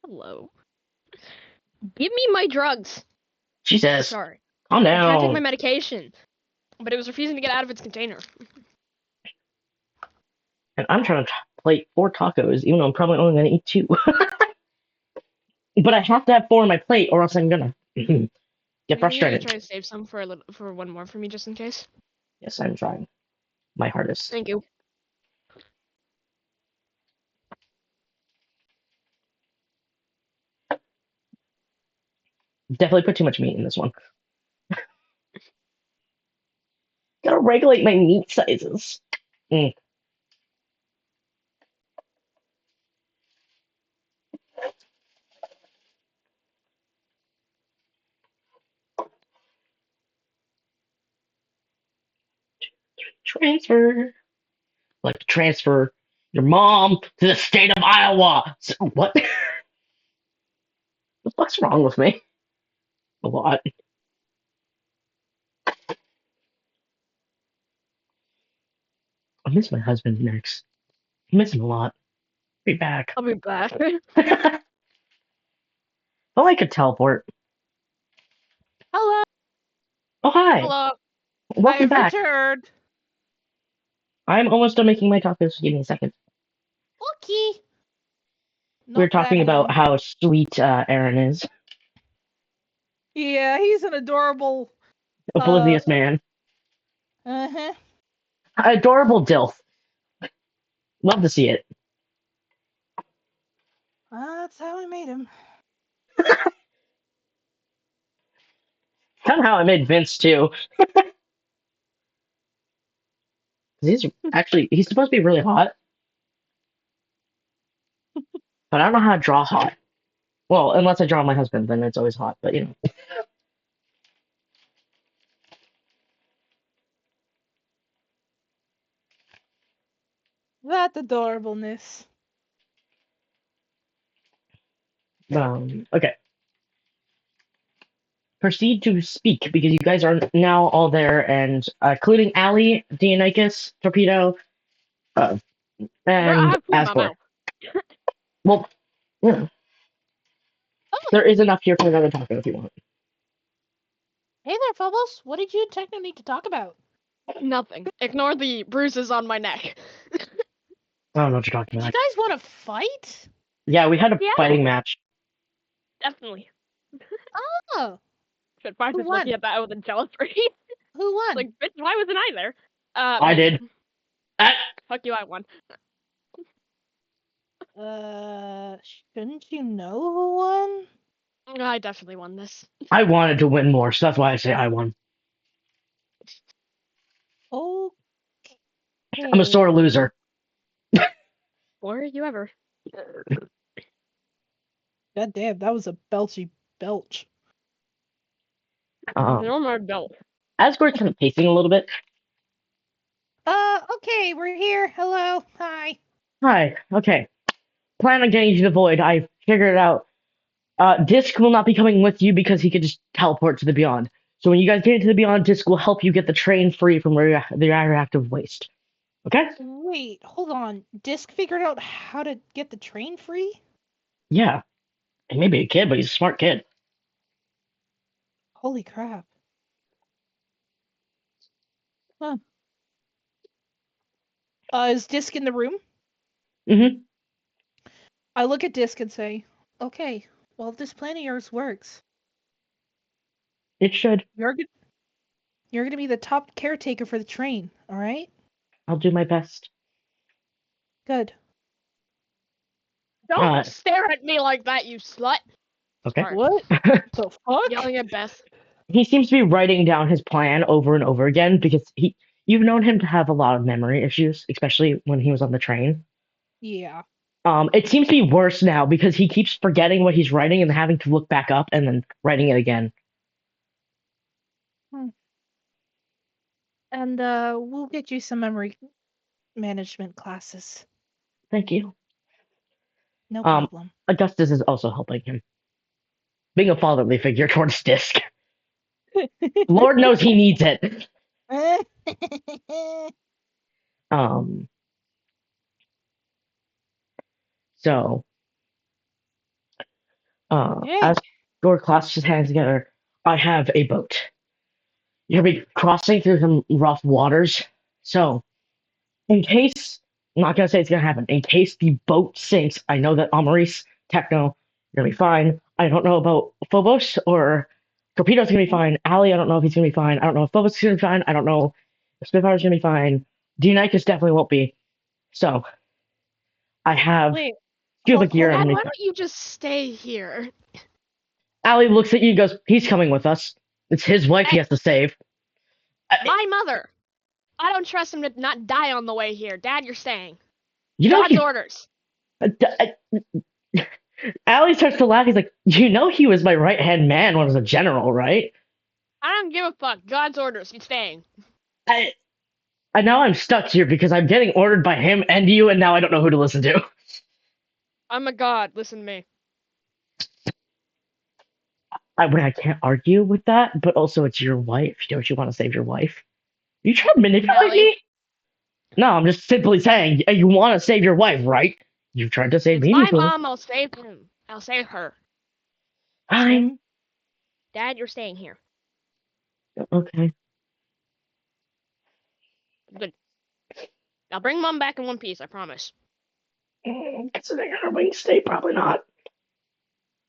hello. Give me my drugs. Jesus, Sorry. calm I'm trying to take my down. medication. But it was refusing to get out of its container. And I'm trying to plate 4 tacos, even though I'm probably only going to eat 2. But I have to have 4 on my plate, or else I'm gonna get Are you gonna frustrated. try to save some for for one more for me just in case? Yes, I'm trying my hardest. Thank you. Definitely put too much meat in this one. Gotta regulate my meat sizes. Mm. Transfer. Like to transfer your mom to the state of Iowa. So, what? What's wrong with me? A lot. I miss my husband next. I miss him a lot. Be back. I'll be back. Oh, I could teleport. Hello, Oh, hi. Hello. Welcome I've back. returned. I'm almost done making my tacos. Give me a second. okay. We were Not that talking about him. how sweet Aaron is. Yeah, he's an adorable. Oblivious man. Uh-huh. Adorable DILF. Love to see it. That's how I made him. Kind of how I made Vince, too. He's supposed to be really hot. But I don't know how to draw hot. Well, unless I draw my husband, then it's always hot. But, you know. That adorableness. Okay. Proceed to speak because you guys are now all there, and including Ali, Dionychus, Torpedo, uh, Bro, I and have food in my Asgore. mouth. Well, yeah, Oh, there is enough here for another taco if you want. hey there, Phobos. What did you and Techno need to talk about? Nothing. Ignore the bruises on my neck. I don't know what you're talking Did you about. guys want to fight? Yeah, we had a Yeah. fighting match. Definitely. Oh, Should Bart who is looking won? at that with a jealous face. Who won? Like, bitch, why wasn't I there? I Me. did. Ah, Fuck you, I won. Shouldn't you know who won? I definitely won this. I wanted to win more, so that's why I say I won. Okay. I'm a sore loser. Or you ever. God damn, that was a belchy belch. On my belt. Asgore's kind of pacing a little bit. Okay, we're here. Hello. Hi. Hi, okay. Plan on getting you to the void. I figured it out. Disc will not be coming with you because he could just teleport to the beyond. So when you guys get into the beyond, Disc will help you get the train free from the radioactive waste. Okay? Wait, hold on. Disc figured out how to get the train free? Yeah. He may be a kid, but he's a smart kid. Holy crap. Huh. Is Disc in the room? Mm-hmm. I look at Disc and say, okay, well, if this plan of yours works, It should. you're gonna be the top caretaker for the train, alright? I'll do my best. Good. Don't stare at me like that, you slut. Okay. Sorry. What the fuck? Yelling at Beth. He seems to be writing down his plan over and over again because you've known him to have a lot of memory issues, especially when he was on the train. Yeah. It seems to be worse now because he keeps forgetting what he's writing and having to look back up and then writing it again. And we'll get you some memory management classes. Thank you. No problem. Augustus is also helping him. Being a fatherly figure towards Disc. Lord knows he needs it. Um, so, Okay. as your clasps his hands together, I have a boat. You'll be crossing through some rough waters. So, in case, I'm not gonna say it's gonna happen, in case the boat sinks, I know that Amaris, Techno, you're gonna be fine. I don't know about Phobos or Torpedo's gonna be fine. Ali, I don't know if he's gonna be fine. I don't know if Phobos is gonna be fine. I don't know if Spitfire's gonna be fine. Dionychus definitely won't be. So, I have Wait. scuba Hold gear Dad, on. underneath. why don't you just stay here? Ali looks at you and goes, he's coming with us. It's his wife he Hey. has to save. My mother. I don't trust him to not die on the way here. Dad, you're staying. You know God's he. orders. Ali starts to laugh. He's like, you know he was my right hand man when I was a general, right? I don't give a fuck. God's orders. You're staying. And now I'm stuck here because I'm getting ordered by him and you, and now I don't know who to listen to. I'm a god. Listen to me. I can't argue with that, but also it's your wife. Don't you want to save your wife? You try to manipulate Really? me? No, I'm just simply saying you want to save your wife, right? You tried to save It's me my before. mom. I'll save him. I'll save her. Fine. Dad, you're staying here. Okay. Good. I'll bring mom back in one piece. I promise. Considering her wings stay, probably not.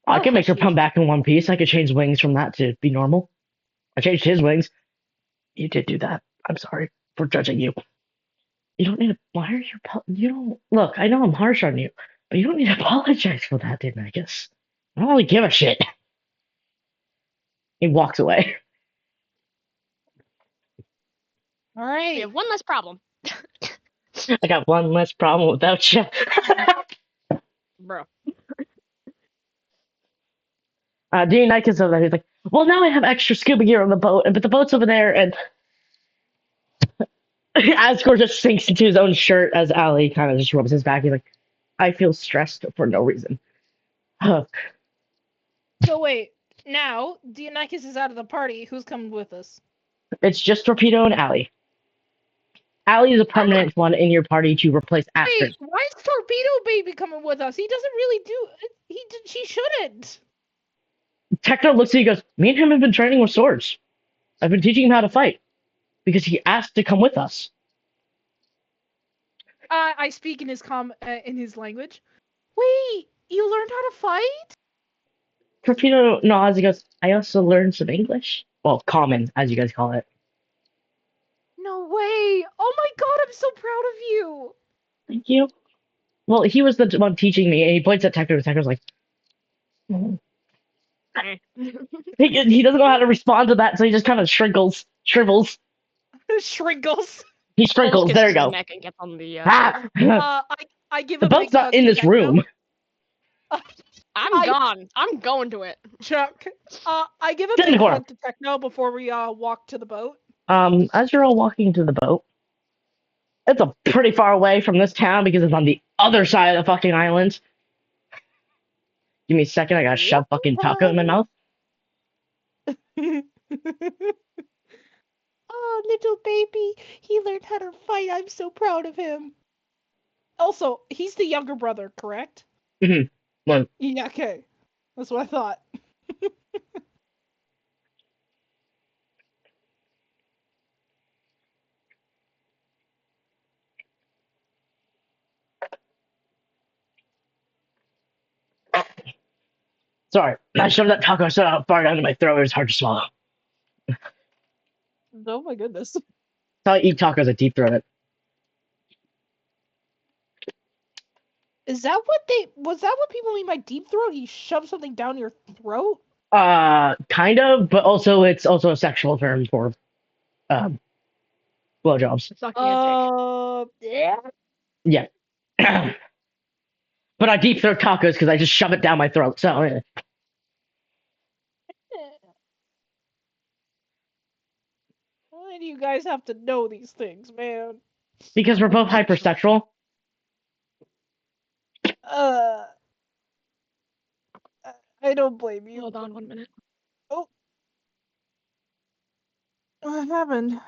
I Oh, can make her she's come back in one piece. I could change wings from that to be normal. I changed his wings. You did do that. I'm sorry for judging you. You don't need to. Why are you? You don't look. I know I'm harsh on you, but you don't need to apologize for that, didn't I? Guess I don't really give a shit. He walks away. All we right. have one less problem. I got one less problem without you. Bro. Dean Knight is over there. He's like, well, now I have extra scuba gear on the boat, but the boat's over there, and Asgore just sinks into his own shirt as Ali kind of just rubs his back. He's like, I feel stressed for no reason. So wait, now Dionysus is out of the party. Who's coming with us? It's just Torpedo and Ali. Ali is a I'm permanent one in your party to replace Astrid. Wait, why is Torpedo Baby coming with us? He doesn't really do. She shouldn't. Techno looks at you and goes, me and him have been training with swords. I've been teaching him how to fight because he asked to come with us. I speak in in his language. Wait, you learned how to fight? Torpedo nods. He goes, I also learned some English. Well, common, as you guys call it. No way! Oh my god, I'm so proud of you. Thank you. Well, he was the one teaching me, and he points at Techno. Techno's like, "Mm." Eh. He doesn't know how to respond to that, so he just kind of shrivels. Shrinkles. He Almost sprinkles. There kisses you his go. neck and gets on the boat. Ah! The I give a boat's big not hug in to this Techno. room. I'm I- gone. I'm going to it. Chuck. I give a Get in the big corner. hug to Techno before we walk to the boat. As you're all walking to the boat, it's a pretty far away from this town because it's on the other side of the fucking island. Give me a second, I gotta shove fucking taco in my mouth. Oh, little baby. He learned how to fight. I'm so proud of him. Also, he's the younger brother, correct? Well, Yeah, okay. That's what I thought. sorry, I shoved that taco so far down to my throat it was hard to swallow. Oh my goodness. That's how I eat tacos, I deep throat it. Was that what people mean by deep throat? You shove something down your throat? Kind of, but also it's also a sexual term for um blowjobs. Sucking a dick. Yeah. Yeah. But I deep throat tacos because I just shove it down my throat. So Why do you guys have to know these things, man? because we're both hypersexual. Uh, I don't blame you. Hold on 1 minute. Oh, what happened?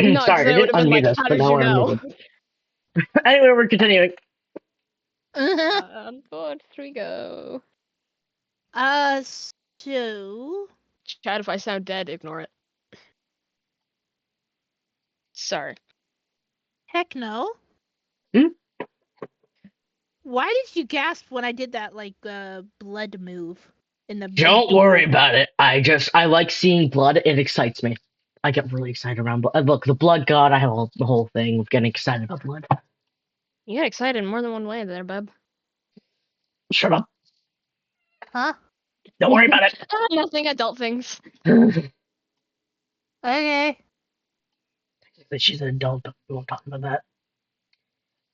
No, because Sorry, I I would didn't have been like, unmute us, how but did now you we're know? unmuted. Anyway, we're continuing. On board, here we go. So Chat, if I sound dead, ignore it. Sorry. heck no. Hmm? Why did you gasp when I did that like blood move in the Don't door? worry about it. I like seeing blood. It excites me. I get really excited around blood. Look, the blood god. I have the whole thing of getting excited about blood. You got excited in more than one way there, bub. Shut up. Huh? Don't worry about it. Nothing, adult things. Okay. She's an adult, but we won't talk about that.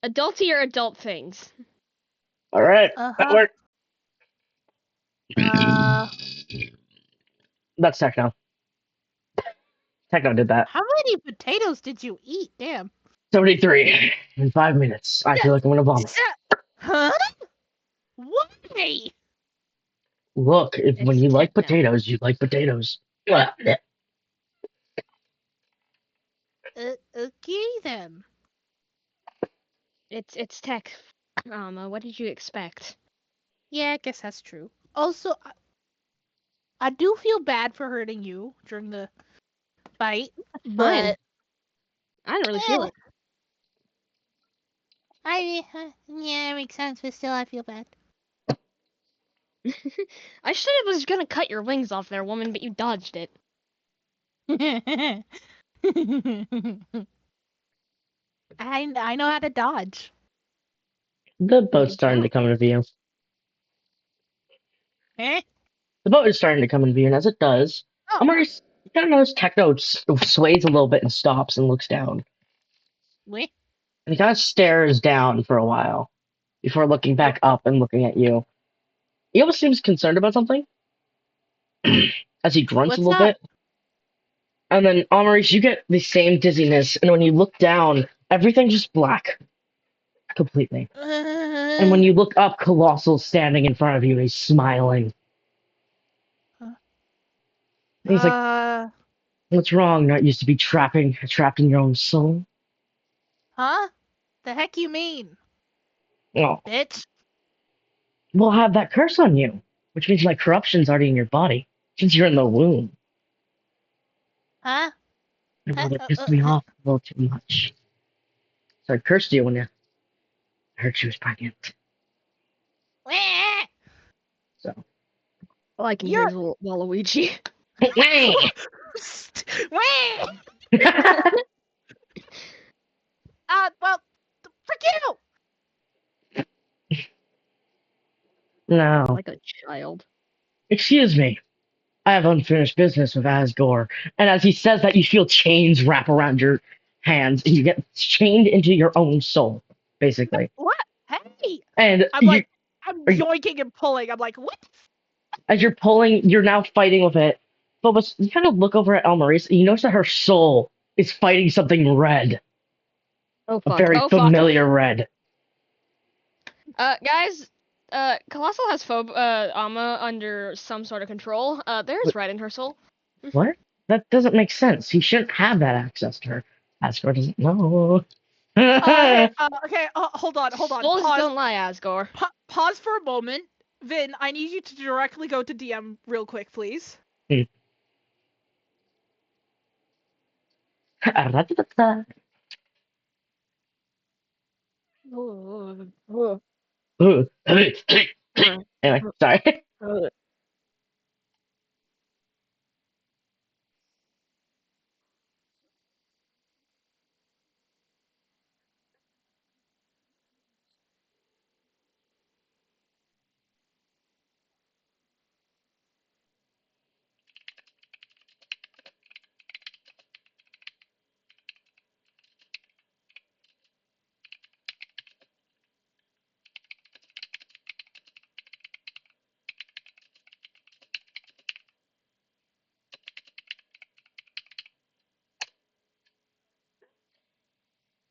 Adulty or adult things? All right, that Uh-huh. worked. That's Techno. Techno did that. How many potatoes did you eat? Damn. 73 in 5 minutes. I feel like I'm gonna vomit. Huh? Why? Look, when It's you like techno. potatoes, you like potatoes. Okay then. It's tech. What did you expect? Yeah, I guess that's true. Also, I do feel bad for hurting you during the fight, Fine. but I didn't really feel it. yeah, it makes sense, but still, I feel bad. I should have was gonna cut your wings off there, woman, but you dodged it. I know how to dodge. The boat's You starting to don't. come into view. Eh? The boat is starting to come into view, and as it does, Oh, I'm already kind of notice Techno sways a little bit and stops and looks down. wait. And he kind of stares down for a while before looking back up and looking at you. He almost seems concerned about something as he grunts a What's little up? bit. And then, Amaris, you get the same dizziness, and when you look down, everything's just black. Completely. And when you look up, Colossal's standing in front of you, and he's smiling. And he's like, what's wrong? Not used to be trapped in your own soul? Huh? The heck you mean, Well, bitch? we'll have that curse on you, which means my corruption's already in your body, since you're in the womb. Huh? Your mother pissed me off a little too much. So I cursed you when I heard she was pregnant. So. All I can hear You're. is Waluigi. Well, frick you! No. Like a child. Excuse me. I have unfinished business with Asgore. And as he says that, you feel chains wrap around your hands, and you get chained into your own soul, basically. What? Hey! And I'm like, I'm are you, yoinking and pulling. I'm like, what? as you're pulling, you're now fighting with it. But you kind of look over at Elmaris, and you notice that her soul is fighting something red. Oh A fuck. very Oh fuck. familiar red. Guys, Colossal has Amma under some sort of control. There's red in her soul. What? That doesn't make sense. He shouldn't have that access to her. Asgore doesn't know. Okay, hold on. Souls Pause. don't lie, Asgore. Pause for a moment. Vin, I need you to directly go to DM real quick, please. Anyway, sorry.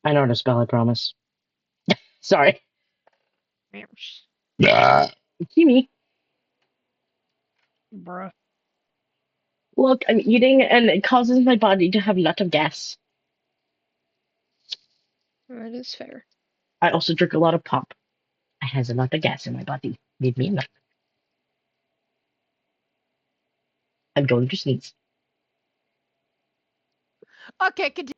I know how to spell, I promise. Sorry. Kimi, Bruh. look, I'm eating and it causes my body to have a lot of gas. That is fair. I also drink a lot of pop. It has a lot of gas in my body. Leave me alone. I'm going to sneeze. Okay, continue.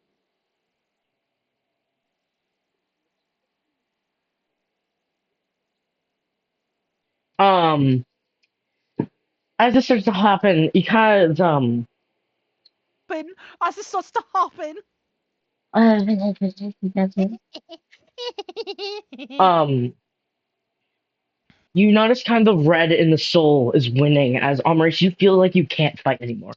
Um, as this starts to happen, because As it starts to happen. um, you notice kind of the red in the soul is winning as Amaris, you feel like you can't fight anymore.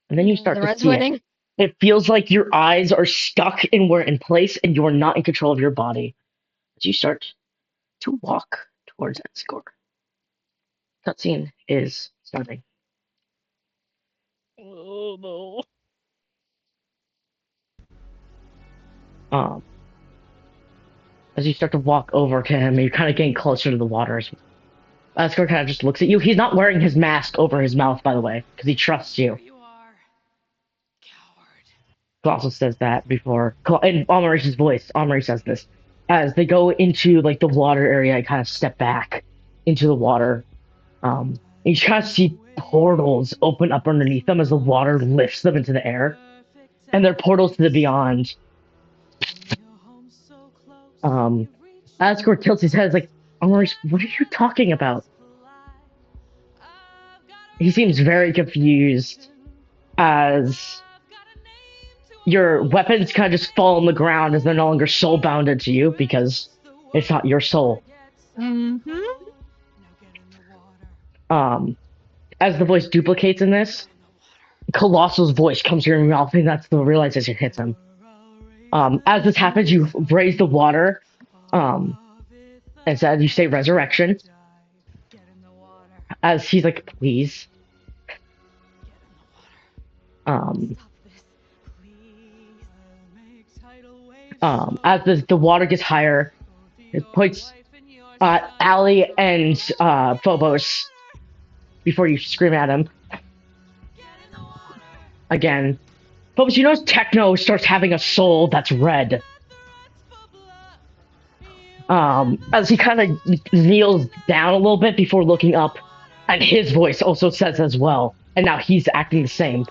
And then you start The to red's see it. winning. It feels like your eyes are stuck and were in place and you are not in control of your body. As you start to walk towards that score. Cutscene is starting. Oh no. Um, as you start to walk over to him, you're kind of getting closer to the water. Asgore kind of just looks at you. He's not wearing his mask over his mouth, by the way, because he trusts you. You are, coward. Colossus says that before, in Amaris's voice, Amaris says this. As they go into like the water area, I kind of step back into the water. You kind of see portals open up underneath them as the water lifts them into the air, and they're portals to the beyond. Um, Asgore tilts his head, is like, Amaris, what are you talking about? He seems very confused as your weapons kind of just fall on the ground as they're no longer soul bounded to you because it's not your soul. Mm-hmm. Um, as the voice duplicates in this, Colossal's voice comes to your mouth, and that's the realization hits him. As this happens, you raise the water, and said you say resurrection. As he's like, please. Um, as the water gets higher, it points Allie and Phobos before you scream at him. Again. Phobos, you notice Techno starts having a soul that's red. As he kind of kneels down a little bit before looking up, and his voice also says as well. And now he's acting the same.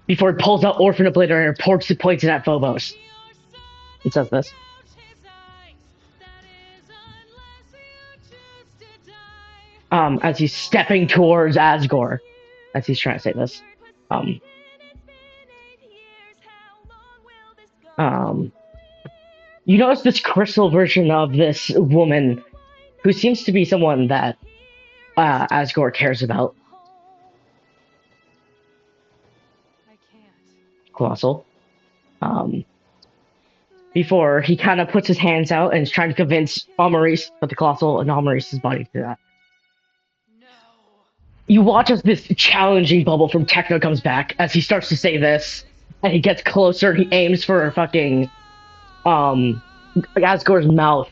Before he pulls out Orphan Obliterator and points it at Phobos. It says this. As he's stepping towards Asgore, as he's trying to say this. You notice this crystal version of this woman who seems to be someone that Asgore cares about. Colossal. Before he kind of puts his hands out and is trying to convince Amaris, but the Colossal and Amaris's body to that. You watch as this challenging bubble from Techno comes back as he starts to say this, and he gets closer and he aims for fucking Asgore's mouth.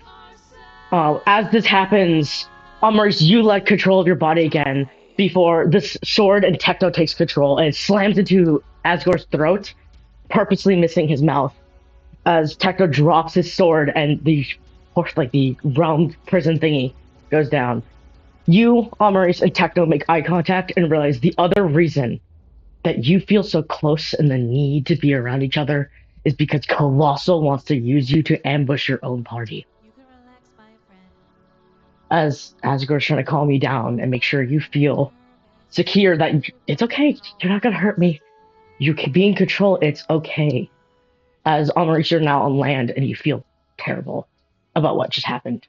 As this happens, Amaris, you let control of your body again before this sword and Techno takes control and it slams into Asgore's throat, purposely missing his mouth. As Techno drops his sword and the realm prison thingy goes down. You, Amaris, and Techno make eye contact and realize the other reason that you feel so close and the need to be around each other is because Colossal wants to use you to ambush your own party. As Asgore's trying to calm you down and make sure you feel secure that it's okay, you're not gonna hurt me. You can be in control, it's okay. As Amaris, you're now on land and you feel terrible about what just happened.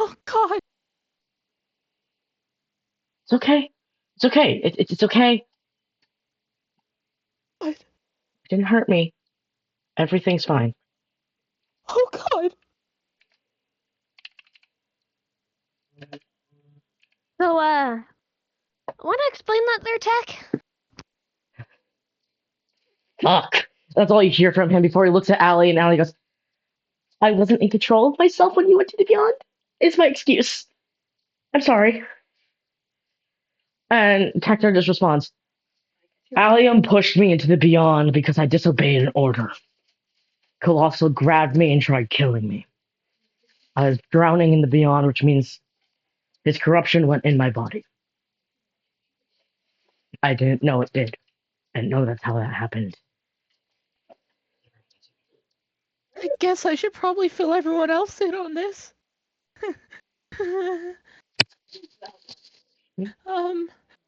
Oh God. It's okay. It's okay. It's okay. What? It didn't hurt me. Everything's fine. Oh God. So, want to explain that there, Tech? Fuck. That's all you hear from him before he looks at Allie, and Allie goes, I wasn't in control of myself when you went to the Beyond. It's my excuse. I'm sorry. And Tector just responds, Allium pushed me into the beyond because I disobeyed an order. Colossal grabbed me and tried killing me. I was drowning in the beyond, which means his corruption went in my body. I didn't know it did. I didn't know that's how that happened. I guess I should probably fill everyone else in on this.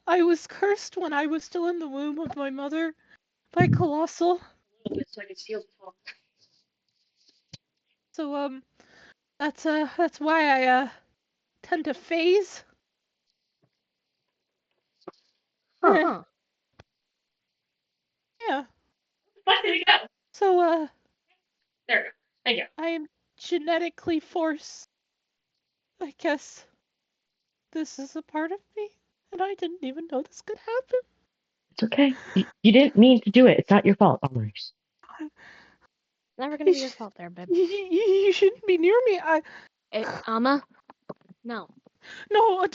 I was cursed when I was still in the womb of my mother by Colossal. So, that's why I, tend to phase. Huh. Yeah. There you go. So, There. Thank you. I am genetically forced. I guess this is a part of me, and I didn't even know this could happen. It's okay. You didn't mean to do it. It's not your fault, Maurice. Never gonna be your fault there, babe. You shouldn't be near me. Amma? No. No,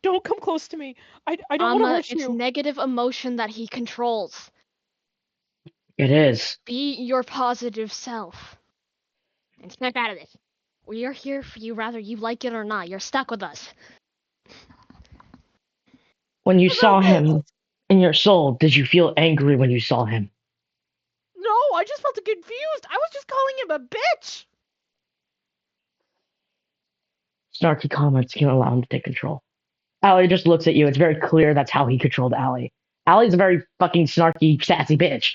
don't come close to me. I don't want to Amma, hurt it's you. negative emotion that he controls. It is. Be your positive self. And snap out of this. We are here for you whether you like it or not. You're stuck with us. When you What saw about this? him in your soul, did you feel angry when you saw him? No, I just felt confused. I was just calling him a bitch. Snarky comments can allow him to take control. Allie just looks at you. It's very clear that's how he controlled Allie. Allie's a very fucking snarky, sassy bitch.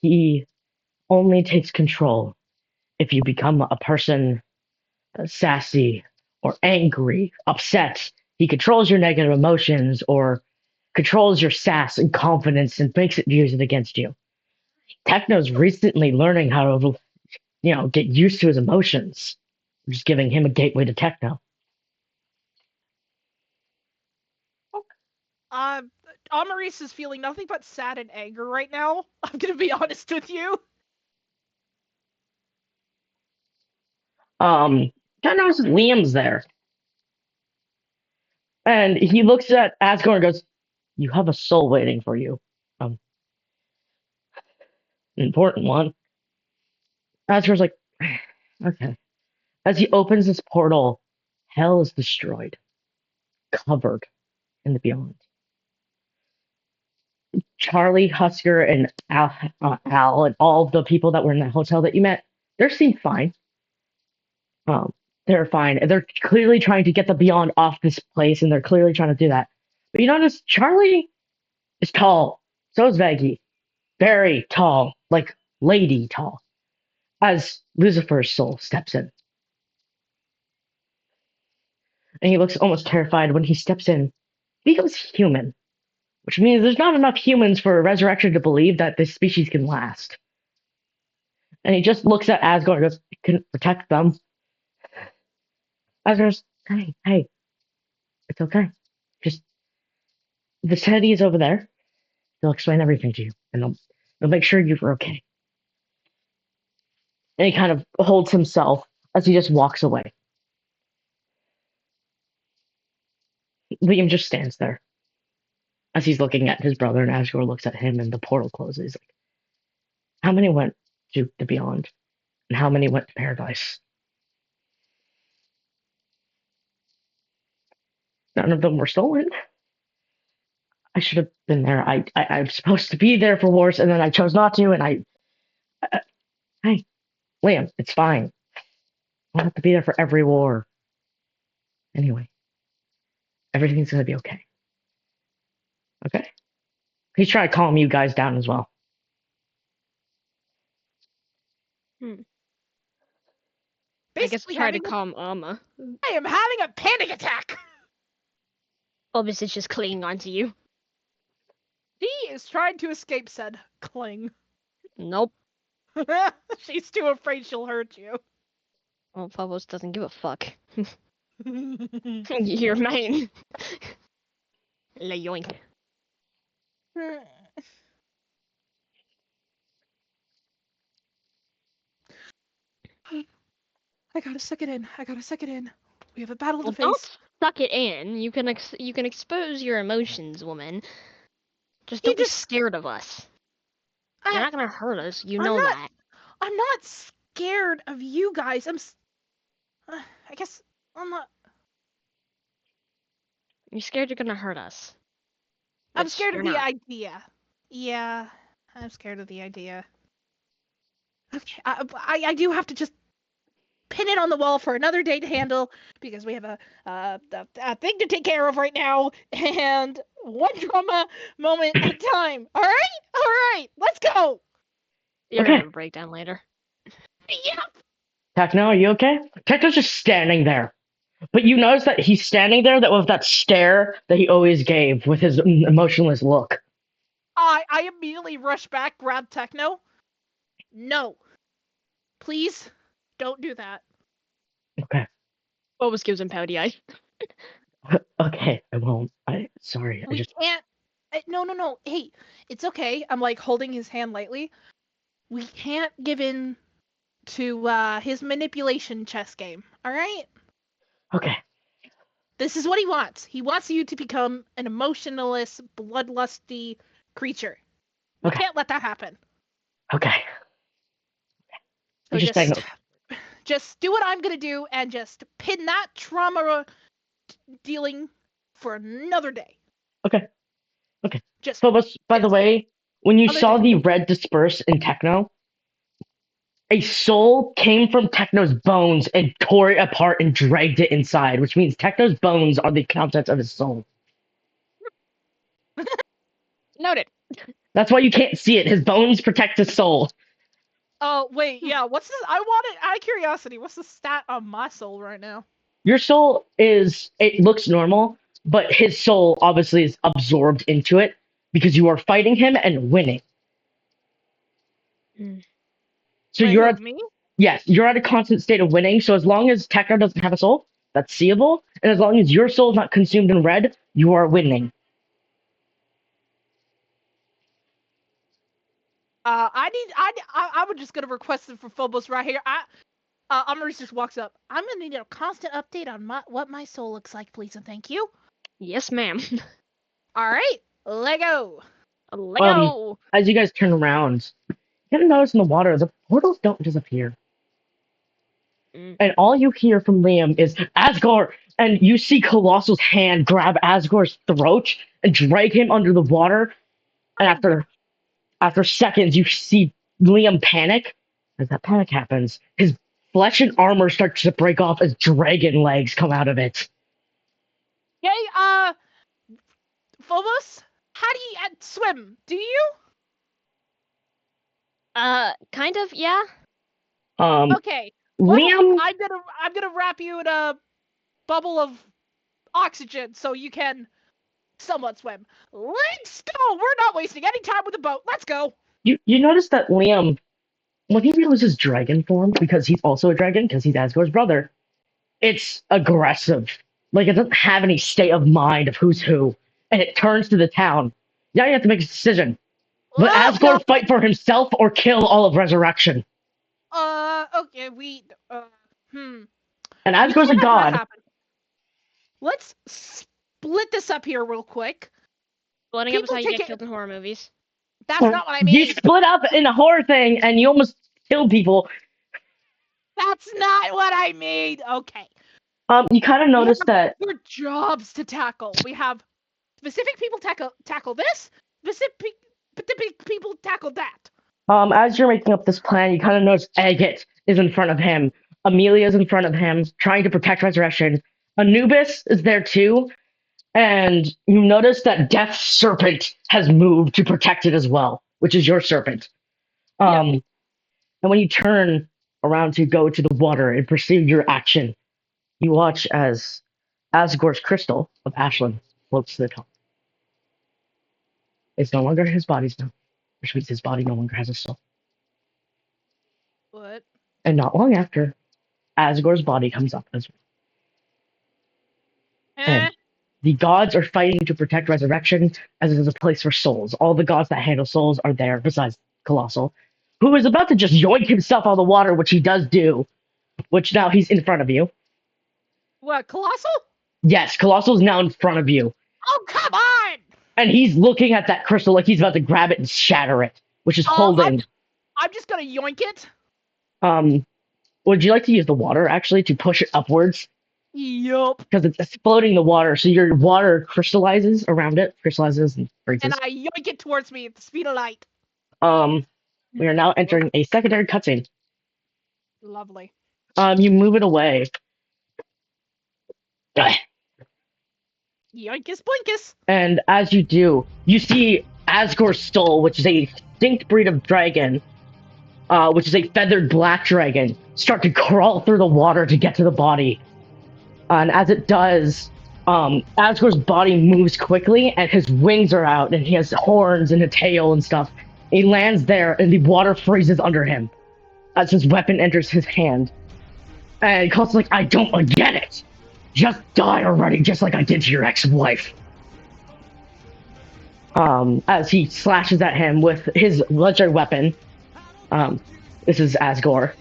He only takes control if you become a person that's sassy or angry, upset. He controls your negative emotions or controls your sass and confidence and makes it use it against you. Techno's recently learning how to, get used to his emotions. I'm just giving him a gateway to techno. Amaris is feeling nothing but sad and anger right now. I'm gonna be honest with you. Techno says Liam's there. And he looks at Asgore and goes, "You have a soul waiting for you. Um, an important one." Asgore's like, "Okay." As he opens this portal, hell is destroyed, covered in the beyond. Charlie, Husker, and Al, and all the people that were in that hotel that you met, they seem fine. Um, they're fine. They're clearly trying to get the beyond off this place, and they're clearly trying to do that. But you notice Charlie is tall. So is Veggie. Very tall, like lady tall. As Lucifer's soul steps in. And he looks almost terrified when he steps in. He becomes human, which means there's not enough humans for resurrection to believe that this species can last. And he just looks at Asgore and goes, "I couldn't protect them." Asgore's, hey, it's okay. Just, the city is over there. They'll explain everything to you, and they'll make sure you're okay. And he kind of holds himself as he just walks away. Liam just stands there as he's looking at his brother, and Asgore looks at him, and the portal closes. He's like, how many went to the beyond? And how many went to paradise? None of them were stolen. I should have been there. I'm supposed to be there for wars, and then I chose not to, and hey, Liam, it's fine. I don't have to be there for every war. Anyway, everything's gonna be okay. Okay? He's trying to calm you guys down as well. I guess Basically, try to calm Amma. I am having a panic attack. Obviously, it's just clinging onto you. She is trying to escape said cling. Nope. She's too afraid she'll hurt you. Well, Phobos doesn't give a fuck. You're mine. La yoink. I gotta suck it in. We have a battle to Well, face. suck it in. You can expose your emotions, woman. Just You don't be just scared of us. You're I not gonna hurt us. You I'm know not that. I'm not scared of you guys. I guess I'm not. You're scared you're gonna hurt us. I'm Which scared of you're the not. idea. Yeah, I'm scared of the idea. Okay, I do have to just pin it on the wall for another day to handle because we have a thing to take care of right now, and one drama moment at a time. All right, let's go. You're gonna Okay. have a breakdown later. Yep. Techno, are you okay? Techno's just standing there. But you notice that he's standing there that with that stare that he always gave with his emotionless look. I immediately rush back, grab Techno. No, please, don't do that. Okay. Always gives him pouty eye. Okay, I won't. Sorry, I We just can't. No. Hey, it's okay. I'm like holding his hand lightly. We can't give in to his manipulation chess game. All right. okay. This is what he wants. He wants you to become an emotionless, bloodlusty creature. We Okay. can't let that happen. Okay. So He's just saying just do what I'm gonna do and just pin that trauma dealing for another day. okay. Okay. Just Phobos, by the yes, way, when you other saw day. the red disperse in Techno, a soul came from Techno's bones and tore it apart and dragged it inside, which means Techno's bones are the contents of his soul. Noted. That's why you can't see it. His bones protect his soul. Oh wait, yeah. What's this? I want it out of curiosity. What's the stat on my soul right now? Your soul it looks normal, but his soul obviously is absorbed into it because you are fighting him and winning. Mm. So Wait, you're who? at Me? yes, you're at a constant state of winning. So as long as Techno doesn't have a soul, that's seeable, and as long as your soul is not consumed in red, you are winning. I was just gonna request it for Phobos right here. Amaris just walks up. I'm gonna need a constant update on what my soul looks like, please and thank you. Yes, ma'am. All right, Lego. Lego. As you guys turn around, you gotta notice in the water the portals don't disappear, Mm. and all you hear from Liam is Asgore, and you see Colossal's hand grab Asgore's throat and drag him under the water, and after seconds, you see Liam panic. As that panic happens, his flesh and armor starts to break off as dragon legs come out of it. Yay, Phobos. How do you swim? Do you? Kind of, yeah. Okay. Well, Liam, I'm gonna wrap you in a bubble of oxygen so you can somewhat swim. Let's go. We're not wasting any time with the boat. Let's go. you notice that Liam, when he uses dragon form, because he's also a dragon, because he's Asgore's brother, it's aggressive. Like it doesn't have any state of mind of who's who, and it turns to the town. Now you have to make a decision. Let Oh God. Asgore fight for himself or kill all of Resurrection. Okay. Hmm. And We Asgore's a can't have that god. happen. Let's split this up here real quick. Splitting up is People how you take get it. killed in horror movies. That's not what I You mean. split up in a horror thing and you almost kill people. That's not what I mean. Okay. You kind of We have notice that other jobs to tackle. We have specific people tackle this. Specific people tackle that. as you're making up this plan, you kind of notice Agate is in front of him. Amelia's in front of him, trying to protect Resurrection. Anubis is there too, and you notice that Death's serpent has moved to protect it as well, which is your serpent. Yep. And when you turn around to go to the water and pursue your action, you watch as Asgore's crystal of Ashland floats to the top. It's no longer his body's now, which means his body no longer has a soul. What? And not long after, Asgore's body comes up as well. Eh. And the gods are fighting to protect Resurrection, as it is a place for souls. All the gods that handle souls are there, besides Colossal, who is about to just yoink himself out of the water, which he does do, which now he's in front of you. What? Colossal? Yes, Colossal's now in front of you. Oh, come on! And he's looking at that crystal like he's about to grab it and shatter it, which is holding. I'm just gonna yoink it. Would you like to use the water actually to push it upwards? Yup. Because it's floating in the water, so your water crystallizes around it, crystallizes and freezes. And I yoink it towards me at the speed of light. We are now entering a secondary cutscene. Lovely. You move it away. Yoinkus blinkus. And as you do, you see Asgore's soul, which is a distinct breed of dragon, which is a feathered black dragon, start to crawl through the water to get to the body. And as it does, Asgore's body moves quickly, and his wings are out, and he has horns and a tail and stuff. He lands there, and the water freezes under him as his weapon enters his hand. And he calls like, "I don't get it! Just die already, just like I did to your ex-wife." As he slashes at him with his legendary weapon. This is Asgore.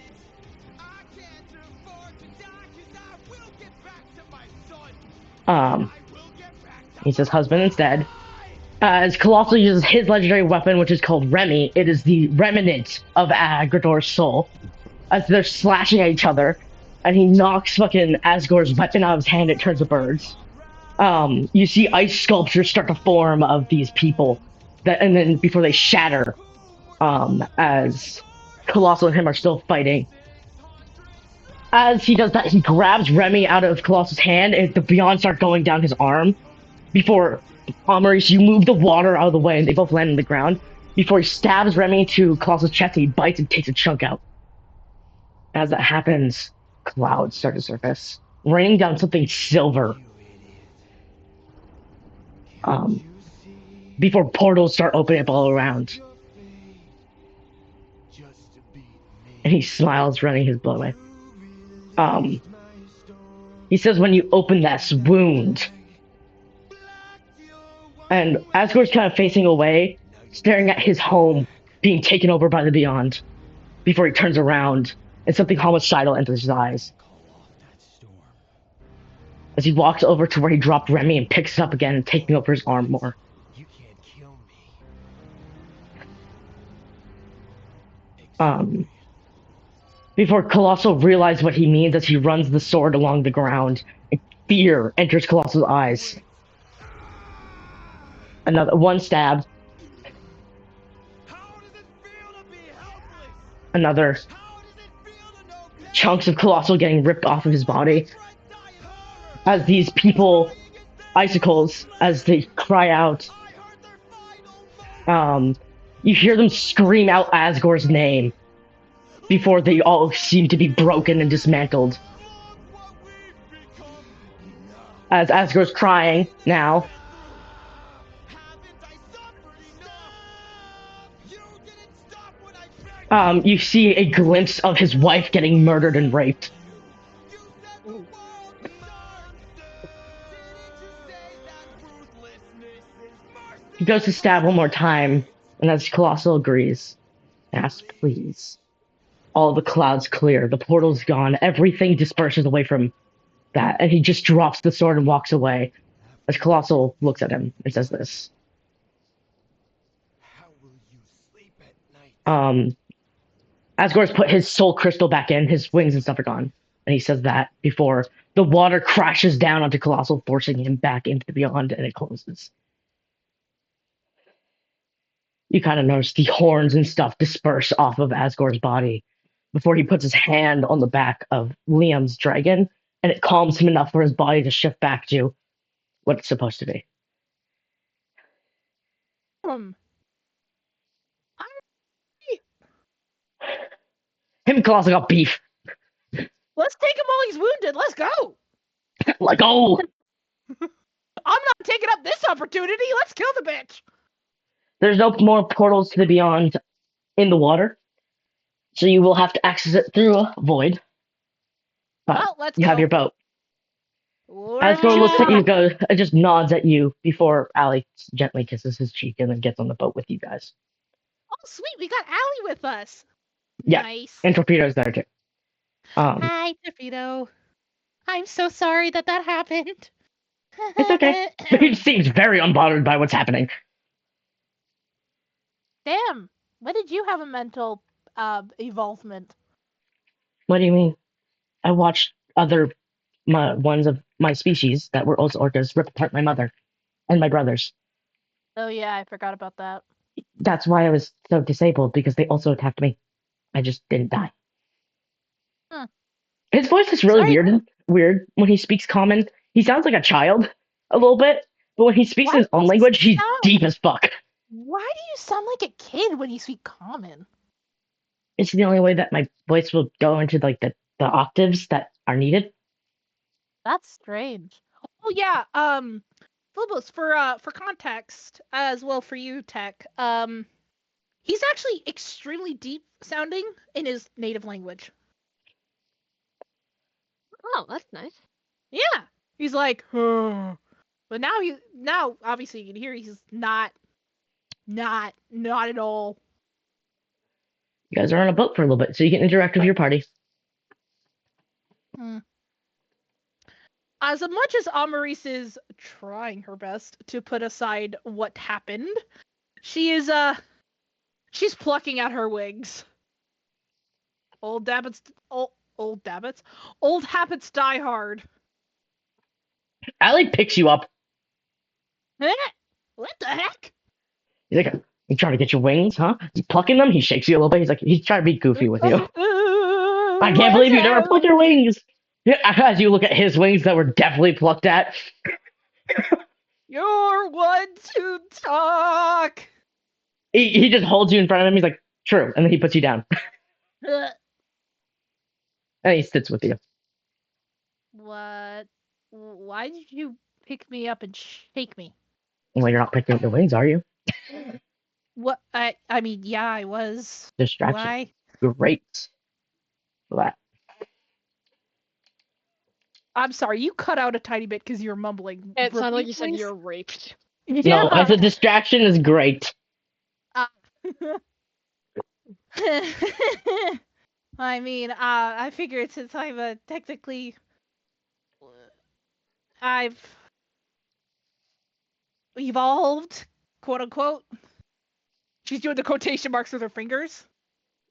He says husband instead. As Colossal uses his legendary weapon, which is called Remy, it is the remnant of Agridore's soul. As they're slashing at each other, and he knocks fucking Asgore's weapon out of his hand, it turns to birds. You see ice sculptures start to form of these people, and then before they shatter, as Colossal and him are still fighting. As he does that, he grabs Remy out of Colossal's hand, and the Beyond start going down his arm. Before Maurice, you move the water out of the way, and they both land on the ground. Before he stabs Remy to Colossal's chest, he bites and takes a chunk out. As that happens, clouds start to surface, raining down something silver. Before portals start opening up all around. And he smiles, running his blood away. He says when you open this wound, and Asgore's kind of facing away, staring at his home being taken over by the Beyond, before he turns around, and something homicidal enters his eyes. As he walks over to where he dropped Remy and picks it up again, taking over his arm more. You can't kill me. Before Colossal realizes what he means as he runs the sword along the ground, and fear enters Colossal's eyes. Another one stab. Another. Chunks of Colossal getting ripped off of his body. As these people, icicles, as they cry out. You hear them scream out Asgore's name. Before they all seem to be broken and dismantled. As Asgore's crying now. You see a glimpse of his wife getting murdered and raped. He goes to stab one more time, and as Colossal agrees, asks, "Please." All the clouds clear, the portal's gone, everything disperses away from that, and he just drops the sword and walks away. As Colossal looks at him and says this. How will you sleep at night? Asgore's put his soul crystal back in, his wings and stuff are gone. And he says that before the water crashes down onto Colossal, forcing him back into the Beyond, and it closes. You kind of notice the horns and stuff disperse off of Asgore's body before he puts his hand on the back of Liam's dragon, and it calms him enough for his body to shift back to what it's supposed to be. Him and Colossal got beef. Let's take him while he's wounded. Let's go. Like, oh! I'm not taking up this opportunity. Let's kill the bitch. There's no more portals to the Beyond in the water, so you will have to access it through a void. But Well, let's you go. have your boat. We're Asgore looks at you, on. goes, just nods at you before Allie gently kisses his cheek and then gets on the boat with you guys. Oh, sweet, we got Allie with us. Yeah. Nice. And Torpedo's there too. Hi, Torpedo. I'm so sorry that happened. It's okay. He seems very unbothered by what's happening. Damn. When did you have a mental evolvement? What do you mean? I watched other ones of my species that were also orcas rip apart my mother and my brothers. Oh yeah, I forgot about that. That's why I was so disabled, because they also attacked me. I just didn't die. Hmm. His voice is really Sorry. weird when he speaks common. He sounds like a child a little bit, but when he speaks Why in his do own you language, he's sound? deep as fuck. Why do you sound like a kid when you speak common? It's the only way that my voice will go into like the octaves that are needed. That's strange. Oh yeah, Phobos, for context as well for you, Tech. He's actually extremely deep sounding in his native language. Oh, that's nice. Yeah. He's like, "Huh." But now obviously you can hear he's not at all. You guys are on a boat for a little bit, so you can interact with your party. Hmm. As much as Amaris is trying her best to put aside what happened, she is she's plucking at her wings. Old habits die hard. Allie picks you up. What the heck? He's like, "You trying to get your wings, huh? You plucking them?" He shakes you a little bit. He's trying to be goofy with you. I can't Watch believe you never out. plucked your wings. Yeah, as you look at his wings that were definitely plucked at. You're one to talk. He just holds you in front of him. He's like, "True," and then he puts you down, and he sits with you. What? Why did you pick me up and shake me? Well, you're not picking up your wings, are you? What? I mean, yeah, I was. Distraction. Why? Great for that. I'm sorry, you cut out a tiny bit because you were mumbling. It sounded like Repeat, you said please? you're raped. No, I said distraction is great. I mean, I figured since I'm technically, I've evolved, quote unquote. She's doing the quotation marks with her fingers.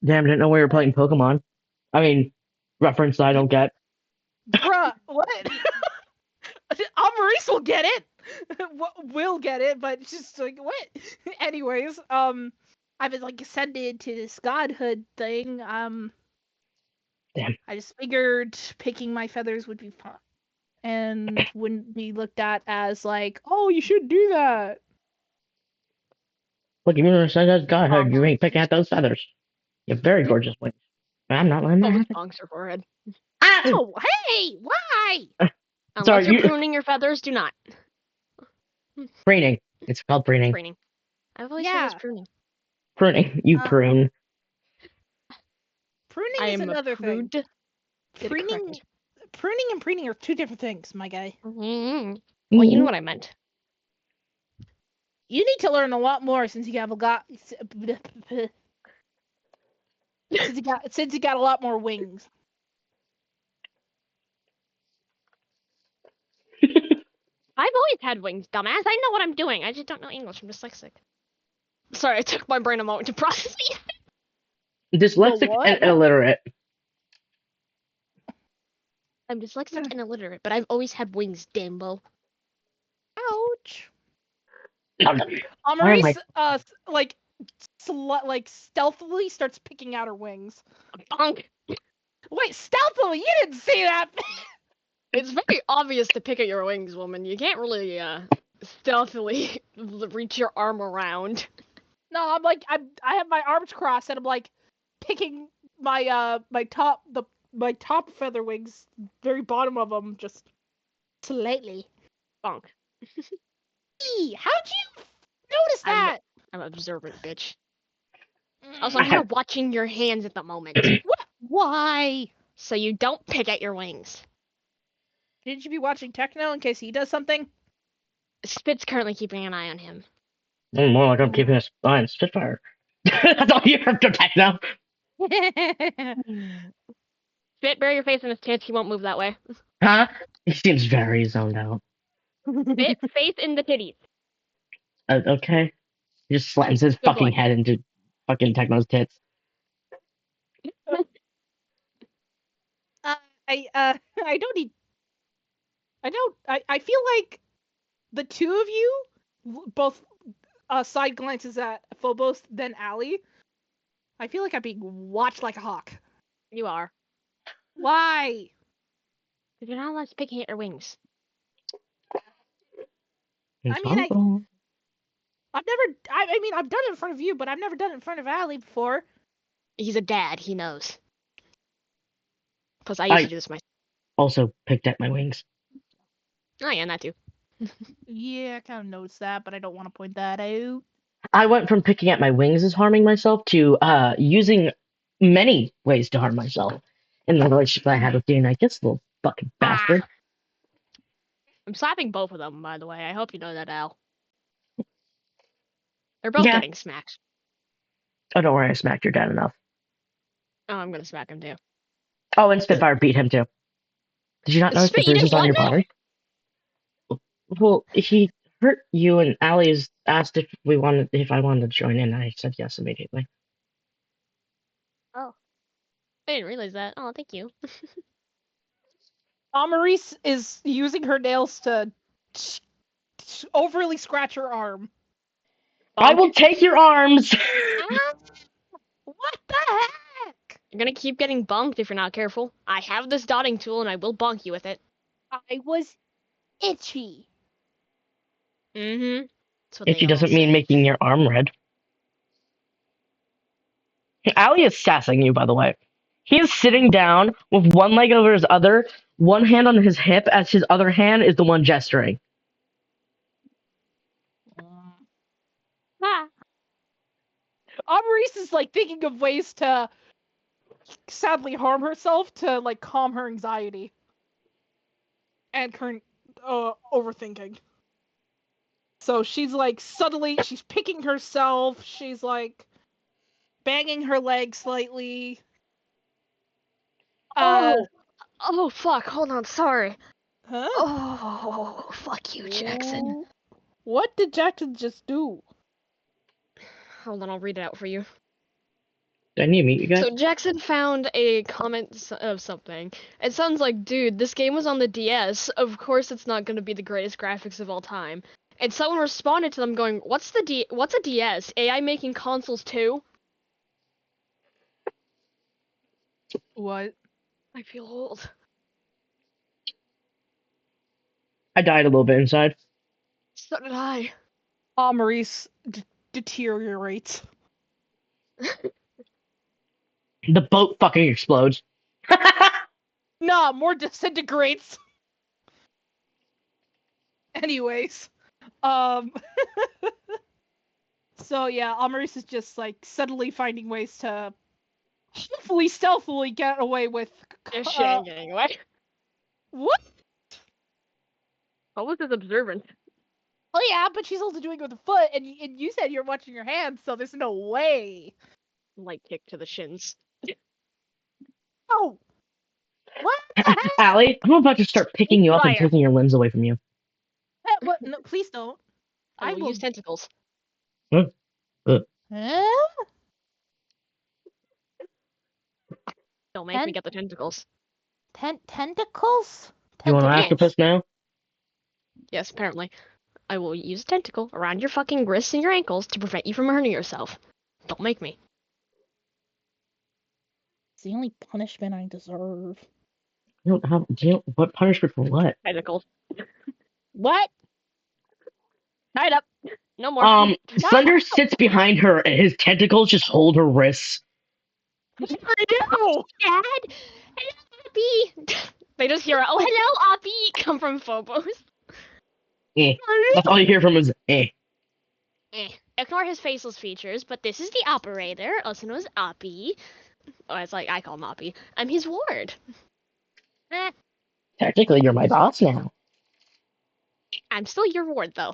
Damn, didn't know we were playing Pokemon. I mean, reference I don't get. Bruh, what? Maurice will get it. Will get it, but it's just like what? Anyways, I've been like ascended to this godhood thing. Damn. I just figured picking my feathers would be fun and wouldn't be looked at as like, oh, you should do that. Look, even when I Godhood, you ain't picking at those feathers. You have very gorgeous wings. I'm not letting that Always happen. bonks her forehead. Ah! oh, hey, why? Unless Sorry, you're you pruning your feathers, do not. preening. It's called preening. Pruning. I've always said it's Yeah. pruning. Pruning. You prune. Pruning I is am a another thing. prude. Get it Pruning, corrected. pruning and preening are two different things, my guy. Mm. Well, you know what I meant. You need to learn a lot more since you have got since you got a lot more wings. I've always had wings, dumbass. I know what I'm doing. I just don't know English. I'm dyslexic. Sorry, it took my brain a moment to process it. Dyslexic what? and illiterate. I'm dyslexic and illiterate, but I've always had wings, Dambo. Ouch. Maurice, like stealthily starts picking out her wings. Bonk. Wait, stealthily? You didn't see that. It's very obvious to pick at your wings, woman. You can't really, stealthily reach your arm around. No, I'm like I have my arms crossed and I'm like picking my my top feather wings, very bottom of them, just Slightly. Bonk. How'd you notice that? I'm observant, bitch. Also, I'm here watching your hands at the moment. Why? So you don't pick at your wings. Shouldn't you be watching Techno in case he does something? Spit's currently keeping an eye on him. More like I'm keeping a eye on Spitfire. That's all you have to attack now. Spit, bury your face in his tits. He won't move that way. Huh? He seems very zoned out. Faith in the titties. Okay. He just slams his Good fucking boy. head into fucking Techno's tits. Uh, I don't need. I feel like the two of you, both side glances at Phobos, then Allie. I feel like I'm being watched like a hawk. You are. Why? Because you're not allowed to picking at your wings. I mean, Impossible. I've never. I mean, I've done it in front of you, but I've never done it in front of Allie before. He's a dad. He knows. Plus, I used to I do this myself. also picked at my wings. Oh, yeah, that too. Yeah, I kind of noticed that, but I don't want to point that out. I went from picking at my wings as harming myself to using many ways to harm myself in the relationship I had with you, and I guess little fucking bastard. I'm slapping both of them, by the way. I hope you know that, Al. They're both Yeah. getting smacked. Oh, don't worry, I smacked your dad enough. Oh, I'm gonna smack him too. Oh, and Spitfire beat him too. Did you not notice the Spit, you didn't bruises on what your now? body? Well, he hurt you, and Allie's asked if I wanted to join in. I said yes immediately. Oh. I didn't realize that. Oh, thank you. Amaris is using her nails to overly scratch her arm. I will take your arms. What the heck? You're gonna keep getting bonked if you're not careful. I have this dotting tool and I will bonk you with it. I was itchy. Mm-hmm. That's what If they she all doesn't mean say. making your arm red. Allie is sassing you, by the way. He is sitting down with one leg over his other, one hand on his hip, as his other hand is the one gesturing. Ah. Amaris is like thinking of ways to sadly harm herself to like calm her anxiety and current overthinking. So she's like suddenly she's picking herself. She's like banging her leg slightly. Oh, fuck. Hold on. Sorry. Huh? Oh, fuck you, Jackson. What did Jackson just do? Hold on, I'll read it out for you. Do I need to meet you guys? So Jackson found a comment of something. It sounds like, dude, this game was on the DS. Of course, it's not going to be the greatest graphics of all time. And someone responded to them going, "What's a DS? AI making consoles too?" What? I feel old. I died a little bit inside. So did I. Maurice deteriorates. The boat fucking explodes. Nah, more disintegrates. Anyways, so yeah, Amaris is just like suddenly finding ways to hopefully stealthily get away with. Just shit ain't getting away. What? What was his observant? Oh yeah, but she's also doing it with a foot, and you said you're watching your hands, so there's no way. Light kick to the shins. Oh, what the heck? Allie, I'm about to start picking you up and Fire. taking your limbs away from you. What? No, please don't. I will use tentacles. Huh? Don't make me get the tentacles. Tentacles? You want an Yes. octopus now? Yes, apparently. I will use a tentacle around your fucking wrists and your ankles to prevent you from hurting yourself. Don't make me. It's the only punishment I deserve. What punishment for what? Tentacles. What? Tied up. No more. Thunder sits behind her and his tentacles just hold her wrists. What are you? Dad! Hello, Oppie! They just hear, "Oh, hello, Oppie!" come from Phobos. That's all you hear from is eh. Ignore his faceless features, but this is the operator, also known as Oppie. Oh, it's like, I call him Oppie. I'm his ward. Technically, you're my boss now. I'm still your ward, though.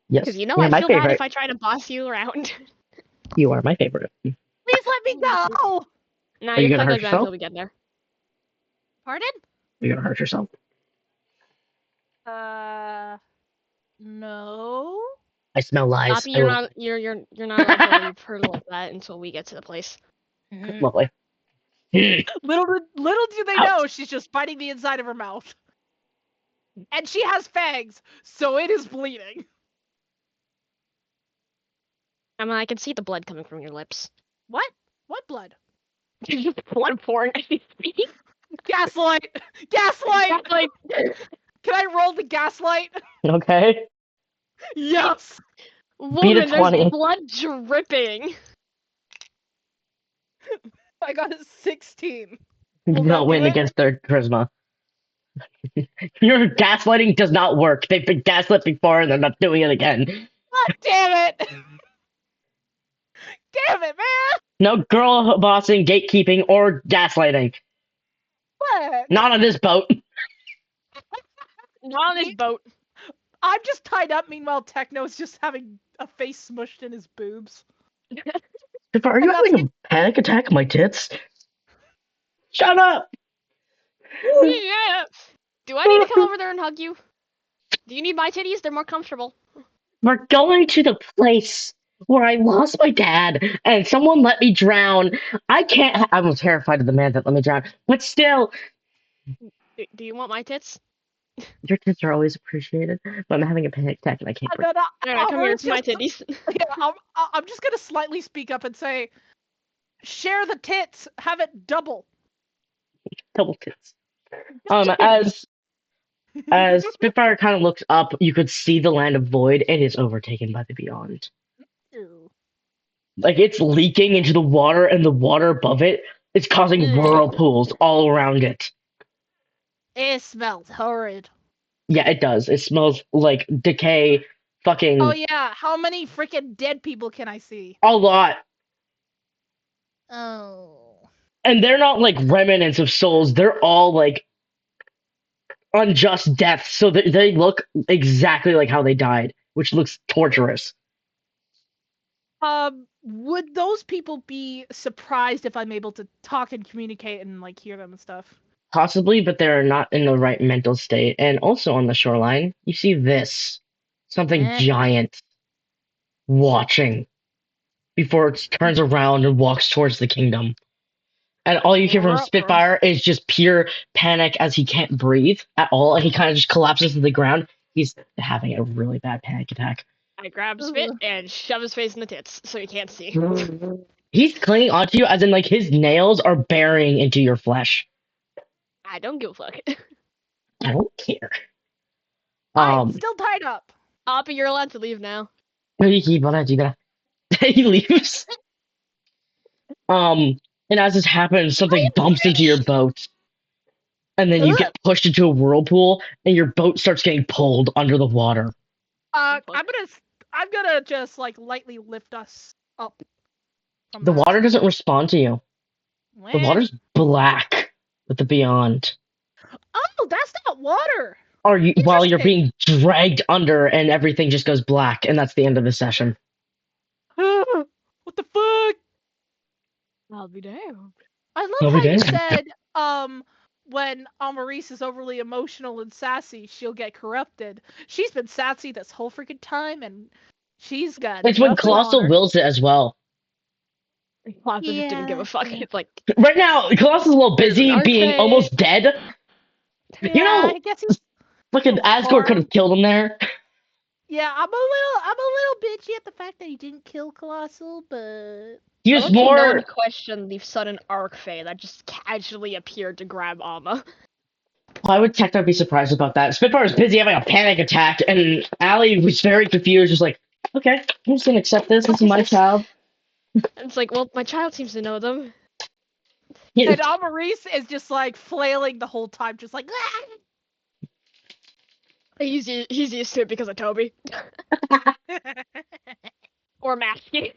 Yes, Because you know you're I my feel bad favorite. if I try to boss you around. You are my favorite. Please let me go! Nah, Are you you're gonna stuck hurt like that until yourself? we get there. Pardon? You're gonna hurt yourself. No. I smell lies. Poppy, you're not allowed to leave her like that until we get to the place. Lovely. Little do they Ouch. know she's just biting the inside of her mouth. And she has fangs, so it is bleeding. I mean, I can see the blood coming from your lips. What? What blood? Blood pouring as you speak. Gaslight! Gaslight! That's like, Can I roll the gaslight? Okay. Yes! Beat a woman, there's 20. blood dripping. I got a 16. You Will do that not do win it? against their charisma. Your gaslighting does not work. They've been gaslit before and they're not doing it again. God damn it! Damn it, man! No girl bossing, gatekeeping, or gaslighting. What? Not on this boat. Not on this boat. I'm just tied up, meanwhile Techno's just having a face smushed in his boobs. Are you And that's having a panic attack on my tits? Shut up! Yeah. Do I need to come over there and hug you? Do you need my titties? They're more comfortable. We're going to the place where I lost my dad and someone let me drown. I can't. I was terrified of the man that let me drown. But still, Do you want my tits? your tits are always appreciated. But I'm having a panic attack and I can't breathe. And then Alright, come here. I'll It's my just- titties. Yeah, I'm just gonna slightly speak up and say, share the tits, have it double. Double tits. As Spitfire kind of looks up, you could see the land of void. It is overtaken by the beyond. Ew. Like it's leaking into the water, and the water above it is causing Ugh. whirlpools all around it. It smells horrid. Yeah, it does. It smells like decay. Fucking Oh yeah, how many freaking dead people can I see? a lot. Oh. And they're not like remnants of souls. They're all like unjust deaths. So they look exactly like how they died, which looks torturous. Would those people be surprised if I'm able to talk and communicate and like hear them and stuff? Possibly, but they're not in the right mental state. And also on the shoreline, you see this. Something Eh. giant watching before it turns around and walks towards the kingdom. And all you hear from Spitfire is just pure panic as he can't breathe at all, and he kind of just collapses to the ground. He's having a really bad panic attack. I grab Spit and shove his face in the tits so he can't see. He's clinging onto you as in like his nails are burying into your flesh. I don't give a fuck. I don't care. I'm still tied up. Poppy, you're allowed to leave now. He leaves. And as this happens, something bumps into your boat. And then you get pushed into a whirlpool, and your boat starts getting pulled under the water. I'm gonna just like lightly lift us up. From The that. water doesn't respond to you. The water's black with the beyond. Oh, that's not water. Or while you're Interesting. being dragged under, and everything just goes black, and that's the end of the session. What the fuck? I'll be damned. I love I'll how be you damned. said when Amaris is overly emotional and sassy, she'll get corrupted. She's been sassy this whole freaking time, and she's got. It's when nothing Colossal on her. wills it as well. Poppy just didn't give a fuck. Yeah. It's like, Right now, Colossal's a little busy There's an being arcade. almost dead. Yeah, You know, I guess he's. fucking little Asgore hard. could have killed him there. Yeah, I'm a little bitchy at the fact that he didn't kill Colossal, but He I was want you no more. one to question the sudden arc fade that just casually appeared to grab Alma. Why would Techno be surprised about that? Spitfire was busy having a panic attack, and Allie was very confused, just like, okay, I'm just gonna accept this. This is my child. And it's like, well, my child seems to know them. He- and Amaris is just like flailing the whole time, just like. "Ah!" He's used to it because of Toby. Or Masky.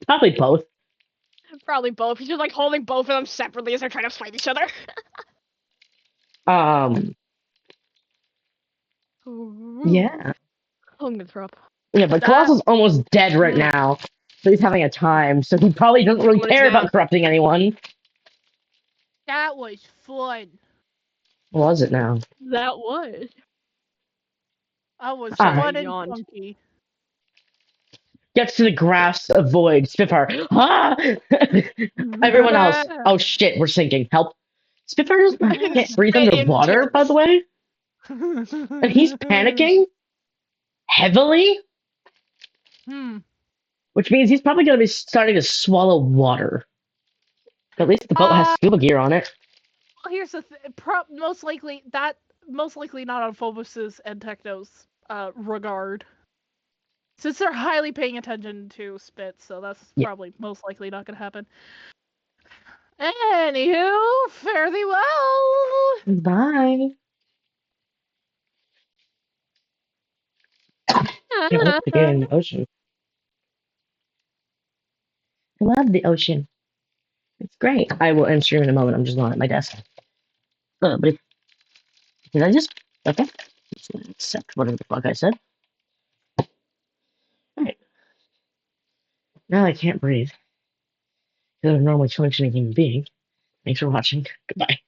Probably both. Probably both. He's just like holding both of them separately as they're trying to fight each other. Yeah. I'm gonna throw up. Yeah, but That- Colossal's almost dead right now, so he's having a time, so he probably doesn't really What is care that? about corrupting anyone. That was fun. Was it now? That was. I was Ah. fun and Yawned. funky. Gets to the grass, avoid Spitfire. Ah! Everyone else. Oh shit, we're sinking. Help. Spitfire can't breathe Spit underwater, by the way. And he's panicking heavily, which means he's probably going to be starting to swallow water. But at least the boat has scuba gear on it. Well, here's the most likely not on Phobos's and Techno's regard. Since they're highly paying attention to spit, so that's probably most likely not gonna happen. Anywho, fare thee well. Bye. Can't wait to get in the ocean. I love the ocean. It's great. I will end stream in a moment. I'm just not at my desk. But did I just? Okay. Just accept whatever the fuck I said. Alright. Now I can't breathe. Because I'm a normally functioning human being. Thanks for watching. Goodbye.